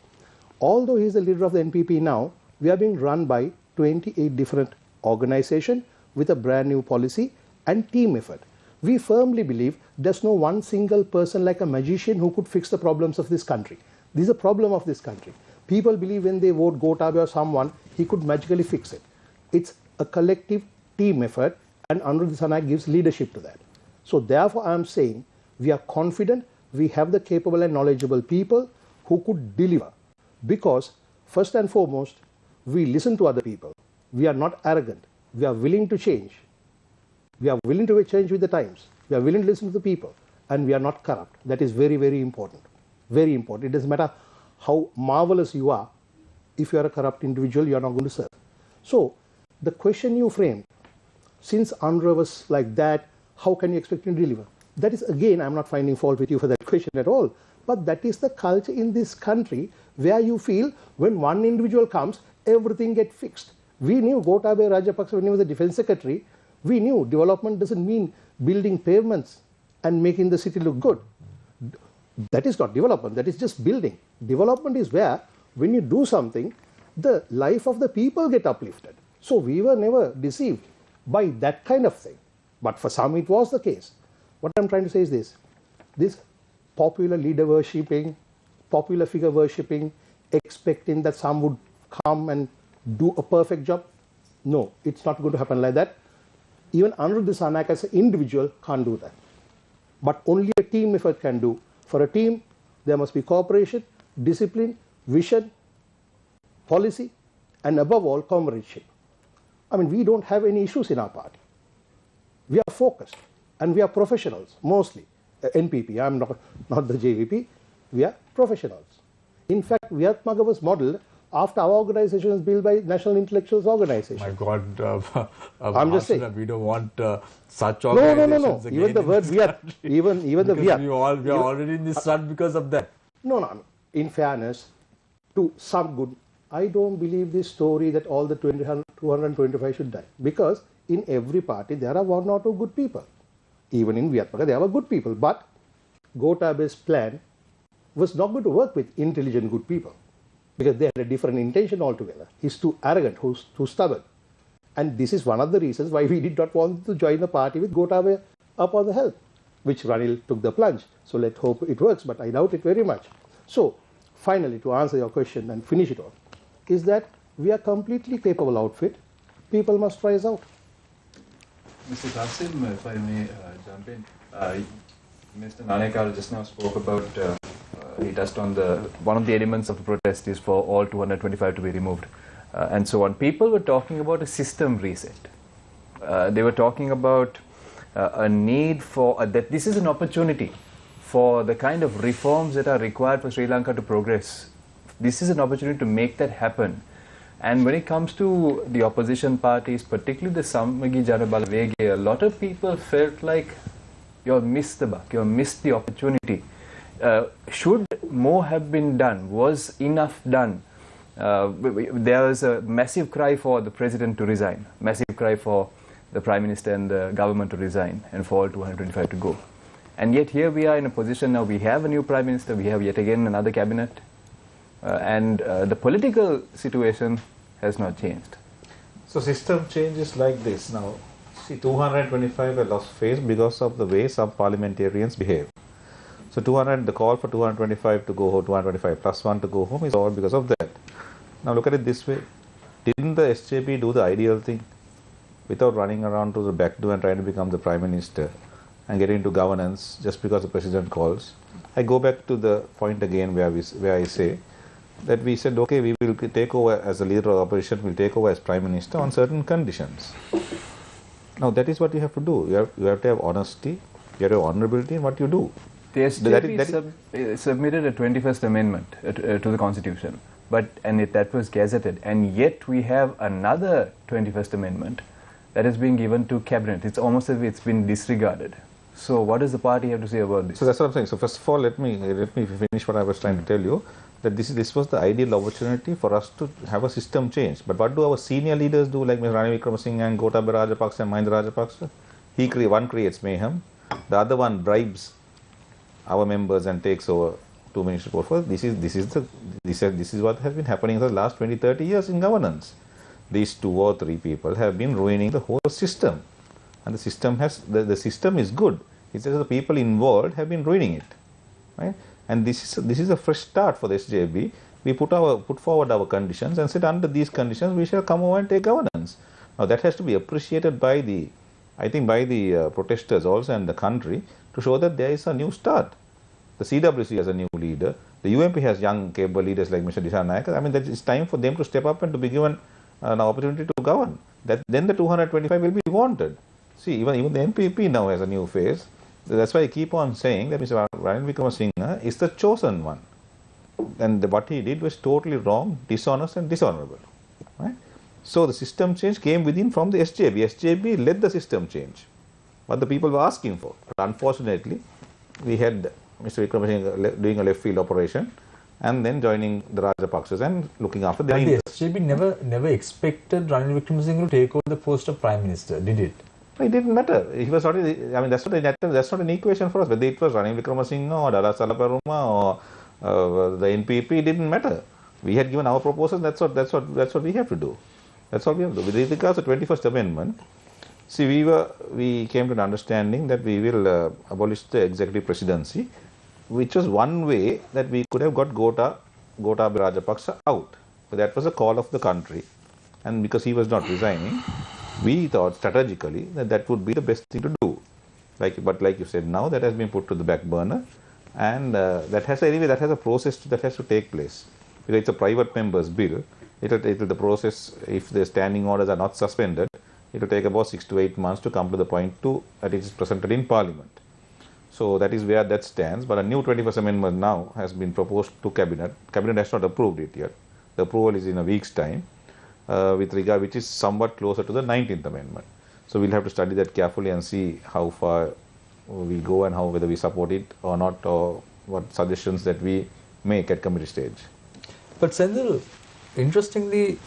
Although he's the leader of the NPP now, we are being run by 28 different organizations with a brand new policy and team effort. We firmly believe there's no one single person like a magician who could fix the problems of this country. This is a problem of this country. People believe when they vote Gotabe or someone, he could magically fix it. It's a collective team effort, and Anuruddha Dissanayake gives leadership to that. So therefore I am saying we are confident we have the capable and knowledgeable people who could deliver, because first and foremost we listen to other people. We are not arrogant. We are willing to change. We are willing to change with the times. We are willing to listen to the people, and we are not corrupt. That is very, very important. Very important. It doesn't matter how marvelous you are. If you are a corrupt individual, you are not going to serve. So the question you framed, since Andhra was like that, how can you expect him to deliver? That is, again, I'm not finding fault with you for that question at all. But that is the culture in this country where you feel when one individual comes, everything gets fixed. We knew Gotabe Rajapaksa when he was the defense secretary. We knew development doesn't mean building pavements and making the city look good. That is not development. That is just building. Development is where when you do something, the life of the people get uplifted. So we were never deceived by that kind of thing. But for some it was the case. What I'm trying to say is this popular leader worshipping, popular figure worshipping, expecting that some would come and do a perfect job. No, it's not going to happen like that. Even Anuruddha Dissanayake as an individual can't do that. But only a team effort can do. For a team, there must be cooperation, discipline, vision, policy, and above all, comradeship. I mean, we don't have any issues in our party. We are focused, and we are professionals, mostly. NPP, I'm not the JVP. We are professionals. In fact, Vietmaga was modeled after our organization was built by National Intellectuals Organization. My God, I'm just saying. We don't want such organizations. No. Even the word Viet, even the Viet. We are already in this rut because of that. No. In fairness, to some good, I don't believe this story that all the 225 should die. Because in every party, there are one or two good people. Even in Vietmaga, there were good people. But Gotabe's plan was not going to work with intelligent good people, because they had a different intention altogether. He's too arrogant, too stubborn. And this is one of the reasons why we did not want to join the party with Gotabe up on the helm, which Ranil took the plunge. So let's hope it works, but I doubt it very much. So finally, to answer your question and finish it off, is that we are completely capable outfit. People must try us out. Mr. Qasim, if I may jump in, Mr. Nanekar just now spoke about, he touched on one of the elements of the protest is for all 225 to be removed and so on. People were talking about a system reset. They were talking about a need for, that this is an opportunity for the kind of reforms that are required for Sri Lanka to progress. This is an opportunity to make that happen. And when it comes to the opposition parties, particularly the Samagi Janabala Vege, a lot of people felt like you have missed the buck, you have missed the opportunity. Should more have been done? Was enough done? There was a massive cry for the president to resign, massive cry for the prime minister and the government to resign and for all 225 to go. And yet here we are in a position now, we have a new prime minister, we have yet again another cabinet, and the political situation has not changed. So system change is like this now. See, 225 were lost face because of the way some parliamentarians behave. So the call for 225 to go home, 225 plus 1 to go home is all because of that. Now look at it this way. Didn't the SJP do the ideal thing without running around to the back door and trying to become the prime minister and get into governance just because the president calls? I go back to the point again where I say that we said, okay, we will take over as the leader of the opposition, we'll take over as prime minister on certain conditions. Now that is what you have to do. You have to have honesty, you have to have honorability in what you do. The SJP submitted a 21st amendment to the constitution, and that was gazetted, and yet we have another 21st amendment that is being given to cabinet. It's almost as if it's been disregarded. So what does the party have to say about this? So that's what I'm saying. So first of all, let me finish what I was trying to tell you, that this was the ideal opportunity for us to have a system change. But what do our senior leaders do, like Mr. Ranil Wickremesinghe and Gotabaya Rajapaksa and Mahinda Rajapaksa? One creates mayhem, the other one bribes our members and takes over 2 ministry portfolios. This is what has been happening for the last 20-30 years in governance. These 2 or 3 people have been ruining the whole system, and the system is good. It's just the people involved have been ruining it, right? And this is a fresh start for the SJB. We put forward our conditions and said under these conditions we shall come over and take governance. Now that has to be appreciated by the protesters also and the country, to show that there is a new start. The CWC has a new leader. The UMP has young capable leaders like Mr. Dissanayake. I mean, that it's time for them to step up and to be given an opportunity to govern. Then the 225 will be wanted. See, even the NPP now has a new face. That's why I keep on saying that Mr. Ranil Wickremesinghe is the chosen one. And what he did was totally wrong, dishonest and dishonorable. Right? So the system change came within from the SJB. SJB led the system change, what the people were asking for. But unfortunately, we had Mr. Wickremesinghe doing a left field operation and then joining the Rajapaksas and looking after their interests. The SJB never expected Ranil Wickremesinghe to take over the post of Prime Minister, did it? It didn't matter. He was not. I mean, that's not an equation for us. Whether it was Ranil Wickremesinghe or Dara Salaparuma or the NPP, it didn't matter. We had given our proposals. That's what we have to do. That's all we have to do. With regards to the 21st Amendment, see, we came to an understanding that we will abolish the executive presidency, which was one way that we could have got Gotabaya Rajapaksa out. But that was a call of the country, and because he was not resigning, we thought strategically that would be the best thing to do. But like you said, now that has been put to the back burner, and that has a process that has to take place. Because it's a private member's bill. The process, if the standing orders are not suspended, it will take about 6 to 8 months to come to the point that it is presented in Parliament. So that is where that stands. But a new 21st Amendment now has been proposed to Cabinet. Cabinet has not approved it yet. The approval is in a week's time, which is somewhat closer to the 19th Amendment. So we'll have to study that carefully and see how far we go and whether we support it or not, or what suggestions that we make at committee stage. But Senthil, interestingly,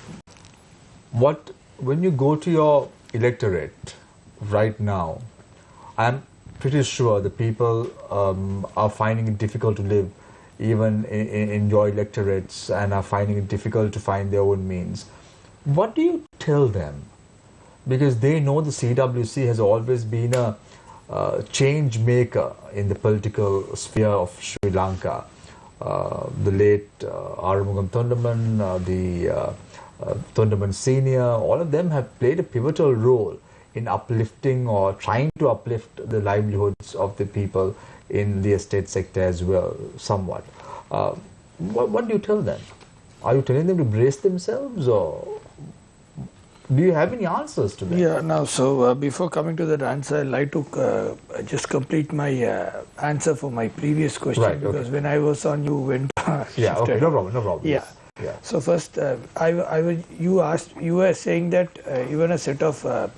when you go to your electorate right now, I'm pretty sure the people are finding it difficult to live even in your electorates and are finding it difficult to find their own means. What do you tell them? Because they know the CWC has always been a change maker in the political sphere of Sri Lanka. The late Arumugam Thondaman, the Thondaman Senior, all of them have played a pivotal role in uplifting or trying to uplift the livelihoods of the people in the estate sector as well, somewhat. What do you tell them? Are you telling them to brace themselves, or do you have any answers to that? Yeah, now, so before coming to that answer, I'd like to just complete my answer for my previous question, right, because when I was on, you went. Yeah, okay, no problem. Yeah. Yeah. So first, you were saying that even a set of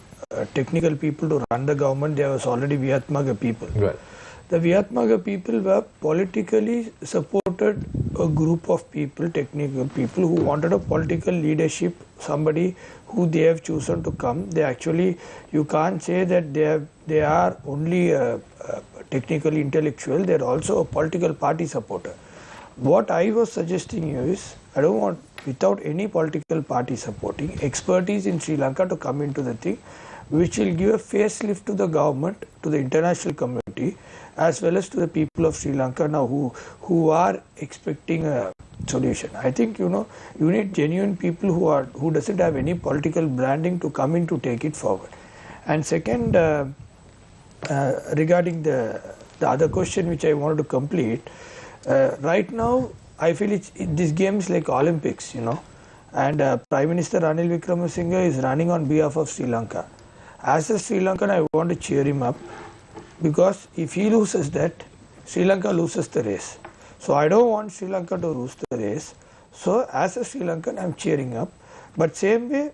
technical people to run the government, there was already Vihatmaga people. Right. The Vihatmaga people were politically supported a group of people, technical people who wanted a political leadership, somebody who they have chosen to come. They actually, you can't say that they are only technically intellectual, they are also a political party supporter. What I was suggesting you is, I don't want, without any political party supporting, expertise in Sri Lanka to come into the thing, which will give a facelift to the government, to the international community, as well as to the people of Sri Lanka now who are expecting a solution. I think, you need genuine people who doesn't have any political branding to come in to take it forward. And second, regarding the other question which I wanted to complete, right now I feel this game is like Olympics, and Prime Minister Ranil Wickremesinghe is running on behalf of Sri Lanka. As a Sri Lankan, I want to cheer him up, because if he loses that, Sri Lanka loses the race. So I don't want Sri Lanka to lose the race. So as a Sri Lankan, I'm cheering up. But same way,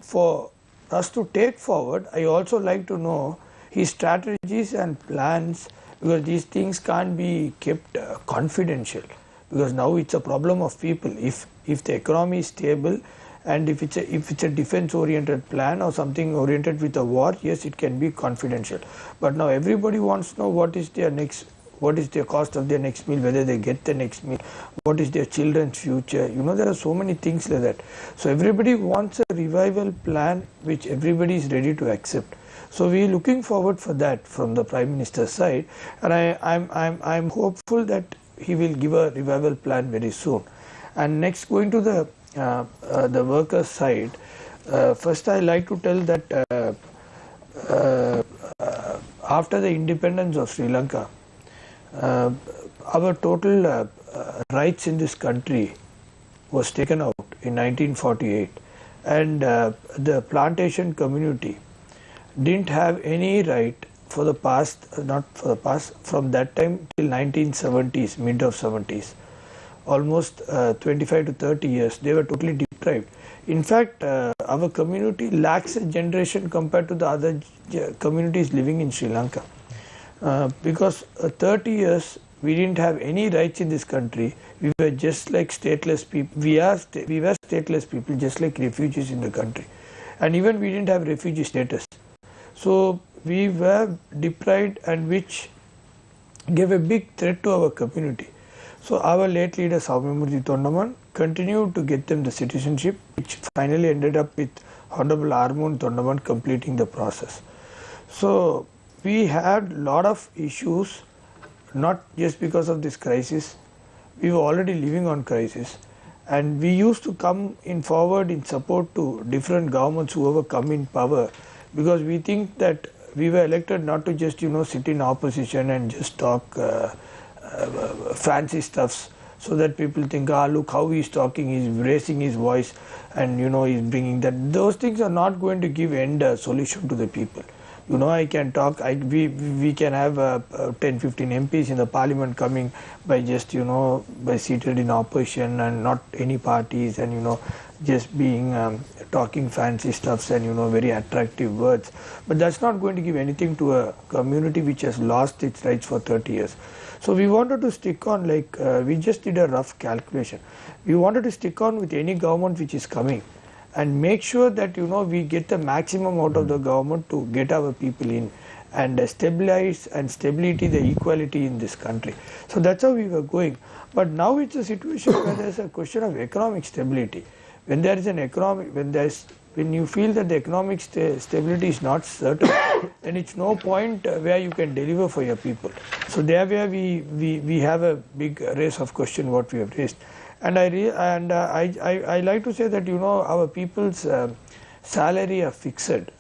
for us to take forward, I also like to know his strategies and plans, because these things can't be kept confidential. Because now it's a problem of people. If the economy is stable And if it's a defense-oriented plan or something oriented with a war, yes, it can be confidential. But now everybody wants to know what is their cost of their next meal, whether they get the next meal, what is their children's future. There are so many things like that. So everybody wants a revival plan which everybody is ready to accept. So we are looking forward for that from the Prime Minister's side, and I'm hopeful that he will give a revival plan very soon. And next, going to the workers' side, first I like to tell that after the independence of Sri Lanka, our total rights in this country was taken out in 1948, and the plantation community didn't have any right for the past, from that time till 1970s, mid of 70s, almost 25 to 30 years, they were totally deprived. In fact, our community lacks a generation compared to the other communities living in Sri Lanka. Because 30 years we didn't have any rights in this country. We were just like stateless people. We were stateless people, just like refugees in the country. And even we didn't have refugee status. So we were deprived, and which gave a big threat to our community. So our late leader Saumyamurthy Thondaman continued to get them the citizenship, which finally ended up with Honorable Armun Thondaman completing the process. So we had a lot of issues, not just because of this crisis. We were already living on crisis, and we used to come in forward in support to different governments, whoever come in power, because we think that we were elected not to just sit in opposition and just talk fancy stuffs, so that people think, look how he's talking, he's raising his voice, and he's bringing that. Those things are not going to give a solution to the people. I can talk, we can have 10-15 MPs in the parliament coming by just by seated in opposition and not any parties, and just being talking fancy stuffs and very attractive words, but that's not going to give anything to a community which has lost its rights for 30 years. So we wanted to stick on, like we just did a rough calculation. We wanted to stick on with any government which is coming, and make sure that we get the maximum out of the government to get our people in and stabilize and stability, the equality in this country. So that's how we were going. But now it's a situation where there's a question of economic stability. When there is an economic, when you feel that the economic stability is not certain, then it's no point where you can deliver for your people. So there where we have a big race of question what we have raised. And I like to say that our people's salary are fixed.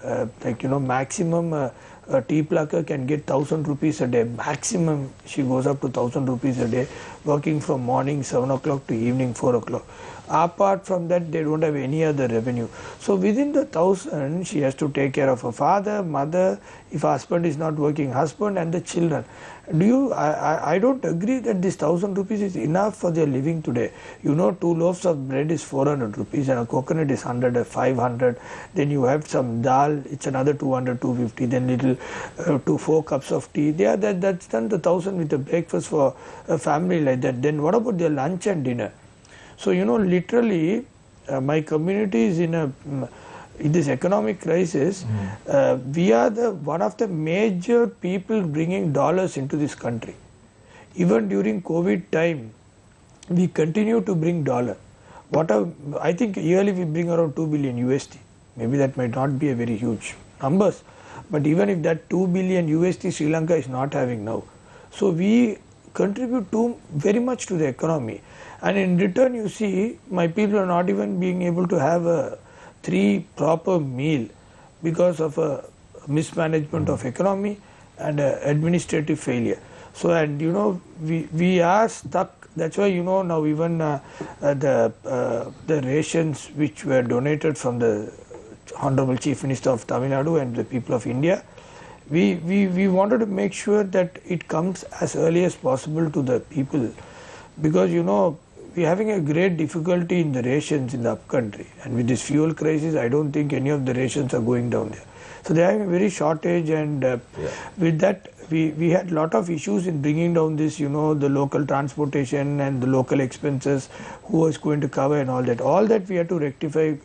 Maximum a tea plucker can get 1,000 rupees a day. Maximum she goes up to 1,000 rupees a day, working from morning 7 o'clock to evening 4 o'clock. Apart from that, they don't have any other revenue. So within the 1,000, she has to take care of her father, mother, if husband is not working, husband and the children. I don't agree that this 1,000 rupees is enough for their living today. 2 loaves of bread is 400 rupees and a coconut is 100 or 500. Then you have some dal, it's another 200, 250. Then little 4 cups of tea. That's done the 1,000 with a breakfast for a family like that. Then what about their lunch and dinner? So literally, my community is in this economic crisis. We are one of the major people bringing dollars into this country. Even during COVID time, we continue to bring dollar. I think yearly we bring around 2 billion USD. Maybe that might not be a very huge numbers, but even if that 2 billion USD Sri Lanka is not having now, so we contribute very much to the economy. And in return, you see, my people are not even being able to have 3 proper meal because of a mismanagement of economy and administrative failure. So, and we are stuck. That's why now even the rations which were donated from the Honorable Chief Minister of Tamil Nadu and the people of India, we wanted to make sure that it comes as early as possible to the people, because we're having a great difficulty in the rations in the upcountry, and with this fuel crisis, I don't think any of the rations are going down there. So they are having a very shortage, and with that, we had lot of issues in bringing down this, the local transportation and the local expenses, who was going to cover and all that. All that we had to rectify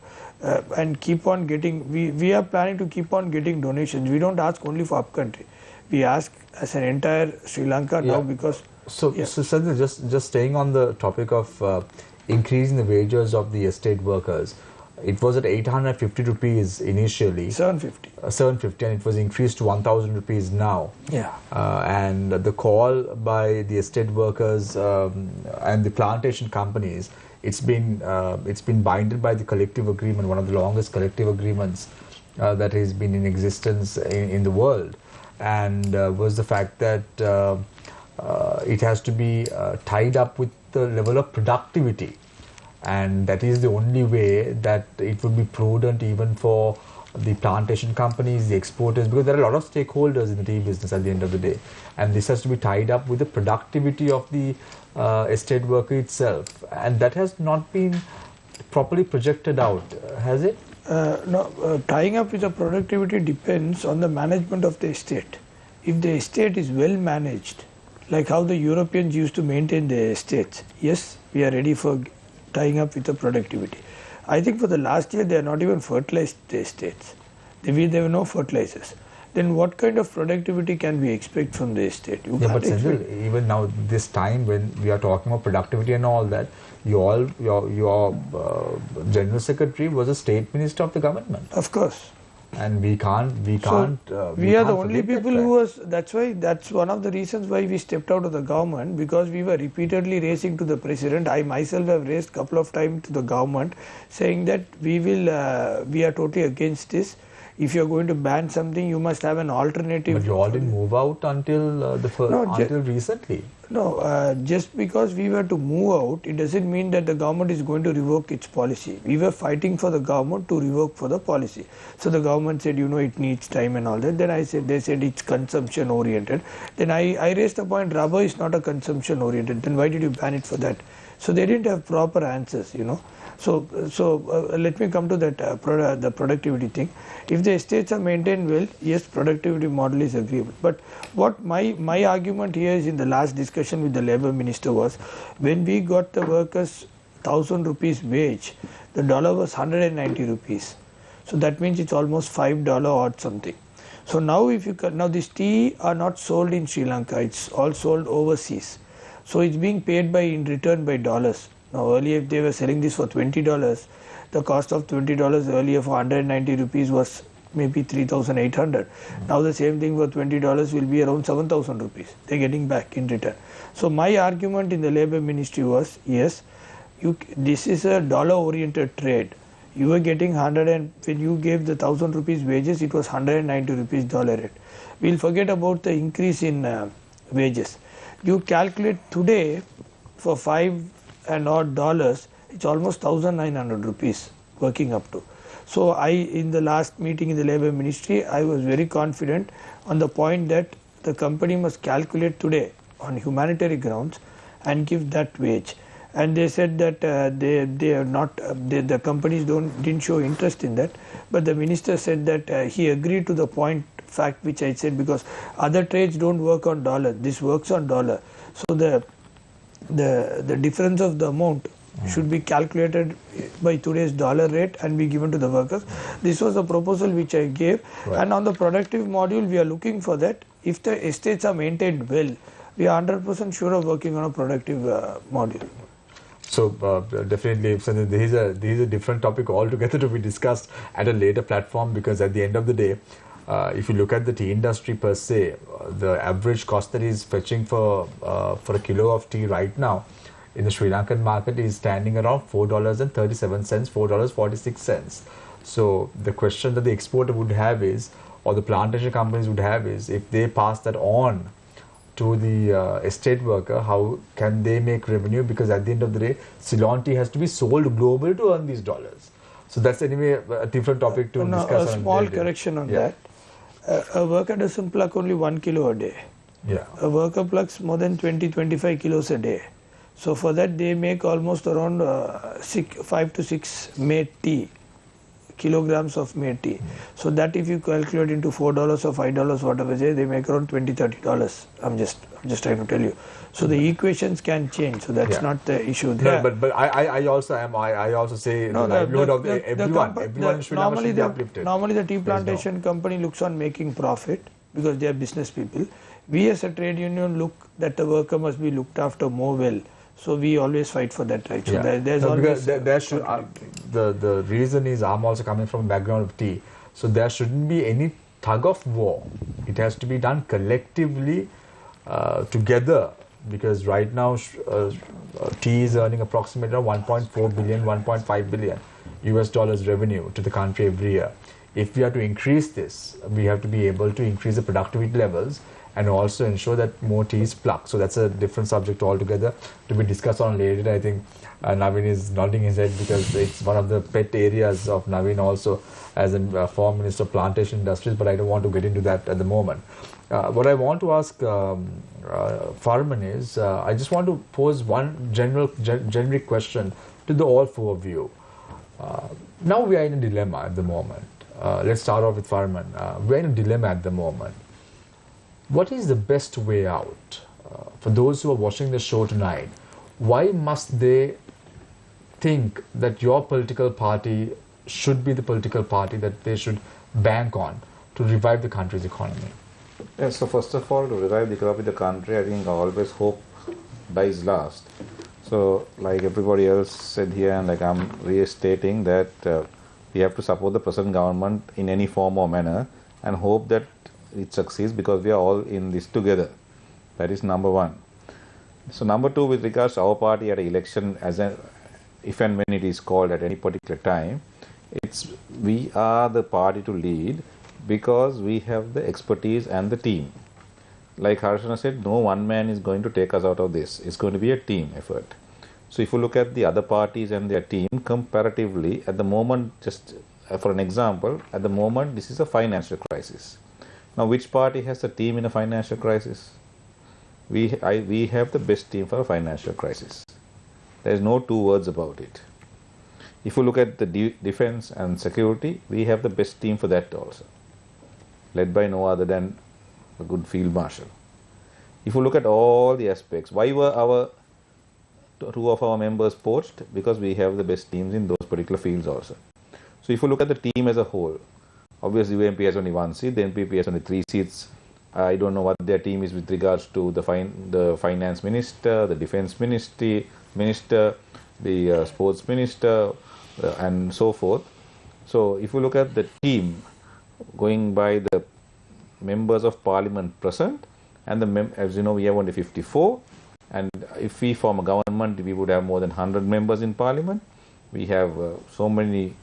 and keep on getting. We are planning to keep on getting donations. We don't ask only for upcountry. We ask as an entire Sri Lanka now because. So Sanjay, just staying on the topic of increasing the wages of the estate workers. It was at 850 rupees initially. 750. 750, and it was increased to 1,000 rupees now. Yeah. And the call by the estate workers and the plantation companies, it's been binded by the collective agreement, one of the longest collective agreements that has been in existence in the world, and was the fact that it has to be tied up with the level of productivity. And that is the only way that it would be prudent even for the plantation companies, the exporters, because there are a lot of stakeholders in the tea business at the end of the day. And this has to be tied up with the productivity of the estate worker itself. And that has not been properly projected out, has it? No, tying up with the productivity depends on the management of the estate. If the estate is well managed, like how the Europeans used to maintain their estates, yes, we are ready for tying up with the productivity. I think for the last year they are not even fertilized the estates. There were no fertilizers. Then what kind of productivity can we expect from the estate? Yeah, but Senthil, even now this time when we are talking about productivity and all that, your General Secretary was a state minister of the government. Of course. And we can't. We are the only people who was. That's one of the reasons why we stepped out of the government, because we were repeatedly raising to the president. I myself have raised couple of times to the government, saying that we are totally against this. If you are going to ban something, you must have an alternative. But you all didn't move out until until recently. No, just because we were to move out, it doesn't mean that the government is going to revoke its policy. We were fighting for the government to revoke for the policy. So the government said, it needs time and all that. Then they said it's consumption oriented. Then I raised the point, rubber is not a consumption oriented. Then why did you ban it for that? So they didn't have proper answers, So let me come to that the productivity thing. If the estates are maintained well, yes, productivity model is agreeable. But what my argument here is, in the last discussion with the Labour Minister, was when we got the workers 1,000 rupees wage, the dollar was 190 rupees. So that means it's almost $5 or something. So now now this tea are not sold in Sri Lanka, it's all sold overseas. So it's being paid in return by dollars. Now earlier if they were selling this for $20, the cost of $20 earlier for 190 rupees was maybe 3,800. Now the same thing for $20 will be around 7,000 rupees. They're getting back in return. So my argument in the Labour Ministry was, yes, this is a dollar oriented trade. You were getting when you gave the 1,000 rupees wages, it was 190 rupees dollar rate. We'll forget about the increase in wages. You calculate today for $5 and odd dollars, it's almost 1,900 rupees working up to. So in the last meeting in the Labour Ministry, I was very confident on the point that the company must calculate today on humanitarian grounds and give that wage. And they said that they are not, the companies didn't show interest in that. But the minister said that he agreed to the fact which I said, because other trades don't work on dollar, this works on dollar. So the difference of the amount should be calculated by today's dollar rate and be given to the workers. This was a proposal which I gave. Right. And on the productive module, we are looking for that. If the estates are maintained well, we are 100% sure of working on a productive module. So definitely, this is a different topic altogether to be discussed at a later platform, because at the end of the day, if you look at the tea industry per se, the average cost that is fetching for a kilo of tea right now in the Sri Lankan market is standing around $4.37, $4.46. So the question that the exporter would have is, or the plantation companies would have is, if they pass that on to the estate worker, how can they make revenue? Because at the end of the day, Ceylon tea has to be sold globally to earn these dollars. So that's anyway a different topic to discuss. A small correction on that. A worker doesn't pluck only 1 kilo a day. Yeah. A worker plucks more than 20-25 kilos a day. So for that they make almost around 5 to 6 made tea kilograms of made tea. So that if you calculate into $4 or $5, whatever they make around $20-30. I'm just trying to tell you. So the equations can change. So that's not the issue there. No, but I also say the livelihood of everyone should be uplifted. Normally the tea plantation company looks on making profit because they are business people. We as a trade union look that the worker must be looked after more well. So we always fight for that, right? So there's always the reason is I'm also coming from a background of tea. So there shouldn't be any tug of war. It has to be done collectively together, because right now tea is earning approximately 1.4 billion, 1.5 billion US dollars revenue to the country every year. If we are to increase this, we have to be able to increase the productivity levels and also ensure that more tea is plucked. So that's a different subject altogether to be discussed on later. I think Naveen is nodding his head because it's one of the pet areas of Naveen also as a former Minister of Plantation Industries, but I don't want to get into that at the moment. What I want to ask Farman is, I just want to pose one generic question to the all four of you. Now we are in a dilemma at the moment. Let's start off with Farman. We're in a dilemma at the moment. What is the best way out for those who are watching the show tonight? Why must they think that your political party should be the political party that they should bank on to revive the country's economy? Yes, so first of all, to revive the economy of the country, I think always hope dies last. So like everybody else said here, and like I'm restating that we have to support the present government in any form or manner and hope that it succeeds, because we are all in this together. That is number one. So number two, with regards to our party at an election, if and when it is called at any particular time, we are the party to lead because we have the expertise and the team. Like Harshana said, no one man is going to take us out of this. It's going to be a team effort. So if you look at the other parties and their team comparatively, at the moment, just for an example, at the moment this is a financial crisis. Now, which party has a team in a financial crisis? We have the best team for a financial crisis. There is no two words about it. If you look at the defense and security, we have the best team for that also, led by no other than a good field marshal. If you look at all the aspects, why were two of our members poached? Because we have the best teams in those particular fields also. So if you look at the team as a whole, obviously UMP has only 1 seat, the NPP has only 3 seats. I don't know what their team is with regards to the finance minister, the defense minister, the sports minister, and so forth. So if you look at the team going by the members of parliament present, and as you know, we have only 54, and if we form a government, we would have more than 100 members in parliament. We have so many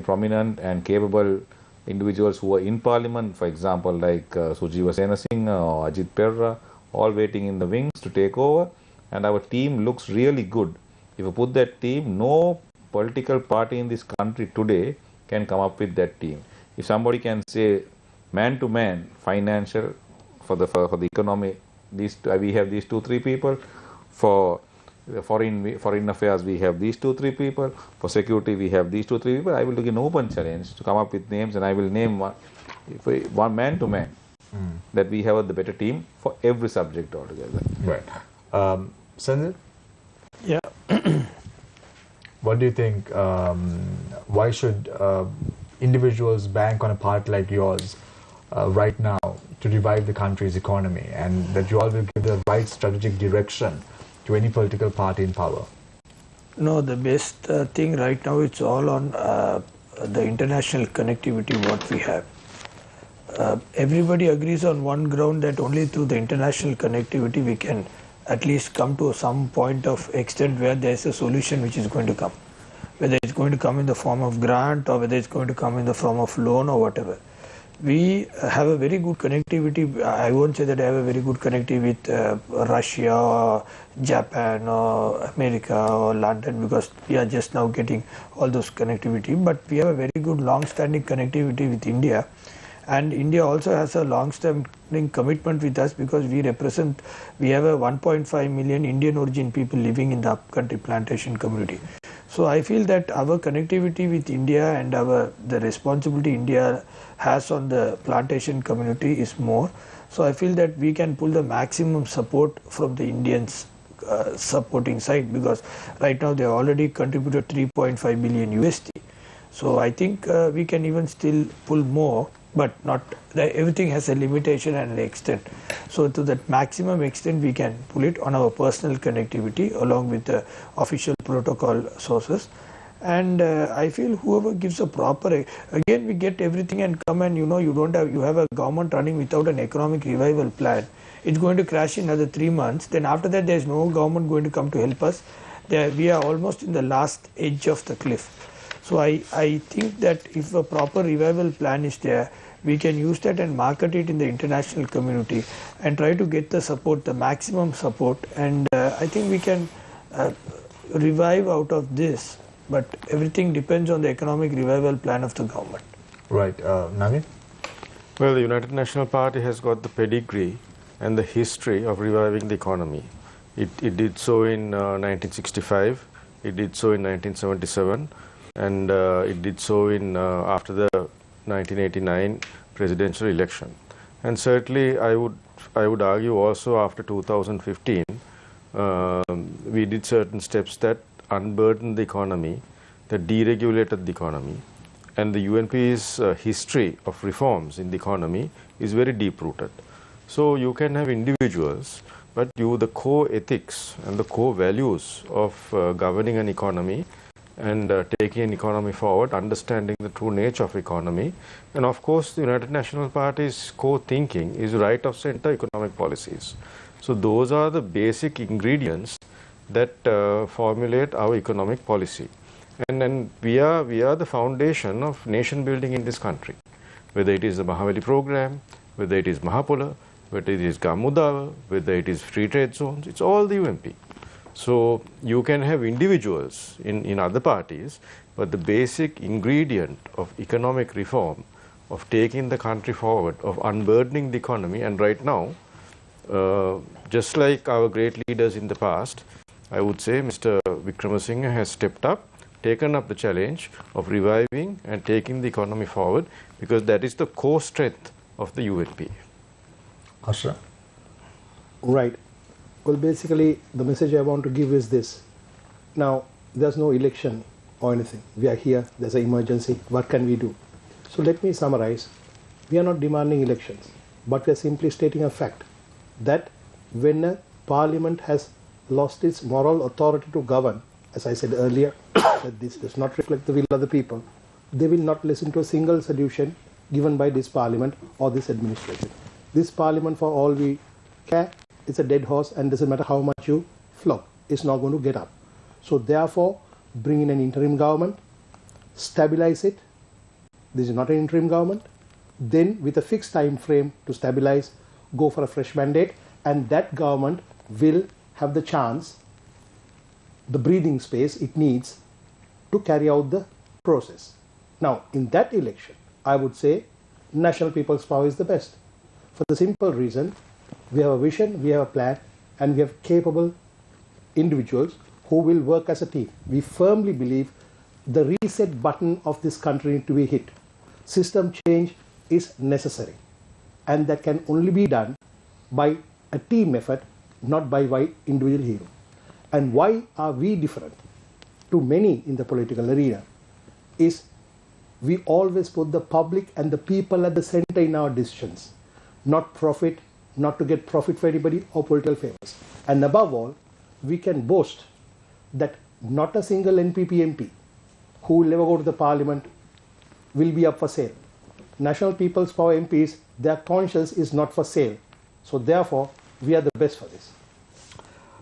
prominent and capable individuals who are in parliament, for example, like Sujiva Senasinghe or Ajit Perra, all waiting in the wings to take over, and our team looks really good. If you put that team, no political party in this country today can come up with that team. If somebody can say man to man, financial, for the economy, we have these 2-3 people. For foreign affairs, we have these 2-3 people. For security, we have these 2-3 people. I will do an open challenge to come up with names, and I will name one man to man that we have the better team for every subject altogether. Right. Sanjay? Yeah. What do you think? Why should individuals bank on a party like yours right now to revive the country's economy, and that you all will give the right strategic direction to any political party in power? No, the best thing right now, it's all on the international connectivity what we have. Everybody agrees on one ground that only through the international connectivity we can at least come to some point of extent where there is a solution which is going to come. Whether it's going to come in the form of grant or whether it's going to come in the form of loan or whatever. We have a very good connectivity. I won't say that I have a very good connectivity with Russia or Japan or America or London, because we are just now getting all those connectivity. But we have a very good long-standing connectivity with India. And India also has a long-standing commitment with us, because we have a 1.5 million Indian origin people living in the upcountry plantation community. So I feel that our connectivity with India and the responsibility India has on the plantation community is more. So I feel that we can pull the maximum support from the Indians supporting side, because right now they already contributed 3.5 billion USD. So I think we can even still pull more, but not everything has a limitation and an extent. So to that maximum extent we can pull it on our personal connectivity along with the official protocol sources. And I feel whoever gives a proper, again we get everything and come and you have a government running without an economic revival plan. It's going to crash in another 3 months. Then after that there is no government going to come to help us. We are almost in the last edge of the cliff. So I think that if a proper revival plan is there, we can use that and market it in the international community and try to get the support, the maximum support, and I think we can revive out of this. But everything depends on the economic revival plan of the government. Right. Naveen? Well, the United National Party has got the pedigree and the history of reviving the economy. It did so in 1965, it did so in 1977, and it did so in after the 1989 presidential election. And certainly I would argue also after 2015, we did certain steps that unburdened the economy, that deregulated the economy, and the UNP's history of reforms in the economy is very deep-rooted. So you can have individuals, but the core ethics and the core values of governing an economy and taking an economy forward, understanding the true nature of economy, and of course the United National Party's core thinking is right of center economic policies. So those are the basic ingredients that formulate our economic policy, and then we are the foundation of nation building in this country, whether it is the Mahaveli program, whether it is Mahapula, whether it is Gamudawa, whether it is free trade zones, it's all the UNP. So you can have individuals in other parties, but the basic ingredient of economic reform, of taking the country forward, of unburdening the economy, and right now, just like our great leaders in the past, I would say Mr. Wickramasinghe has stepped up, taken up the challenge of reviving and taking the economy forward, because that is the core strength of the UNP. Ashra? Right. Well, basically, the message I want to give is this. Now, there's no election or anything. We are here, there's an emergency. What can we do? So let me summarize. We are not demanding elections, but we are simply stating a fact that when a parliament has lost its moral authority to govern, as I said earlier, that this does not reflect the will of the people, they will not listen to a single solution given by this parliament or this administration. This parliament, for all we care, is a dead horse, and doesn't matter how much you flog, it's not going to get up. So therefore, bring in an interim government, stabilize it. This is not an interim government. Then with a fixed time frame to stabilize, go for a fresh mandate, and that government will have the chance, the breathing space it needs to carry out the process. Now, in that election, I would say National People's Power is the best. For the simple reason, we have a vision, we have a plan, and we have capable individuals who will work as a team. We firmly believe the reset button of this country needs to be hit. System change is necessary, and that can only be done by a team effort, not by individual hero. And why are we different to many in the political arena is we always put the public and the people at the center in our decisions, not profit, not to get profit for anybody or political favors. And above all, we can boast that not a single NPP MP who will ever go to the parliament will be up for sale. National People's Power MPs, their conscience is not for sale. So therefore, we are the best for this.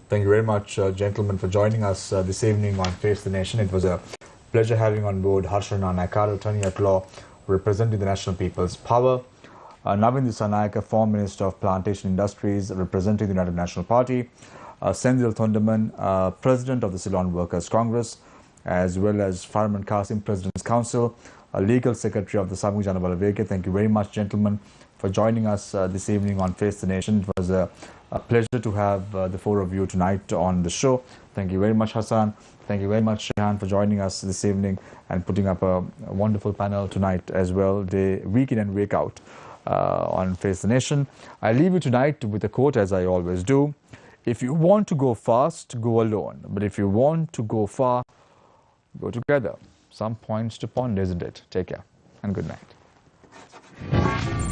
Thank you very much, gentlemen, for joining us this evening on Face the Nation. It was a pleasure having on board Harsha Nanakar, attorney at law, representing the National People's Power. Naveen Dissanayake, former Minister of Plantation Industries, representing the United National Party. Sendil Thondaman, President of the Ceylon Workers Congress, as well as Farman Qasim, President's Council, Legal Secretary of the Samung Janabala Veke. Thank you very much, gentlemen, for joining us this evening on Face the Nation. It was a A pleasure to have the four of you tonight on the show. Thank you very much, Hassan. Thank you very much, Shehan, for joining us this evening and putting up a wonderful panel tonight as well, week in and week out on Face the Nation. I leave you tonight with a quote, as I always do. If you want to go fast, go alone. But if you want to go far, go together. Some points to ponder, isn't it? Take care and good night.